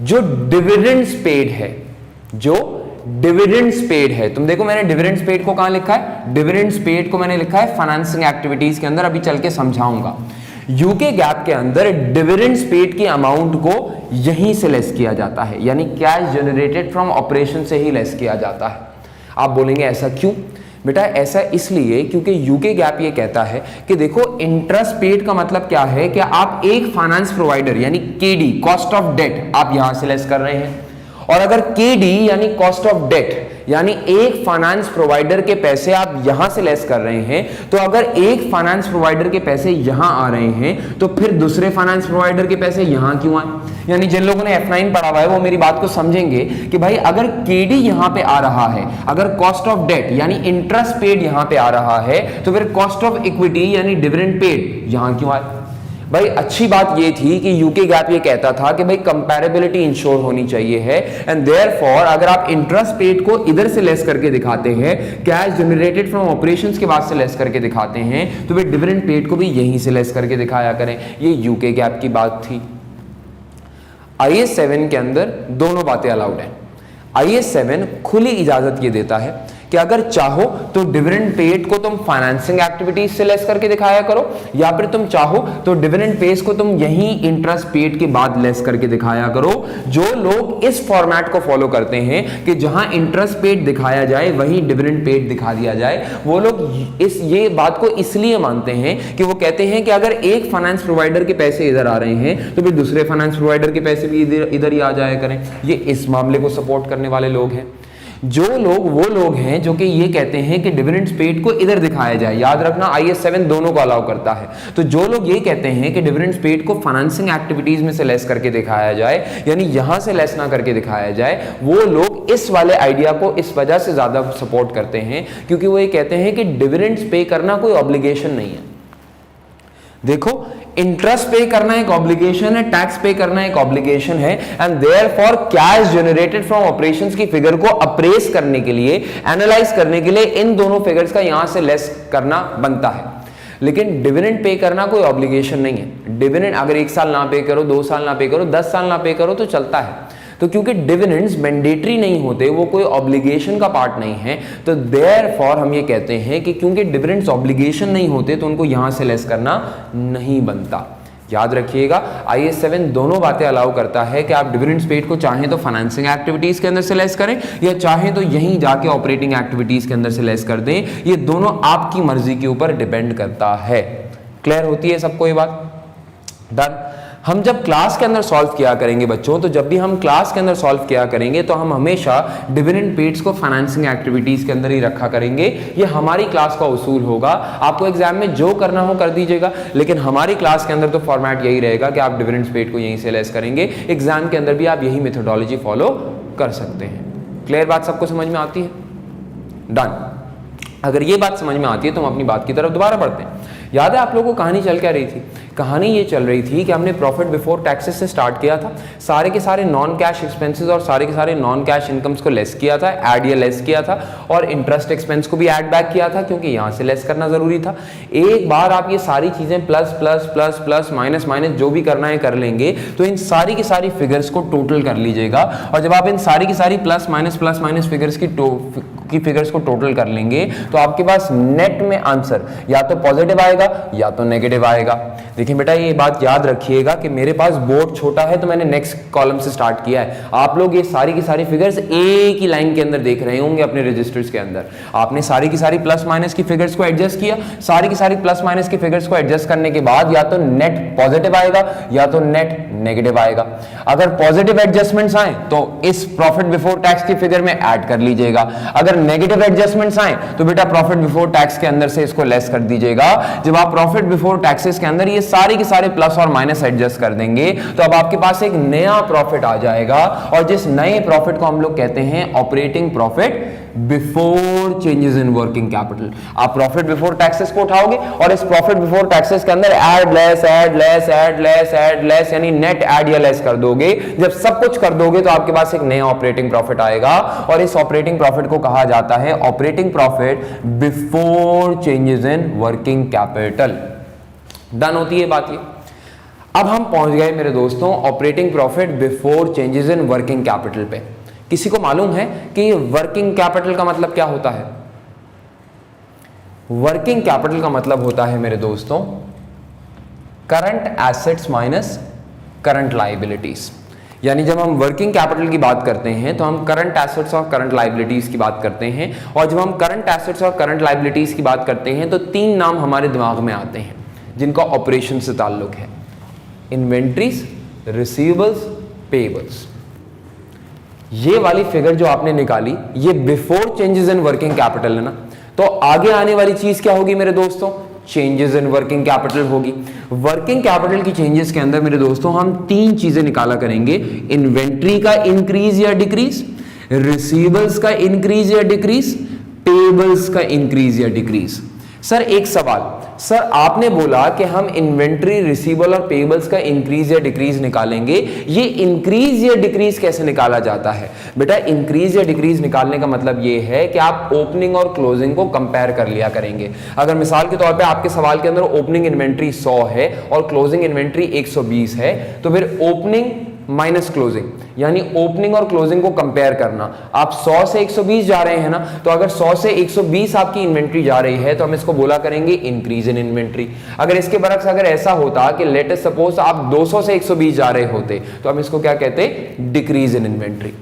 Speaker 1: जो डिविडेंड्स पेड है, जो डिविडेंड्स पेड है, तुम देखो मैंने डिविडेंड्स पेड को कहां लिखा है, डिविडेंड्स पेड को मैंने लिखा है फाइनेंसिंग एक्टिविटीज के अंदर, अभी चल के समझाऊंगा। यूके गैप के अंदर डिविडेंड्स पेड की अमाउंट को यहीं से लेस किया जाता है, यानी कैश जनरेटेड फ्रॉम ऑपरेशन से ही लेस किया जाता है। आप बोलेंगे ऐसा क्यों? बेटा ऐसा इसलिए क्योंकि यूके गैप ये कहता है कि देखो इंटरेस्ट पेड का मतलब क्या है कि आप एक फाइनेंस प्रोवाइडर यानी केडी, कॉस्ट ऑफ डेट, आप यहां से लेस कर रहे हैं, और अगर केडी यानी कॉस्ट ऑफ डेट यानी एक फाइनेंस प्रोवाइडर के पैसे आप यहां से लेस कर रहे हैं, तो अगर एक फाइनेंस प्रोवाइडर के पैसे यहां आ रहे हैं तो फिर दूसरे फाइनेंस प्रोवाइडर के पैसे यहां क्यों आए? यानी जिन लोगों ने F9 पढ़ा हुआ है वो मेरी बात को समझेंगे कि भाई अगर केडी यहां पे आ रहा है, अगर कॉस्ट ऑफ डेट यानी इंटरेस्ट पेड यहां पे आ रहा है, तो फिर कॉस्ट ऑफ इक्विटी यानी डिविडेंड पेड यहां क्यों आए? भाई अच्छी बात ये थी कि यूके गैप ये कहता था कि भाई कंपैरेबिलिटी इंश्योर होनी चाहिए है, एंड देयरफॉर अगर आप इंटरेस्ट पेड को इधर से लेस करके दिखाते हैं, कैश जनरेटेड फ्रॉम ऑपरेशंस के बाद से लेस करके दिखाते हैं, तो फिर डिविडेंड पेड को भी यहीं से लेस करके दिखाया करें। ये यूके गैप की बात थी। IS7 के अंदर दोनों बातें अलाउड हैं। IS7 खुली इजाजत ये देता है कि अगर चाहो तो डिविडेंड पेड को तुम फाइनेंसिंग एक्टिविटीज से लेस करके दिखाया करो, या फिर तुम चाहो तो डिविडेंड पेड को तुम यहीं इंटरेस्ट पेड के बाद लेस करके दिखाया करो। जो लोग इस फॉर्मेट को फॉलो करते हैं कि जहां इंटरेस्ट पेड दिखाया जाए वहीं डिविडेंड पेड दिखा दिया जाए, वो लोग ये बात को इसलिए मानते हैं कि वो कहते हैं कि अगर एक फाइनेंस प्रोवाइडर के पैसे इधर आ रहे हैं तो फिर दूसरे फाइनेंस प्रोवाइडर के पैसे भी इधर ही आ जाया करें। ये इस मामले को सपोर्ट करने वाले लोग हैं। जो लोग वो लोग हैं जो कि ये कहते हैं कि डिविडेंड्स पेड को इधर दिखाया जाए, याद रखना IS7 दोनों को अलाउ करता है। तो जो लोग ये कहते हैं कि डिविडेंड्स पेड को फाइनेंसिंग एक्टिविटीज में से लेस करके दिखाया जाए, यानी यहां से लेस ना करके दिखाया जाए, वो लोग इस वाले आइडिया को इस वजह से ज्यादा सपोर्ट करते हैं क्योंकि वो ये कहते हैं कि डिविडेंड्स पे करना कोई ऑब्लिगेशन नहीं है। देखो, इंटरेस्ट पे करना एक ऑब्लिगेशन है, टैक्स पे करना एक ऑब्लिगेशन है, and therefore cash generated from operations की फिगर को अप्रेस करने के लिए, एनालाइज करने के लिए इन दोनों फिगर्स का यहां से लेस करना बनता है। लेकिन डिविडेंड पे करना कोई ऑब्लिगेशन नहीं है। डिविडेंड अगर 1 साल ना पे करो, 2 साल ना पे करो, 10 साल ना पे करो तो चलता है। तो क्योंकि डिविडेंड्स मैंडेटरी नहीं होते, वो कोई ऑब्लिगेशन का पार्ट नहीं है, तो देयरफॉर हम ये कहते हैं कि क्योंकि डिविडेंड्स ऑब्लिगेशन नहीं होते तो उनको यहां से लेस करना नहीं बनता। याद रखिएगा, IS7 दोनों बातें अलाउ करता है कि आप डिविडेंड्स पेड को चाहें तो फाइनेंसिंग एक्टिविटीज के अंदर से लेस करें, या चाहें तो यहीं जाके ऑपरेटिंग एक्टिविटीज के अंदर से लेस कर दें। ये दोनों आपकी मर्जी के ऊपर डिपेंड करता है। क्लियर होती है सबको ये बात? डन। हम जब क्लास के अंदर सॉल्व किया करेंगे बच्चों, तो जब भी हम क्लास के अंदर सॉल्व किया करेंगे तो हम हमेशा डिविडेंड पेड्स को फाइनेंसिंग एक्टिविटीज के अंदर ही रखा करेंगे। ये हमारी क्लास का उसूल होगा। आपको एग्जाम में जो करना हो कर दीजिएगा, लेकिन हमारी क्लास के अंदर तो फॉर्मेट यही रहेगा कि आप डिविडेंड पेड को यहीं से लेस करेंगे। एग्जाम के अंदर भी आप यही मेथोडोलॉजी फॉलो कर सकते हैं। क्लियर बात सबको समझ में आती है? डन। अगर ये बात समझ में आती है तो हम अपनी बात की तरफ दोबारा बढ़ते हैं। याद है आप लोगों को कहानी चल क्या रही थी कहानी ये चल रही थी कि हमने प्रॉफिट बिफोर टैक्सेस से स्टार्ट किया था, सारे के सारे नॉन कैश एक्सपेंसेस और सारे के सारे नॉन कैश इनकम्स को लेस किया था, ऐड या लेस किया था, और इंटरेस्ट एक्सपेंस को भी ऐड बैक किया था क्योंकि यहाँ से लेस करना जरूरी था। एक बार आप ये सारी चीजें plus plus plus plus minus minus जो भी करना है कर लेंगे, तो इन सारी की सारी फिगर्स को टोटल कर लीजिएगा, और जब आप इन सारी की सारी प्लस माइनस फिगर्स की फिगर्स को टोटल कर लेंगे तो आपके पास नेट में आंसर या तो पॉजिटिव आएगा या तो नेगेटिव आएगा। देखिए बेटा ये बात याद रखिएगा कि मेरे पास बोर्ड छोटा है तो मैंने नेक्स्ट कॉलम से स्टार्ट किया है। आप लोग ये सारी की सारी फिगर्स एक ही लाइन के अंदर देख रहे होंगे अपने रजिस्टर्स के अंदर। आपने सारी की सारी प्लस माइनस की फिगर्स को एडजस्ट किया, सारी की सारी प्लस माइनस की फिगर्स को एडजस्ट करने के बाद या तो नेट पॉजिटिव आएगा या तो नेट नेगेटिव आएगा। अगर पॉजिटिव एडजस्टमेंट्स आए तो इस प्रॉफिट बिफोर टैक्स की फिगर में ऐड कर लीजिएगा, अगर नेगेटिव एडजस्टमेंट्स आए तो बेटा प्रॉफिट बिफोर टैक्स के अंदर से इसको लेस कर दीजिएगा। जब आप प्रॉफिट बिफोर टैक्सेस के अंदर ये सारे के सारे प्लस और माइनस एडजस्ट कर देंगे तो अब आपके पास एक नया प्रॉफिट आ जाएगा, और जिस नए प्रॉफिट को हम लोग कहते हैं operating profit before changes in working capital. आप प्रॉफिट बिफोर टैक्सेस को उठाओगे और इस प्रॉफिट बिफोर टैक्सेस के अंदर add less add less add less add less यानी नेट ऐड या लेस कर दोगे। जब सब कुछ कर दोगे तो आपके पास एक नया ऑपरेटिंग प्रॉफिट आएगा, और इस ऑपरेटिंग प्रॉफिट को कहा जाता है operating profit before changes in working capital. Done होती है बात ये। अब हम पहुंच गए मेरे दोस्तों operating profit before changes in working capital पे। किसी को मालूम है कि वर्किंग कैपिटल का मतलब क्या होता है? वर्किंग कैपिटल का मतलब होता है मेरे दोस्तों current assets minus current liabilities. यानी जब हम वर्किंग कैपिटल की बात करते हैं तो हम करंट एसेट्स और करंट लायबिलिटीज की बात करते हैं, और जब हम करंट एसेट्स और करंट लायबिलिटीज की बात करते हैं तो तीन नाम हमारे दिमाग में आते हैं जिनका ऑपरेशन से ताल्लुक है: इन्वेंट्रीज, रिसीवेबल्स, पेएबल्स। ये वाली फिगर जो आपने निकाली ये before changes in working capital है ना, तो आगे आने वाली चीज क्या होगी मेरे दोस्तों? चेंजेस इन वर्किंग कैपिटल होगी। वर्किंग कैपिटल की चेंजेस के अंदर मेरे दोस्तों हम तीन चीजें निकाला करेंगे: इन्वेंट्री का इंक्रीज या डिक्रीज, रिसीवेबल्स का इंक्रीज या डिक्रीज, पेएबल्स का इंक्रीज या डिक्रीज। सर एक सवाल, सर आपने बोला कि हम इन्वेंट्री, रिसीवेबल और पेएबल्स का इंक्रीज या डिक्रीज निकालेंगे, ये इंक्रीज या डिक्रीज कैसे निकाला जाता है? बेटा इंक्रीज या डिक्रीज निकालने का मतलब ये है कि आप ओपनिंग और क्लोजिंग को कंपेयर कर लिया करेंगे। अगर मिसाल के तौर पे आपके सवाल के अंदर ओपनिंग इन्वेंट्री 100 है और क्लोजिंग इन्वेंट्री 120 है, तो फिर ओपनिंग माइनस क्लोजिंग यानी ओपनिंग और क्लोजिंग को कंपेयर करना। आप 100 से 120 जा रहे हैं ना, तो अगर 100 से 120 आपकी इन्वेंट्री जा रही है तो हम इसको बोला करेंगे इंक्रीज इन इन्वेंट्री। अगर इसके बरक्स अगर ऐसा होता कि लेट अस सपोज आप 200 से 120 जा रहे होते तो हम इसको क्या कहते? Decrease in inventory.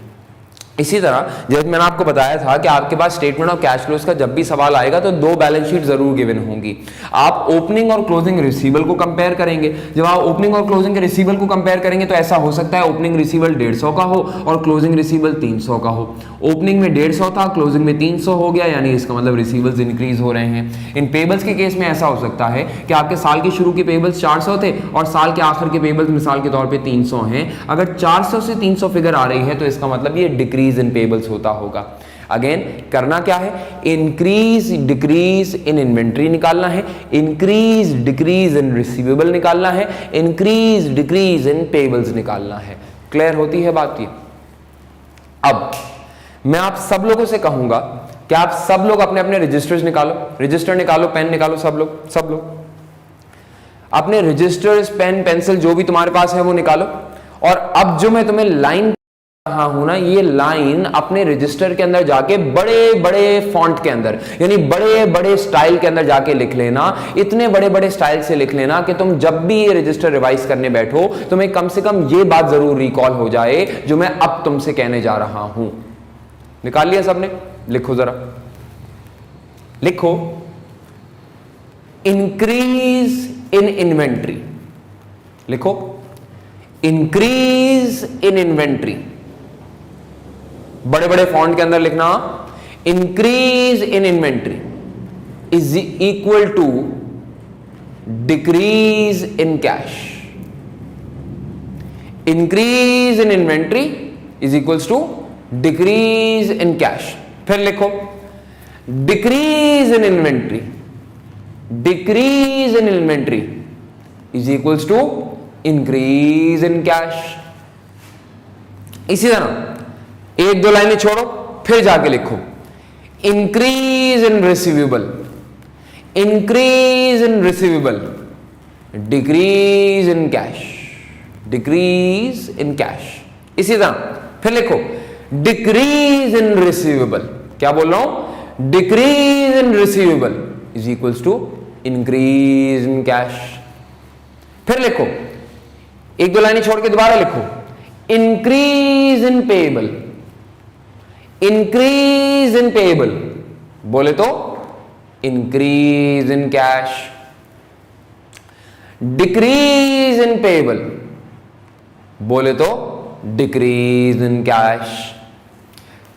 Speaker 1: इसी तरह जब मैंने आपको बताया था कि आपके पास स्टेटमेंट ऑफ कैश फ्लोज का जब भी सवाल आएगा तो दो बैलेंस शीट जरूर गिवन होंगी। आप ओपनिंग और क्लोजिंग रिसीवेबल को कंपेयर करेंगे। जब आप ओपनिंग और क्लोजिंग के रिसीवेबल को कंपेयर करेंगे तो ऐसा हो सकता है ओपनिंग रिसीवेबल 150 का हो और क्लोजिंग रिसीवेबल 300 का हो। ओपनिंग में 150 था, क्लोजिंग में 300 हो गया, यानी इसका मतलब रिसीवेबल्स इंक्रीज हो रहे हैं। इन पेएबल्स के केस में ऐसा हो सकता है कि आपके साल के शुरू के पेएबल्स 400 थे और साल के आखिर के पेएबल्स मिसाल के तौर पे 300 हैं। अगर 400 से 300 फिगर आ रही है तो इसका मतलब ये डिक्रीज इन पेएबल्स होता होगा। अगेन करना क्या है? इंक्रीज डिक्रीज इन इन्वेंट्री निकालना है, इंक्रीज डिक्रीज इन रिसीवेबल निकालना है, इंक्रीज डिक्रीज इन पेएबल्स निकालना है। क्लियर होती है बात ये? अब मैं आप सब लोगों से कहूंगा कि आप सब लोग अपने अपने रजिस्टर्स निकालो, रजिस्टर निकालो, पेन निकालो, सब लोग अपने रजिस्टर्स, पेन, पेंसिल जो भी तुम्हारे पास है वो निकालो। और अब जो मैं तुम्हें लाइन रहा हूं ना, ये लाइन अपने रजिस्टर के अंदर जाके बड़े बड़े फॉन्ट के अंदर यानी बड़े बड़े स्टाइल के अंदर जाके लिख लेना। इतने बड़े बड़े स्टाइल से लिख लेना कि तुम जब भी ये रजिस्टर रिवाइज करने बैठो तुम्हें कम से कम ये बात जरूर रिकॉल हो जाए जो मैं अब तुमसे कहने जा रहा हूं। निकाल लिया सबने? लिखो जरा, लिखो इंक्रीज इन इन्वेंट्री। लिखो इंक्रीज इन इन्वेंट्री, बड़े बड़े फॉन्ट के अंदर लिखना। Increase in inventory is equal to decrease in cash. Increase in inventory is equals to decrease in cash. फिर लिखो decrease in inventory, decrease in inventory is equals to increase in cash. इसी तरह एक दो लाइनें छोड़ो, फिर जाके लिखो increase in receivable, increase in receivable, decrease in cash, decrease in cash. इसी तरह फिर लिखो डिक्रीज इन रिसीवेबल, क्या बोल रहा हूं, decrease in receivable is equals to increase in cash. फिर लिखो एक दो लाइनें छोड़ के दोबारा लिखो increase in payable, increase in payable, बोले तो increase in cash, decrease in payable, बोले तो डिक्रीज इन कैश।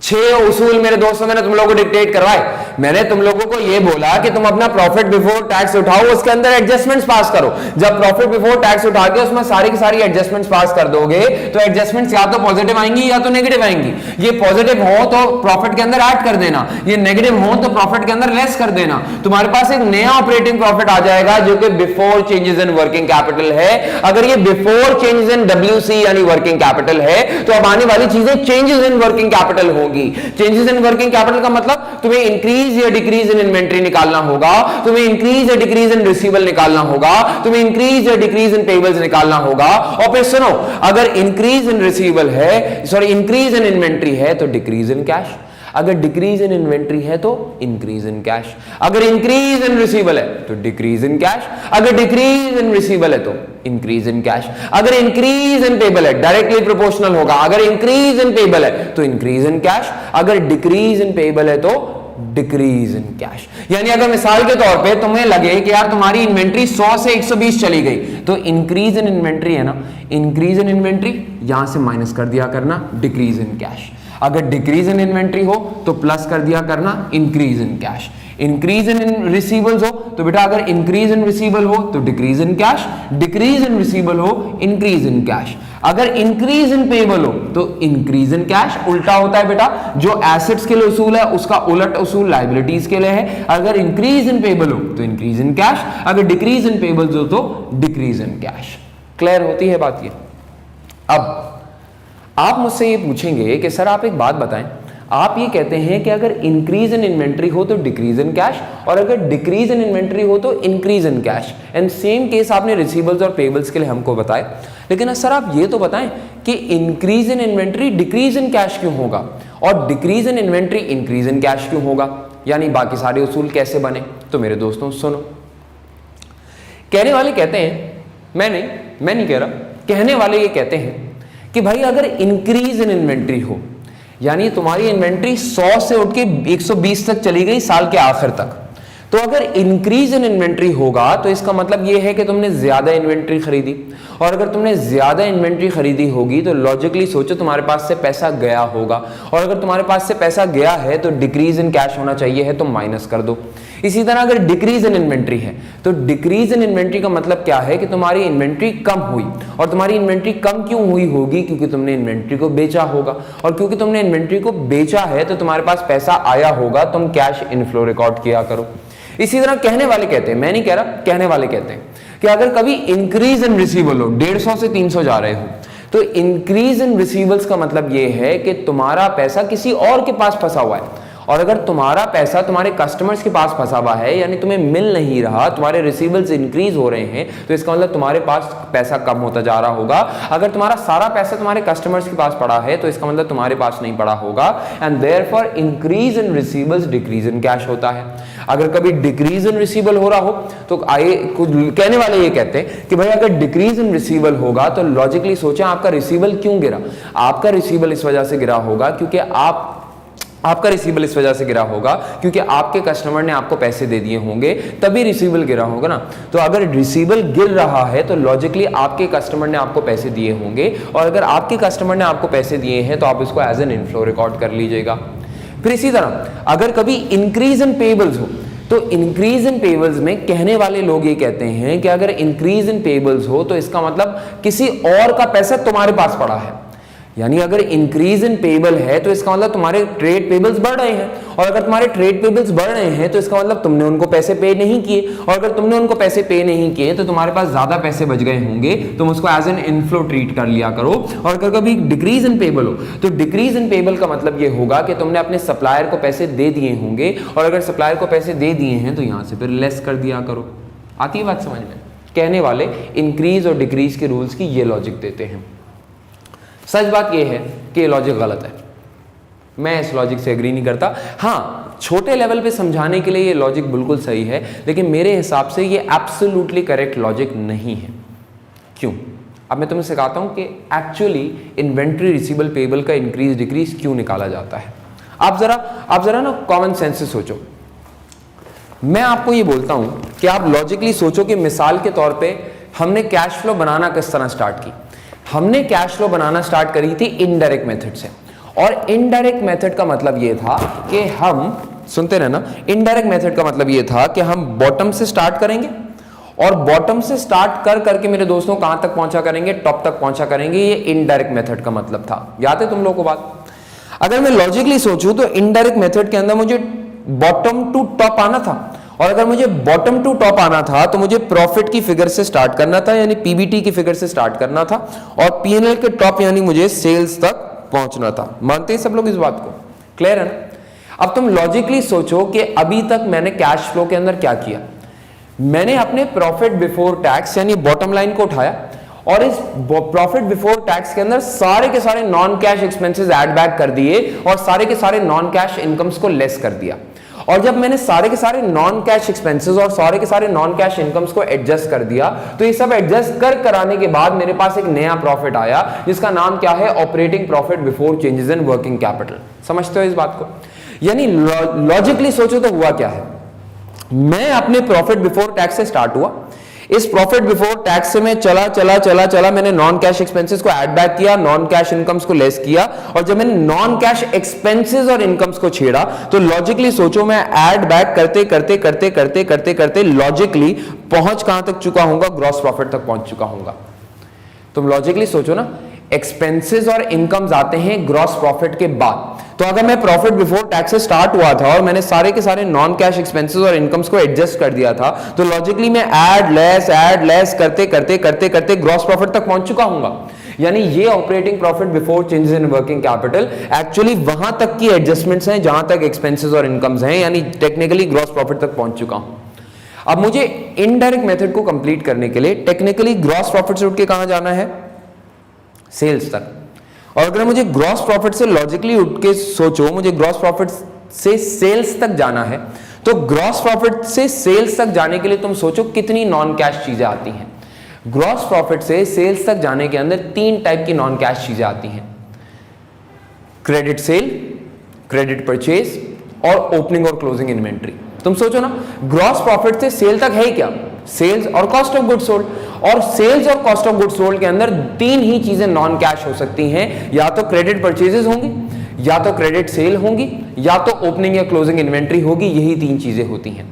Speaker 1: 6 उसूल मेरे दोस्तों मैंने तुम लोगों को डिक्टेट करवाए। मैंने तुम लोगों को यह बोला कि तुम अपना प्रॉफिट बिफोर टैक्स उठाओ, उसके अंदर एडजस्टमेंट्स पास करो। जब प्रॉफिट बिफोर टैक्स उठा के उसमें सारी की सारी एडजस्टमेंट्स पास कर दोगे तो एडजस्टमेंट्स या तो पॉजिटिव आएंगी या तो नेगेटिव आएंगी। ये पॉजिटिव हो तो प्रॉफिट के अंदर ऐड कर देना, ये नेगेटिव हो तो प्रॉफिट के अंदर लेस कर देना। तुम्हारे पास एक नया ऑपरेटिंग प्रॉफिट आ जाएगा जो कि before changes in working capital है। अगर ये बिफोर चेंजेस इन WC यानी वर्किंग कैपिटल है तो अब आने वाली चीजें चेंजेस इन वर्किंग कैपिटल होगी। चेंजेस इन वर्किंग कैपिटल का मतलब तुम्हें इंक्रीज या डिक्रीज इन इन्वेंट्री निकालना होगा, तुम्हें इंक्रीज या डिक्रीज इन रिसीवेबल निकालना होगा, तुम्हें इंक्रीज या डिक्रीज इन पेएबल्स निकालना होगा। और फिर सुनो, अगर इंक्रीज इन रिसीवेबल है, सॉरी इंक्रीज इन इन्वेंट्री है तो डिक्रीज इन कैश, अगर डिक्रीज इन इन्वेंट्री है तो इंक्रीज इन कैश, अगर इंक्रीज इन रिसीवेबल है तो डिक्रीज इन कैश, अगर डिक्रीज इन रिसीवेबल है तो इंक्रीज इन कैश, अगर इंक्रीज इन पेएबल है डायरेक्टली प्रोपोर्शनल होगा, अगर इंक्रीज इन पेएबल है तो इंक्रीज इन कैश, अगर डिक्रीज इन पेएबल है तो डिक्रीज इन कैश। यानी अगर मिसाल के तौर पे तुम्हें लगे कि यार तुम्हारी इन्वेंट्री 100 से 120 चली गई तो इंक्रीज इन इन्वेंट्री है ना, इंक्रीज इन इन्वेंट्री यहां से माइनस कर दिया करना डिक्रीज इन कैश। अगर डिक्रीज इन इन्वेंट्री हो तो प्लस कर दिया करना increase in cash. Increase in receivables हो तो बेटा अगर इंक्रीज इन रिसीवेबल हो तो decrease in cash, decrease in receivable हो इंक्रीज इन कैश। अगर इंक्रीज इन पेएबल हो तो इंक्रीज इन कैश। उल्टा होता है बेटा, जो एसेट्स के लिए उसूल है उसका उलट उसूल लायबिलिटीज के लिए है। अगर इंक्रीज इन पेएबल हो तो इंक्रीज इन कैश, अगर डिक्रीज इन पेएबल्स हो तो डिक्रीज इन कैश। क्लियर होती है बात ये। अब आप मुझसे ये पूछेंगे कि सर आप एक बात बताएं, आप ये कहते हैं कि अगर इंक्रीज इन इन्वेंट्री हो तो डिक्रीज इन कैश और अगर डिक्रीज इन इन्वेंट्री हो तो increase in cash, and same case आपने रिसीवेबल्स और पेएबल्स के लिए हमको बताए। लेकिन सर आप ये तो बताएं कि increase in inventory decrease in cash क्यों होगा और decrease in inventory increase in cash क्यों होगा, यानी बाकी सारे उसूल कैसे बने। तो मेरे दोस्तों सुनो, कहने वाले कहते हैं, मैं नहीं कह रहा, कहने वाले ये कहते हैं कि भाई अगर इंक्रीज इन इन्वेंट्री हो यानी तुम्हारी इन्वेंट्री 100 से उठ के 120 तक चली गई साल के आखिर तक, तो अगर इंक्रीज इन इन्वेंट्री होगा तो इसका मतलब यह है कि तुमने ज्यादा इन्वेंट्री खरीदी, और अगर तुमने ज्यादा इन्वेंट्री खरीदी होगी तो लॉजिकली सोचो तुम्हारे पास से पैसा गया होगा, और अगर तुम्हारे पास से पैसा गया है तो डिक्रीज इन कैश होना चाहिए है तो माइनस कर दो। इसी तरह अगर डिक्रीज इन इन्वेंट्री है तो डिक्रीज इन इन्वेंट्री का मतलब क्या है कि तुम्हारी इन्वेंट्री कम हुई, और तुम्हारी इन्वेंट्री कम क्यों हुई होगी, क्योंकि तुमने इन्वेंट्री को बेचा होगा, और क्योंकि तुमने इन्वेंट्री को बेचा है तो तुम्हारे पास पैसा आया होगा, तुम कैश इनफ्लो रिकॉर्ड किया करो। इसी तरह कहने वाले कहते हैं, मैं नहीं कह रहा, कहने वाले कहते हैं कि अगर कभी इंक्रीज इन रिसीवेबल हो, 150 से 300 जा रहे हो, तो इंक्रीज इन रिसीवेबल्स का मतलब यह है कि तुम्हारा पैसा किसी और के पास फंसा हुआ है, और अगर तुम्हारा पैसा तुम्हारे कस्टमर्स के पास फंसा हुआ है यानी तुम्हें मिल नहीं रहा, तुम्हारे रिसीवेबल्स इंक्रीज हो रहे हैं, तो इसका मतलब तुम्हारे पास पैसा कम होता जा रहा होगा। अगर तुम्हारा सारा पैसा तुम्हारे कस्टमर्स के पास पड़ा है तो इसका मतलब तुम्हारे पास नहीं पड़ा होगा, and therefore increase in receivables decrease in cash होता है। अगर कभी डिक्रीज इन रिसीवेबल हो रहा हो तो आइए, कुछ कहने वाले ये कहते हैं कि भाई अगर डिक्रीज इन रिसीवेबल होगा तो लॉजिकली सोचें आपका रिसीवेबल क्यों गिरा। आपका रिसीवेबल इस वजह से गिरा होगा क्योंकि आपका रिसीवेबल इस वजह से गिरा होगा क्योंकि आपके कस्टमर ने आपको पैसे दे दिए होंगे, तभी रिसीवेबल गिरा होगा ना। तो अगर रिसीवेबल गिर रहा है तो लॉजिकली आपके कस्टमर ने आपको पैसे दिए होंगे, और अगर आपके कस्टमर ने आपको पैसे दिए हैं तो आप इसको एज एन इनफ्लो रिकॉर्ड कर लीजिएगा। फिर इसी तरह अगर कभी इंक्रीज इन पेएबल्स हो तो इंक्रीज इन पेएबल्स में कहने वाले लोग ये कहते हैं कि अगर इंक्रीज इन पेएबल्स हो तो इसका मतलब किसी और का पैसा तुम्हारे पास पड़ा है, यानी अगर इंक्रीज इन पेबल है तो इसका मतलब तुम्हारे ट्रेड पेबल्स बढ़ रहे हैं, और अगर तुम्हारे ट्रेड पेबल्स बढ़ रहे हैं तो इसका मतलब तुमने उनको पैसे पे नहीं किए, और अगर तुमने उनको पैसे पे नहीं किए तो तुम्हारे पास ज्यादा पैसे बच गए होंगे, तुम उसको एज एन इनफ्लो ट्रीट कर लिया करो। और अगर कभी डिक्रीज इन पेबल हो तो डिक्रीज इन पेबल का मतलब ये होगा कि तुमने अपने सप्लायर को पैसे दे दिए होंगे, और अगर सप्लायर को पैसे दे दिए हैं तो यहां से फिर लेस कर दिया करो। आती है बात समझ में? कहने वाले इंक्रीज और डिक्रीज के रूल्स की ये लॉजिक देते हैं। सच बात यह है कि ये लॉजिक गलत है, मैं इस लॉजिक से एग्री नहीं करता। हाँ, छोटे लेवल पे समझाने के लिए ये लॉजिक बिल्कुल सही है, लेकिन मेरे हिसाब से ये एब्सोल्युटली करेक्ट लॉजिक नहीं है। क्यों? अब मैं तुम्हें सिखाता हूं कि एक्चुअली इन्वेंट्री रिसीवेबल पेबल का इंक्रीज डिक्रीज क्यों निकाला जाता है। आप जरा ना कॉमन सेंस से सोचो। मैं आपको ये बोलता हूं कि आप लॉजिकली सोचो कि मिसाल के तौर पे हमने कैश फ्लो बनाना किस तरह स्टार्ट की। हमने कैश फ्लो बनाना स्टार्ट करी थी इनडायरेक्ट मेथड से, और इनडायरेक्ट मेथड का मतलब ये था कि हम, सुनते रहना, इनडायरेक्ट मेथड का मतलब ये था कि हम बॉटम से स्टार्ट करेंगे, और बॉटम से स्टार्ट कर करके मेरे दोस्तों कहां तक पहुंचा करेंगे? टॉप तक पहुंचा करेंगे। ये इनडायरेक्ट मेथड का मतलब था। याद है तुम लोगों को बात? अगर मैं लॉजिकली सोचूं तो इनडायरेक्ट मेथड के अंदर मुझे बॉटम टू टॉप आना था, और अगर मुझे बॉटम टू टॉप आना था तो मुझे प्रॉफिट की फिगर से स्टार्ट करना था, यानी पीबीटी की फिगर से स्टार्ट करना था, और पीएनएल के टॉप यानी मुझे सेल्स तक पहुंचना था। मानते हैं सब लोग इस बात को? क्लियर है ना? अब तुम लॉजिकली सोचो कि अभी तक मैंने कैश फ्लो के अंदर क्या किया। मैंने अपने प्रॉफिट बिफोर टैक्स यानी बॉटम लाइन को उठाया, और इस प्रॉफिट बिफोर टैक्स के अंदर सारे के सारे non cash expenses add back कर दिए, और सारे के सारे नॉन कैश इनकम्स को लेस कर दिया। और जब मैंने सारे के सारे नॉन कैश एक्सपेंसेस और सारे के सारे नॉन कैश इनकम्स को एडजस्ट कर दिया, तो ये सब एडजस्ट कराने के बाद मेरे पास एक नया प्रॉफिट आया, जिसका नाम क्या है? Operating profit before changes in working capital. समझते हो इस बात को? यानी लॉजिकली सोचो तो हुआ क्या है। मैं अपने प्रॉफिट बिफोर टैक्स से स्टार्ट हुआ, इस प्रॉफिट बिफोर टैक्स से मैं चला, मैंने नॉन कैश एक्सपेंसेस को ऐड बैक किया, नॉन कैश इनकम्स को लेस किया, और जब मैंने नॉन कैश एक्सपेंसेस और इनकम्स को छेड़ा तो लॉजिकली सोचो मैं ऐड बैक करते लॉजिकली पहुंच कहां तक चुका हूंगा? ग्रॉस प्रॉफिट तक पहुंच चुका हूंगा। तुम लॉजिकली सोचो ना, एक्सपेंसेस और इनकम्स आते हैं ग्रॉस प्रॉफिट के बाद। तो अगर मैं प्रॉफिट बिफोर टैक्स से स्टार्ट हुआ था और मैंने सारे के सारे नॉन कैश एक्सपेंसेस और इनकम्स को एडजस्ट कर दिया था, तो लॉजिकली मैं ऐड लेस करते ग्रॉस प्रॉफिट तक पहुंच चुका हूंगा। यानी ये operating profit before changes in working capital actually वहां तक की एडजस्टमेंट्स हैं जहां तक एक्सपेंसेस और इनकम्स हैं, यानी टेक्निकली ग्रॉस प्रॉफिट तक पहुंच चुका हूं। अब मुझे इनडायरेक्ट मेथड को कंप्लीट करने के लिए टेक्निकली ग्रॉस प्रॉफिट से उठ के कहां जाना है? सेल्स तक। और अगर मुझे ग्रॉस प्रॉफिट से लॉजिकली उठ के सोचो, मुझे ग्रॉस प्रॉफिट से सेल्स तक जाना है, तो ग्रॉस प्रॉफिट से सेल्स तक जाने के लिए तुम सोचो कितनी नॉन कैश चीजें आती हैं। ग्रॉस प्रॉफिट से सेल्स तक जाने के अंदर 3 टाइप की नॉन कैश चीजें आती हैं: क्रेडिट सेल, क्रेडिट परचेज और ओपनिंग और क्लोजिंग इन्वेंट्री। तुम सोचो ना, ग्रॉस प्रॉफिट से सेल तक है क्या? सेल्स और कॉस्ट ऑफ गुड्स सोल्ड। और सेल्स और कॉस्ट ऑफ गुड्स सोल्ड के अंदर 3 ही चीजें नॉन कैश हो सकती हैं, या तो क्रेडिट परचेजेस होंगी, या तो क्रेडिट सेल होंगी, या तो ओपनिंग या क्लोजिंग इन्वेंट्री होगी। यही 3 चीजें होती हैं।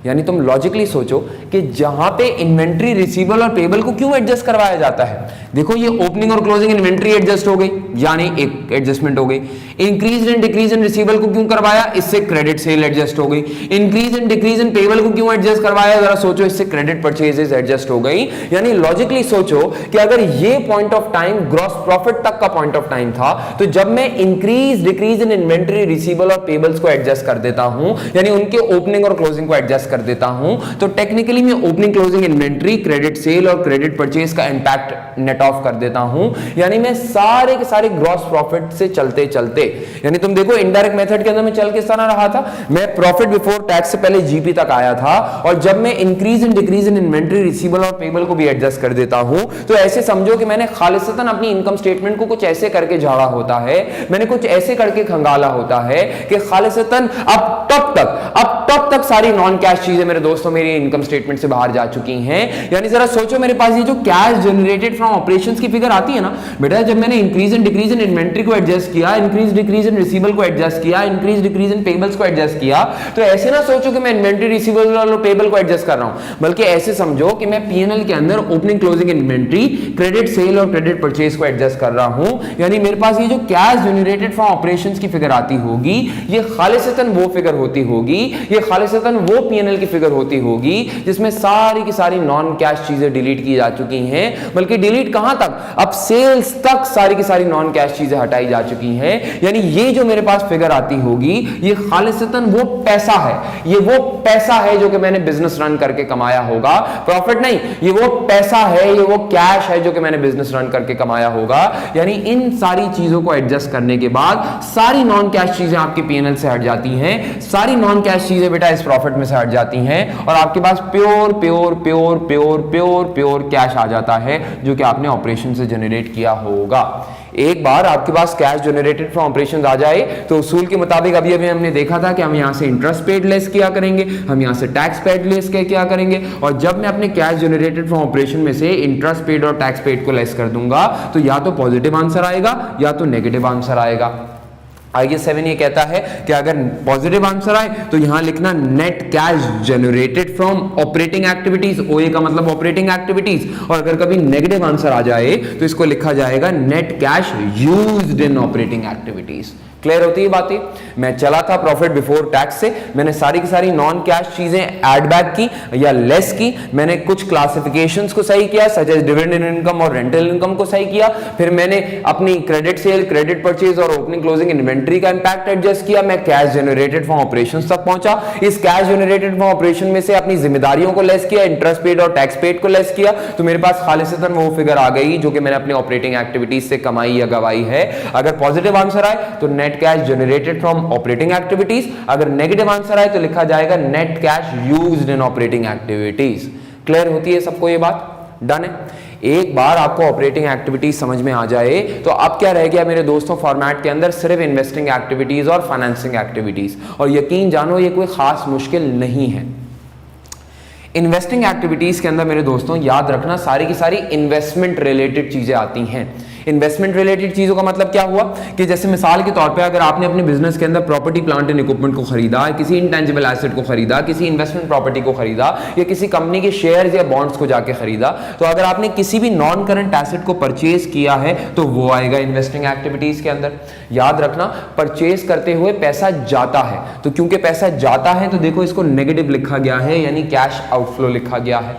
Speaker 1: यानी तुम लॉजिकली सोचो कि जहां पे इन्वेंट्री रिसीवेबल और पेबल को क्यों एडजस्ट करवाया जाता है। देखो, ये ओपनिंग और क्लोजिंग इन्वेंट्री एडजस्ट हो गई, यानी एक एडजस्टमेंट हो गई। Increase and decrease in receivable को क्यों करवाया? इससे क्रेडिट सेल एडजस्ट हो गई। Increase and decrease in payable को क्यों एडजस्ट करवाया? जरा सोचो, इससे क्रेडिट परचेजेस एडजस्ट हो गई। यानी लॉजिकली सोचो कि अगर ये point of time gross profit तक का पॉइंट ऑफ टाइम था, तो जब मैं increase decrease in inventory receivable और पेबल्स को एडजस्ट कर देता हूं, यानी उनके ओपनिंग और क्लोजिंग को एडजस्ट कर देता हूं, तो टेक्निकली मैं opening closing inventory, credit sale और क्रेडिट परचेज का इंपैक्ट नेट ऑफ कर देता हूं। यानी मैं सारे के सारे ग्रॉस प्रॉफिट से चलते चलते, यानी तुम देखो इनडायरेक्ट मेथड के अंदर मैं चल किस तरह रहा था, मैं प्रॉफिट बिफोर टैक्स से पहले जीपी तक आया था, और जब मैं increase and decrease in inventory receivable और पेबल को भी एडजस्ट कर देता हूं, तो ऐसे समझो कि मैंने खालिसतन अपनी इनकम स्टेटमेंट को कुछ ऐसे करके झाड़ा होता है, मैंने कुछ ऐसे करके खंगाला होता है कि खालिसतन अब टॉप तक सारी नॉन कैश चीजें मेरे दोस्तों मेरी इनकम स्टेटमेंट से बाहर जा चुकी हैं। यानी जरा सोचो, मेरे पास ये जो कैश जनरेटेड फ्रॉम ऑपरेशंस की फिगर आती है ना बेटा, जब मैंने increase and decrease in inventory को एडजस्ट किया, इंक्रीज डिक्रीज इन रिसीवेबल को एडजस्ट किया, इंक्रीज डिक्रीज इन पेबल्स को एडजस्ट किया, तो ऐसे ना सोचो कि मैं इन्वेंट्री रिसीवेबल और पेबल को एडजस्ट कर रहा हूं, बल्कि ऐसे समझो कि मैं पीएनएल के अंदर opening closing inventory, credit sale और क्रेडिट परचेज को एडजस्ट कर रहा हूं। यानी मेरे पास ये जो कैश जनरेटेड फ्रॉम ऑपरेशंस की फिगर आती होगी, ये खालिसतन वो फिगर होती होगी, ये खालिसतन वो पीएनएल की फिगर होती होगी जिसमें सारी की सारी नॉन कैश चीजें डिलीट की जा चुकी हैं। बल्कि डिलीट कहां तक, अब सेल्स तक सारी की सारी नॉन कैश चीजें हटाई जा चुकी हैं। यानी ये जो मेरे पास फिगर आती होगी, ये खालिसतन वो पैसा है, ये वो पैसा है जो कि मैंने बिजनेस रन करके कमाया होगा, प्रॉफिट नहीं, ये वो पैसा है, ये वो कैश है जो कि मैंने बिजनेस रन करके कमाया होगा। यानी इन सारी चीजों को एडजस्ट करने के बाद सारी नॉन कैश चीजें आपके पीएनएल से हट जाती हैं, सारी नॉन कैश चीजें बेटा इस प्रॉफिट में से हट जाती हैं और आपके पास pure pure pure pure pure pure cash आ जाता है जो कि आपने ऑपरेशन से जनरेट किया होगा। एक बार आपके पास कैश जनरेटेड फ्रॉम ऑपरेशंस आ जाए तो उसूल के मुताबिक अभी हमने देखा था कि हम यहां से इंटरेस्ट पेड लेस किया करेंगे, हम यहां से टैक्स पेड लेस किया करेंगे, और जब मैं अपने कैश जनरेटेड फ्रॉम ऑपरेशन में से इंटरेस्ट पेड और टैक्स पेड को लेस कर दूंगा तो या तो पॉजिटिव आंसर आएगा या तो नेगेटिव आंसर आएगा। आगे 7 ये कहता है कि अगर पॉजिटिव आंसर आए तो यहां लिखना net cash generated from operating activities, ओए का मतलब ऑपरेटिंग एक्टिविटीज, और अगर कभी नेगेटिव आंसर आ जाए तो इसको लिखा जाएगा net cash used in operating activities. Clear होती है बातें? मैं चला था प्रॉफिट बिफोर टैक्स से, मैंने सारी की सारी नॉन कैश चीजें ऐड बैक की या लेस की, मैंने कुछ क्लासिफिकेशंस को सही किया सच एज डिविडेंड इनकम और रेंटल इनकम को सही किया, फिर मैंने अपनी क्रेडिट सेल, क्रेडिट परचेज और ओपनिंग क्लोजिंग इन्वेंट्री का इंपैक्ट एडजस्ट किया, मैं कैश जनरेटेड फ्रॉम ऑपरेशंस तक पहुंचा, इस कैश जनरेटेड फ्रॉम ऑपरेशन में से अपनी जिम्मेदारियों को लेस किया, इंटरेस्ट पेड और टैक्स पेड को लेस किया, तो मेरे पास खालिसतन वो फिगर आ गई जो कि मैंने अपनी ऑपरेटिंग एक्टिविटीज से कमाई या गवाई है। अगर पॉजिटिव आंसर आए तो net cash generated from operating activities, अगर नेगेटिव आंसर आए तो लिखा जाएगा net cash used in operating activities. Clear होती है सबको ये बात? डन है। एक बार आपको ऑपरेटिंग एक्टिविटीज समझ में आ जाए तो अब क्या रह गया मेरे दोस्तों फॉर्मेट के अंदर, सिर्फ इन्वेस्टिंग एक्टिविटीज और फाइनेंसिंग एक्टिविटीज। और यकीन जानो ये कोई खास मुश्किल नहीं है। इन्वेस्टिंग एक्टिविटीज के अंदर मेरे दोस्तों याद रखना सारी की सारी इन्वेस्टमेंट रिलेटेड चीजें आती हैं। इन्वेस्टमेंट रिलेटेड चीजों का मतलब क्या हुआ कि जैसे मिसाल के तौर पे अगर आपने अपने बिजनेस के अंदर प्रॉपर्टी प्लांट एंड इक्विपमेंट को खरीदा, किसी इंटेंजिबल एसेट को खरीदा, किसी इन्वेस्टमेंट प्रॉपर्टी को खरीदा या किसी कंपनी के शेयर्स या बॉन्ड्स को जाके खरीदा, तो अगर आपने किसी भी नॉन करंट एसेट को परचेज किया है तो वो आएगा इन्वेस्टिंग एक्टिविटीज के अंदर। याद रखना परचेज करते हुए पैसा जाता है, तो क्योंकि पैसा जाता है तो देखो इसको नेगेटिव लिखा गया है यानी कैश आउटफ्लो लिखा गया है।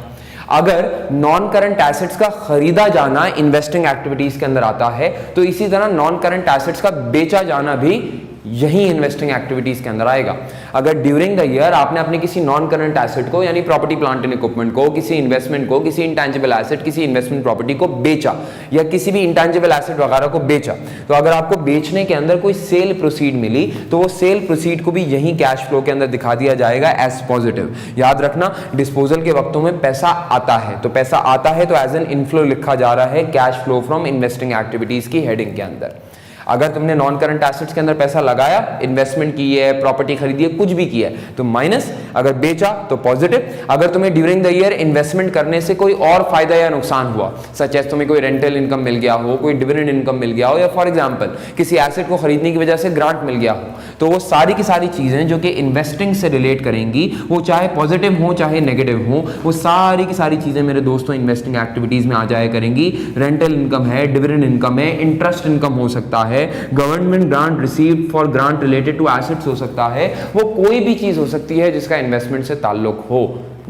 Speaker 1: अगर नॉन करंट एसेट्स का खरीदा जाना इन्वेस्टिंग एक्टिविटीज के अंदर आता है तो इसी तरह नॉन करंट एसेट्स का बेचा जाना भी यही इन्वेस्टिंग एक्टिविटीज के अंदर आएगा। अगर ड्यूरिंग द ईयर आपने अपने किसी नॉन करंट एसेट को यानी प्रॉपर्टी प्लांट एंड इक्विपमेंट को, किसी इन्वेस्टमेंट को, किसी इंटेंजिबल एसेट, किसी इन्वेस्टमेंट प्रॉपर्टी को बेचा या किसी भी इंटेंजिबल एसेट वगैरह को बेचा, तो अगर आपको बेचने के अंदर कोई सेल प्रोसीड मिली तो वो सेल प्रोसीड को भी यही कैश फ्लो के अंदर दिखा दिया जाएगा एज पॉजिटिव। याद रखना डिस्पोजल के वक्तों में पैसा आता है, तो पैसा आता है तो एज एन इनफ्लो लिखा जा रहा है cash flow from investing activities की हेडिंग के अंदर। अगर तुमने नॉन करंट एसेट्स के अंदर पैसा लगाया, इन्वेस्टमेंट की है, प्रॉपर्टी खरीदी है, कुछ भी किया है तो माइनस, अगर बेचा तो पॉजिटिव। अगर तुम्हें ड्यूरिंग द ईयर इन्वेस्टमेंट करने से कोई और फायदा या नुकसान हुआ, सच एज तुम्हें कोई रेंटल इनकम मिल गया हो, कोई डिविडेंड इनकम मिल गया हो, या फॉर एग्जांपल किसी एसेट को खरीदने की वजह से ग्रांट मिल गया हो, तो वो सारी की सारी चीजें जो कि इन्वेस्टिंग से रिलेट करेंगी, वो चाहे पॉजिटिव हो चाहे नेगेटिव हो, वो सारी की सारी चीजें मेरे दोस्तों इन्वेस्टिंग एक्टिविटीज में आ जाया करेंगी। रेंटल इनकम है, डिविडेंड इनकम है, इंटरेस्ट इनकम हो सकता है, government grant received for grant related to assets हो सकता है, वो कोई भी चीज हो सकती है जिसका इन्वेस्टमेंट से ताल्लुक हो।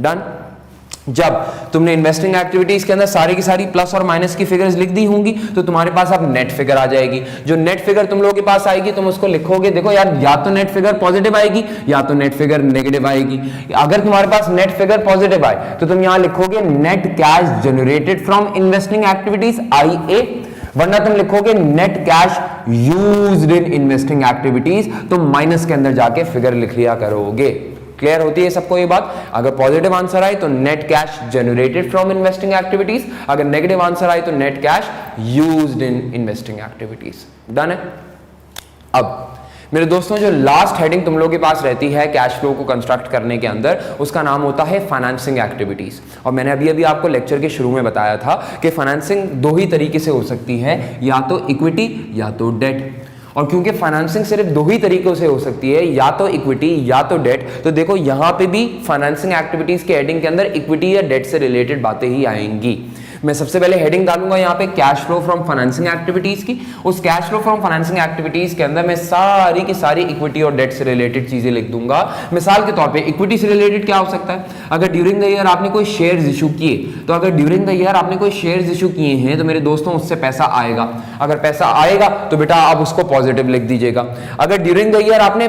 Speaker 1: डन। जब तुमने इन्वेस्टिंग एक्टिविटीज के अंदर सारी की सारी प्लस और माइनस की फिगर्स लिख दी होंगी तो तुम्हारे पास अब नेट फिगर आ जाएगी। जो नेट फिगर तुम लोगों के पास आएगी तुम उसको लिखोगे, देखो यार या तो नेट फिगर पॉजिटिव आएगी या तो नेट फिगर नेगेटिव आएगी। अगर तुम्हारे पास नेट फिगर पॉजिटिव आए तो तुम यहां लिखोगे net cash generated from investing activities IA, वरना तुम लिखोगे net cash used in investing activities, तो माइनस के अंदर जाके फिगर लिख लिया करोगे। क्लियर होती है सबको ये बात? अगर पॉजिटिव आंसर आए तो net cash generated from investing activities, अगर नेगेटिव आंसर आए तो net cash used in investing activities. Done है। अब मेरे दोस्तों जो लास्ट हेडिंग तुम लोगों के पास रहती है कैश फ्लो को कंस्ट्रक्ट करने के अंदर, उसका नाम होता है फाइनेंसिंग एक्टिविटीज। और मैंने अभी अभी आपको लेक्चर के शुरू में बताया था कि फाइनेंसिंग दो ही तरीके से हो सकती है, या तो इक्विटी या तो डेट। और क्योंकि फाइनेंसिंग सिर्फ दो ही तरीकों से हो सकती है, या तो इक्विटी या तो डेट, तो देखो यहां पे भी फाइनेंसिंग एक्टिविटीज के हेडिंग के अंदर इक्विटी या डेट से रिलेटेड बातें ही आएंगी। मैं सबसे पहले हेडिंग डालूंगा यहाँ पे cash flow from financing activities की। उस cash flow from financing activities के अंदर मैं सारी की सारी इक्विटी और डेट से रिलेटेड चीजें लिख दूंगा। मिसाल के तौर पे इक्विटी से रिलेटेड क्या हो सकता है, अगर ड्यूरिंग द ईयर आपने कोई शेयर्स इशू किए, तो अगर ड्यूरिंग द ईयर आपने कोई शेयर्स इशू किए हैं तो मेरे दोस्तों उससे पैसा आएगा। अगर पैसा आएगा तो बेटा आप उसको पॉजिटिव लिख दीजिएगा। अगर ड्यूरिंग द ईयर आपने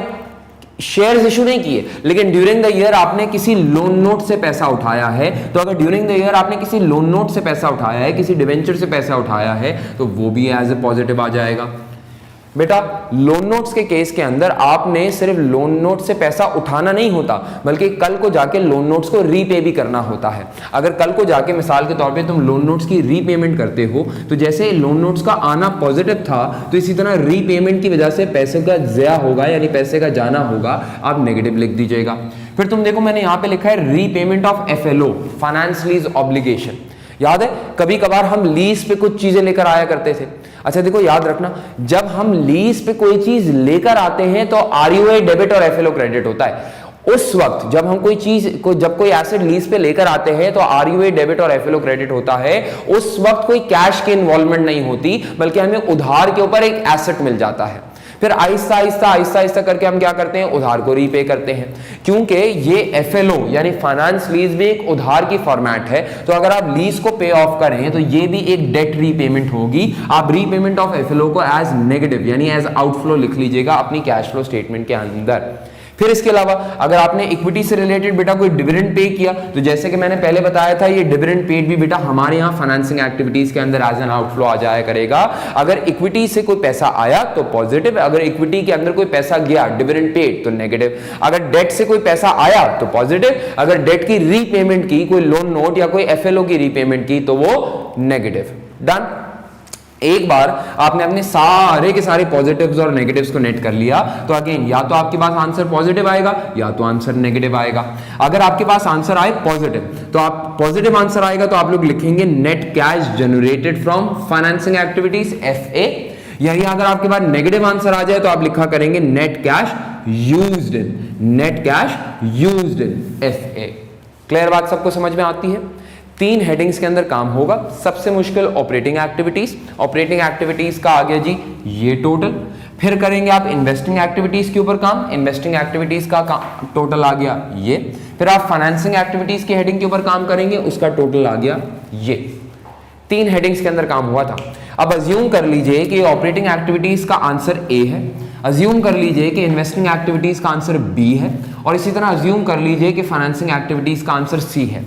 Speaker 1: शेयर्स इशू नहीं किए लेकिन ड्यूरिंग द ईयर आपने किसी लोन नोट से पैसा उठाया है, तो अगर ड्यूरिंग द ईयर आपने किसी लोन नोट से पैसा उठाया है, किसी डिवेंचर से पैसा उठाया है, तो वो भी एज ए पॉजिटिव आ जाएगा। बेटा लोन नोट्स के केस के अंदर आपने सिर्फ लोन नोट से पैसा उठाना नहीं होता, बल्कि कल को जाके लोन नोट्स को रीपे भी करना होता है। अगर कल को जाके मिसाल के तौर पे तुम लोन नोट्स की रीपेमेंट करते हो, तो जैसे लोन नोट्स का आना पॉजिटिव था, तो इसी तरह रीपेमेंट की वजह से पैसे का ज़या होगा, यानी पैसे का जाना होगा, आप नेगेटिव लिख दीजिएगा। फिर तुम देखो मैंने यहाँ पे लिखा है repayment of FLO, finance lease obligation. याद है कभी कभार हम लीज पे कुछ चीजें लेकर आया करते थे। अच्छा देखो याद रखना, जब हम लीज पे कोई चीज लेकर आते हैं तो RUA डेबिट और FLO क्रेडिट होता है। उस वक्त जब हम जब कोई एसेट लीज पे लेकर आते हैं तो RUA डेबिट और FLO क्रेडिट होता है। उस वक्त कोई कैश की इन्वॉल्वमेंट नहीं होती, बल्कि हमें उधार के ऊपर एक एसेट मिल जाता है। फिर आहिस्ता आहिस्ता करके हम क्या करते हैं, उधार को रीपे करते हैं। क्योंकि ये FLO यानी फाइनेंस लीज भी एक उधार की फॉर्मेट है, तो अगर आप लीज को पे ऑफ करें तो ये भी एक डेट रीपेमेंट होगी। आप रीपेमेंट ऑफ FLO को एज नेगेटिव यानी एज आउटफ्लो लिख लीजिएगा अपनी कैश फ्लो स्टेटमेंट के अंदर। फिर इसके अलावा अगर आपने इक्विटी से रिलेटेड बेटा कोई डिविडेंड पे किया, तो जैसे कि मैंने पहले बताया था, ये डिविडेंड पेड भी बेटा हमारे यहाँ फाइनेंसिंग एक्टिविटीज के अंदर एज एन आउटफ्लो आ जाया करेगा। अगर इक्विटी से कोई पैसा आया तो पॉजिटिव, अगर इक्विटी के अंदर कोई पैसा गया डिविडेंड पेड तो नेगेटिव। अगर डेट से कोई पैसा आया तो पॉजिटिव, अगर डेट की रीपेमेंट की, कोई लोन नोट या कोई FLO की रीपेमेंट की, तो वो नेगेटिव। डन। एक बार आपने अपने सारे के सारे पॉजिटिव्स और नेगेटिव्स को नेट कर लिया, तो अगेन या तो आपके पास आंसर पॉजिटिव आएगा या तो आंसर नेगेटिव आएगा। अगर आपके पास आंसर आए पॉजिटिव, तो आप पॉजिटिव आंसर आएगा तो आप लोग लिखेंगे net cash generated from financing activities FA। यही अगर आपके पास नेगेटिव आंसर आ जाए तो आप लिखा करेंगे net cash used in, net cash used in FA। Clear बात सबको समझ में आती है? 3 हेडिंग्स के अंदर काम होगा। सबसे मुश्किल ऑपरेटिंग एक्टिविटीज, ऑपरेटिंग एक्टिविटीज का आ गया जी ये टोटल। फिर करेंगे आप इन्वेस्टिंग एक्टिविटीज के ऊपर काम, इन्वेस्टिंग एक्टिविटीज का टोटल आ गया ये। फिर आप फाइनेंसिंग एक्टिविटीज की हेडिंग के ऊपर काम करेंगे, उसका टोटल आ गया ये। 3 हेडिंग्स के अंदर काम हुआ था। अब अज्यूम कर लीजिए कि ऑपरेटिंग एक्टिविटीज का आंसर A है, अज्यूम कर लीजिए कि इन्वेस्टिंग एक्टिविटीज का आंसर B है, और इसी तरह अज्यूम कर लीजिए कि फाइनेंसिंग एक्टिविटीज का आंसर C है।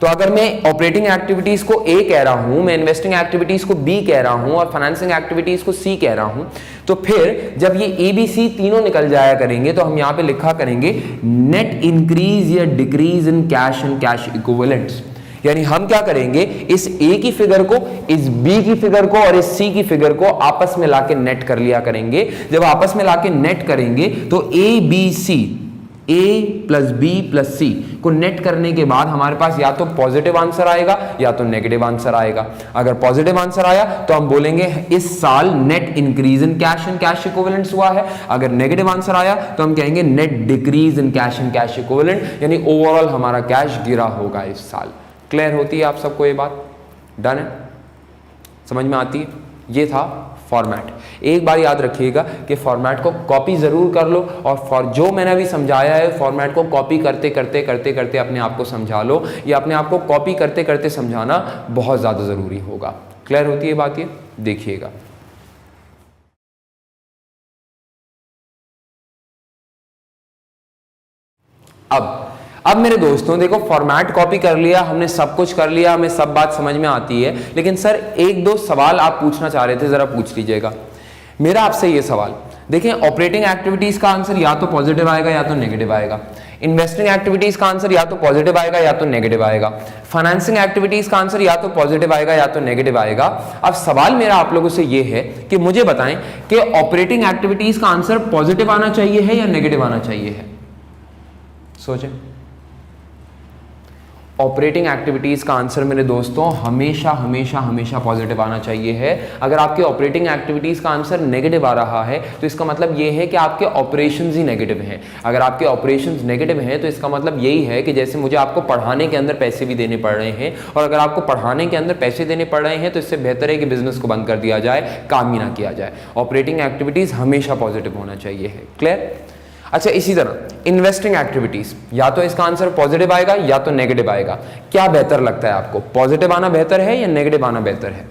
Speaker 1: तो अगर मैं ऑपरेटिंग एक्टिविटीज को A कह रहा हूं, मैं इन्वेस्टिंग एक्टिविटीज को B कह रहा हूं और फाइनेंसिंग एक्टिविटीज को C कह रहा हूं, तो फिर जब ये ABC तीनों निकल जाया करेंगे तो हम यहां पे लिखा करेंगे नेट इंक्रीज या decrease in cash and cash equivalents. यानी हम क्या करेंगे, इस A की फिगर को, इस B की फिगर को और इस C की फिगर को आपस में लाके नेट कर लिया करेंगे। जब आपस में लाके नेट करेंगे तो ABC A plus B plus C को नेट करने के बाद हमारे पास या तो पॉजिटिव आंसर आएगा या तो नेगेटिव आंसर आएगा। अगर पॉजिटिव आंसर आया तो हम बोलेंगे इस साल net increase in cash and cash equivalents हुआ है। अगर नेगेटिव आंसर आया तो हम कहेंगे net decrease in cash and cash equivalent, यानी ओवरऑल हमारा कैश गिरा होगा इस साल। क्लियर होती है आप सबको ये बात? डन है? समझ में आती है? ये था फॉर्मेट। एक बार याद रखिएगा कि फॉर्मेट को कॉपी जरूर कर लो, और जो मैंने अभी समझाया है फॉर्मेट को कॉपी करते करते अपने आप को समझा लो। या अपने आप को कॉपी करते करते समझाना बहुत ज्यादा जरूरी होगा। क्लियर होती है बात? ये देखिएगा। अब मेरे दोस्तों देखो, फॉर्मेट कॉपी कर लिया हमने, सब कुछ कर लिया, हमें सब बात समझ में आती है, लेकिन सर 1-2 सवाल आप पूछना चाह रहे थे, जरा पूछ लीजिएगा। मेरा आपसे ये सवाल, देखिए ऑपरेटिंग एक्टिविटीज का आंसर या तो पॉजिटिव आएगा या तो नेगेटिव आएगा। इन्वेस्टिंग एक्टिविटीज का आंसर या तो पॉजिटिव आएगा या तो नेगेटिव आएगा। फाइनेंसिंग एक्टिविटीज का आंसर या तो पॉजिटिव आएगा या तो नेगेटिव आएगा। अब सवाल मेरा आप लोगों से ये है कि मुझे बताएं कि ऑपरेटिंग एक्टिविटीज का आंसर पॉजिटिव आना चाहिए है या नेगेटिव आना चाहिए है। सोचें। ऑपरेटिंग एक्टिविटीज का आंसर मेरे दोस्तों हमेशा हमेशा हमेशा पॉजिटिव आना चाहिए है। अगर आपके ऑपरेटिंग एक्टिविटीज का आंसर नेगेटिव आ रहा है तो इसका मतलब ये है कि आपके ऑपरेशंस ही नेगेटिव हैं। अगर आपके ऑपरेशंस नेगेटिव हैं तो इसका मतलब यही है कि जैसे मुझे आपको पढ़ाने के अंदर पैसे भी देने पड़ रहे हैं, और अगर आपको पढ़ाने के अंदर पैसे देने पड़ रहे हैं तो इससे बेहतर है कि बिजनेस को बंद कर दिया जाए, काम ही ना किया जाए। ऑपरेटिंग एक्टिविटीज हमेशा पॉजिटिव होना चाहिए है। क्लियर? अच्छा, इसी तरह इन्वेस्टिंग एक्टिविटीज, या तो इसका आंसर पॉजिटिव आएगा या तो नेगेटिव आएगा। क्या बेहतर लगता है आपको, पॉजिटिव आना बेहतर है या नेगेटिव आना बेहतर है?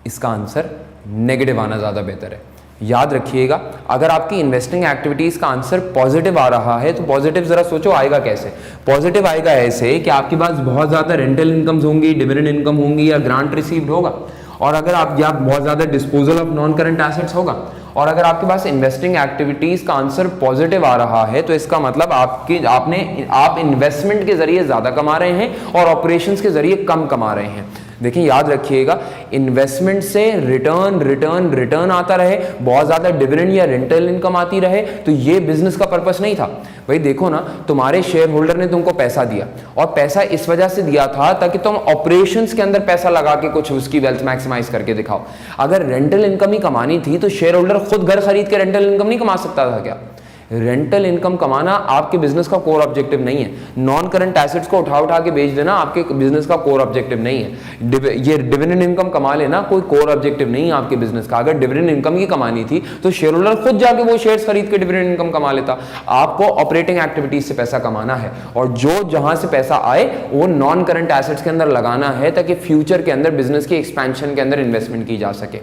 Speaker 1: इसका आंसर नेगेटिव आना ज्यादा बेहतर है। याद रखिएगा, अगर आपकी इन्वेस्टिंग एक्टिविटीज का आंसर पॉजिटिव आ रहा है तो पॉजिटिव जरा सोचो आएगा कैसे। पॉजिटिव आएगा ऐसे कि आपके पास बहुत ज्यादा रेंटल इनकम्स होंगी, डिविडेंड इनकम होंगी या ग्रांट रिसीव्ड होगा, और अगर आप या बहुत ज्यादा disposal of non current assets होगा। और अगर आपके पास इन्वेस्टिंग एक्टिविटीज का आंसर पॉजिटिव आ रहा है तो इसका मतलब आप इन्वेस्टमेंट के जरिए ज्यादा कमा रहे हैं और ऑपरेशंस के जरिए कम कमा रहे हैं। देखिए याद रखिएगा, इन्वेस्टमेंट से रिटर्न रिटर्न रिटर्न आता रहे, बहुत ज्यादा डिविडेंड या रेंटल इनकम आती रहे, तो ये बिजनेस का पर्पस नहीं था। भाई देखो ना, तुम्हारे शेयर होल्डर ने तुमको पैसा दिया, और पैसा इस वजह से दिया था ताकि तुम ऑपरेशंस के अंदर पैसा लगा के कुछ उसकी वेल्थ मैक्सिमाइज करके दिखाओ। अगर रेंटल इनकम ही कमानी थी तो शेयर होल्डर खुद घर खरीद के रेंटल इनकम नहीं कमा सकता था क्या? रेंटल इनकम कमाना आपके बिजनेस का कोर ऑब्जेक्टिव नहीं है। नॉन करंट एसेट्स को उठा उठा के बेच देना आपके बिजनेस का कोर ऑब्जेक्टिव नहीं है। ये डिविडेंड इनकम कमा लेना कोई कोर ऑब्जेक्टिव नहीं है आपके बिजनेस का। अगर डिविडेंड इनकम ही कमानी थी तो शेयर होल्डर खुद जाके वो शेयर्स खरीद के डिविडेंड इनकम कमा लेता। आपको ऑपरेटिंग एक्टिविटीज से पैसा कमाना है, और जो जहां से पैसा आए वो नॉन करंट एसेट्स के अंदर लगाना है ताकि फ्यूचर के अंदर बिजनेस की एक्सपेंशन के अंदर इन्वेस्टमेंट की जा सके।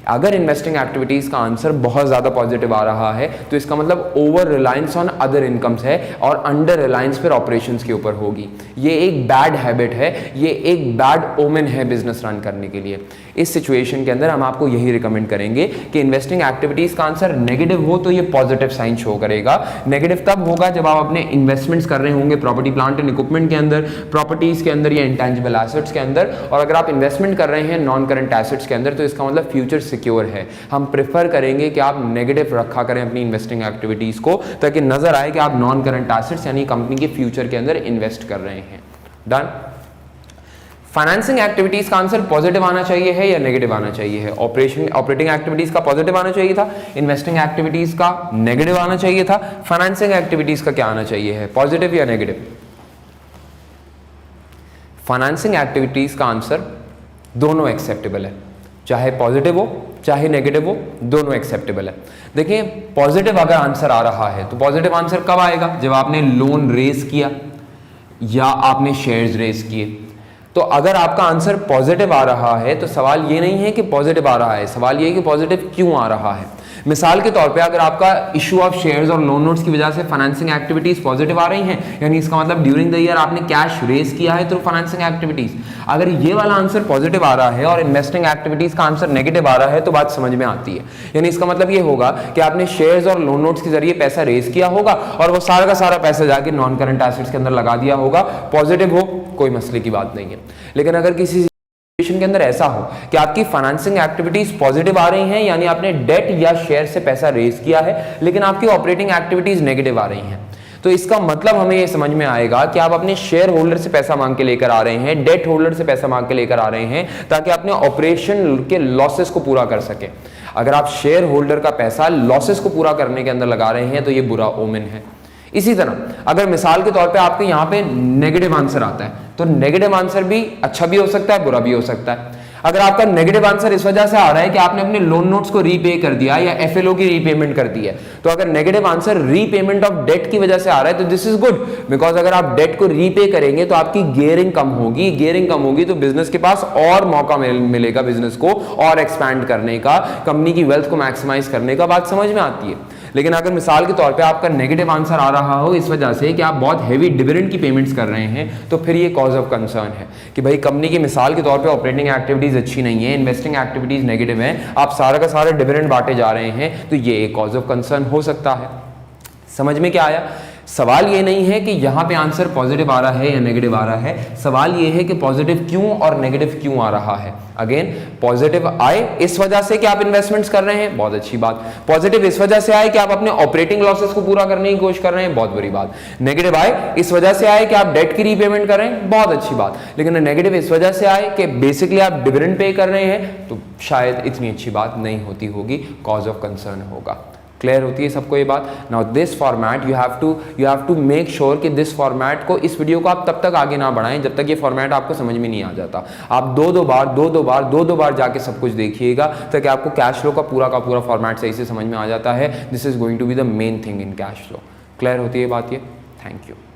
Speaker 1: अगर इन्वेस्टिंग एक्टिविटीज का आंसर बहुत ज्यादा पॉजिटिव आ रहा है तो इसका मतलब over reliance on other incomes है और अंडर रिलायंस फिर ऑपरेशंस के ऊपर होगी। ये एक बैड हैबिट है, ये एक बैड ओमेन है बिजनेस रन करने के लिए। इस सिचुएशन के अंदर हम आपको यही रिकमेंड करेंगे कि इन्वेस्टिंग एक्टिविटीज का आंसर नेगेटिव हो तो ये पॉजिटिव साइन शो करेगा। नेगेटिव तब होगा जब आप अपने इन्वेस्टमेंट्स कर रहे होंगे प्रॉपर्टी प्लांट एंड इक्विपमेंट के अंदर, प्रॉपर्टीज के अंदर या इंटेंजिबल एसेट्स के अंदर, और अगर आप इन्वेस्टमेंट कर रहे हैं नॉन करंट एसेट्स के अंदर तो इसका मतलब फ्यूचर सिक्योर है। हम प्रेफर करेंगे कि आप नेगेटिव रखा करें अपनी इन्वेस्टिंग एक्टिविटीज को, ताकि नजर आए कि आप नॉन करंट एसेट्स यानी कंपनी के फ्यूचर के अंदर इन्वेस्ट कर रहे हैं। डन। फाइनेंसिंग एक्टिविटीज का आंसर पॉजिटिव आना चाहिए है या नेगेटिव आना चाहिए है? ऑपरेटिंग एक्टिविटीज का पॉजिटिव आना चाहिए था, इन्वेस्टिंग एक्टिविटीज का नेगेटिव आना चाहिए था, फाइनेंसिंग एक्टिविटीज का क्या आना चाहिए है, पॉजिटिव या नेगेटिव? फाइनेंसिंग एक्टिविटीज का आंसर दोनों एक्सेप्टेबल है, चाहे पॉजिटिव हो चाहे नेगेटिव हो, दोनों एक्सेप्टेबल है। देखिए पॉजिटिव अगर आंसर आ रहा है तो पॉजिटिव आंसर कब आएगा? जब आपने लोन रेज किया या आपने शेयर्स रेज किए। तो अगर आपका आंसर पॉजिटिव आ रहा है तो सवाल ये नहीं है कि पॉजिटिव आ रहा है, सवाल ये है कि पॉजिटिव क्यों आ रहा है। मिसाल के तौर पे अगर आपका इशू ऑफ शेयर्स और लोन नोट्स की वजह से फाइनेंसिंग एक्टिविटीज पॉजिटिव आ रही हैं, यानी इसका मतलब ड्यूरिंग द ईयर आपने कैश रेज किया है थ्रू फाइनेंसिंग एक्टिविटीज। अगर ये वाला आंसर पॉजिटिव आ रहा है और इन्वेस्टिंग एक्टिविटीज का आंसर नेगेटिव आ रहा है तो बात समझ में आती है। यानी इसका मतलब ये होगा कि आपने शेयर्स और लोन नोट्स के जरिए पैसा रेज किया होगा और वो सारा का सारा पैसा जाके नॉन करंट एसेट्स के अंदर लगा दिया होगा। पॉजिटिव हो कोई मसले की बात नहीं है। लेकिन अगर किसी के अंदर ऐसा हो कि आपकी फाइनेंसिंग एक्टिविटीज पॉजिटिव आ रही हैं, यानी आपने डेट या शेयर से पैसा रेज किया है, लेकिन आपकी ऑपरेटिंग एक्टिविटीज नेगेटिव आ रही हैं, तो इसका मतलब हमें ये समझ में आएगा कि आप अपने शेयर होल्डर से पैसा मांग के लेकर आ रहे हैं, डेट होल्डर से पैसा मांग के लेकर आ रहे हैं, ताकि अपने ऑपरेशन के लॉसेस को पूरा कर सके। अगर आप शेयर होल्डर का पैसा लॉसेस को पूरा करने के अंदर लगा रहे हैं तो ये बुरा ओमेन है। इसी तरह अगर मिसाल के तौर पे आपके यहाँ पे नेगेटिव आंसर आता है तो नेगेटिव आंसर भी अच्छा भी हो सकता है, बुरा भी हो सकता है। अगर आपका नेगेटिव आंसर इस वजह से आ रहा है कि आपने अपने लोन नोट्स को रीपे कर दिया या एफएलओ की रीपेमेंट कर दी है, तो अगर negative answer repayment of debt की वजह से आ रहा है तो दिस इज गुड, बिकॉज अगर आप डेट को रीपे करेंगे तो आपकी गियरिंग कम होगी, गियरिंग कम होगी तो बिजनेस के पास और मौका मिलेगा बिजनेस को और एक्सपैंड करने का, कंपनी की वेल्थ को मैक्सिमाइज करने का। बात समझ में आती है। लेकिन अगर मिसाल के तौर पे आपका नेगेटिव आंसर आ रहा हो इस वजह से कि आप बहुत हैवी डिविडेंड की पेमेंट्स कर रहे हैं, तो फिर ये कॉज ऑफ कंसर्न है कि भाई कंपनी की मिसाल के तौर पे ऑपरेटिंग एक्टिविटीज अच्छी नहीं है, इन्वेस्टिंग एक्टिविटीज नेगेटिव हैं, आप सारा का सारा डिविडेंड बांटे जा रहे हैं, तो ये एक कॉज ऑफ कंसर्न हो सकता है। समझ में क्या आया? सवाल ये नहीं है कि यहां पे आंसर पॉजिटिव आ रहा है या नेगेटिव आ रहा है, सवाल ये है कि पॉजिटिव क्यों और नेगेटिव क्यों आ रहा है। अगेन, पॉजिटिव आए इस वजह से कि आप इन्वेस्टमेंट्स कर रहे हैं, बहुत अच्छी बात। पॉजिटिव इस वजह से आए कि आप अपने ऑपरेटिंग लॉसेस को पूरा करने की कोशिश कर रहे हैं, बहुत बुरी बात। नेगेटिव आए इस वजह से आए कि आप डेट की रीपेमेंट कर रहे हैं, बहुत अच्छी बात। लेकिन नेगेटिव इस वजह से आए कि बेसिकली आप डिविडेंड पे कर रहे हैं, तो शायद इतनी अच्छी बात नहीं होती होगी, कॉज ऑफ कंसर्न होगा। क्लियर होती है सबको ये बात? Now this format you have to make sure कि दिस फॉर्मेट को, इस वीडियो को आप तब तक आगे ना बढ़ाएं जब तक ये फॉर्मेट आपको समझ में नहीं आ जाता। आप दो दो बार जाके सब कुछ देखिएगा ताकि आपको कैश फ्लो का पूरा फॉर्मेट सही से समझ में आ जाता है। This is going to be the main thing in cash flow. Clear होती है बात ये? Thank you.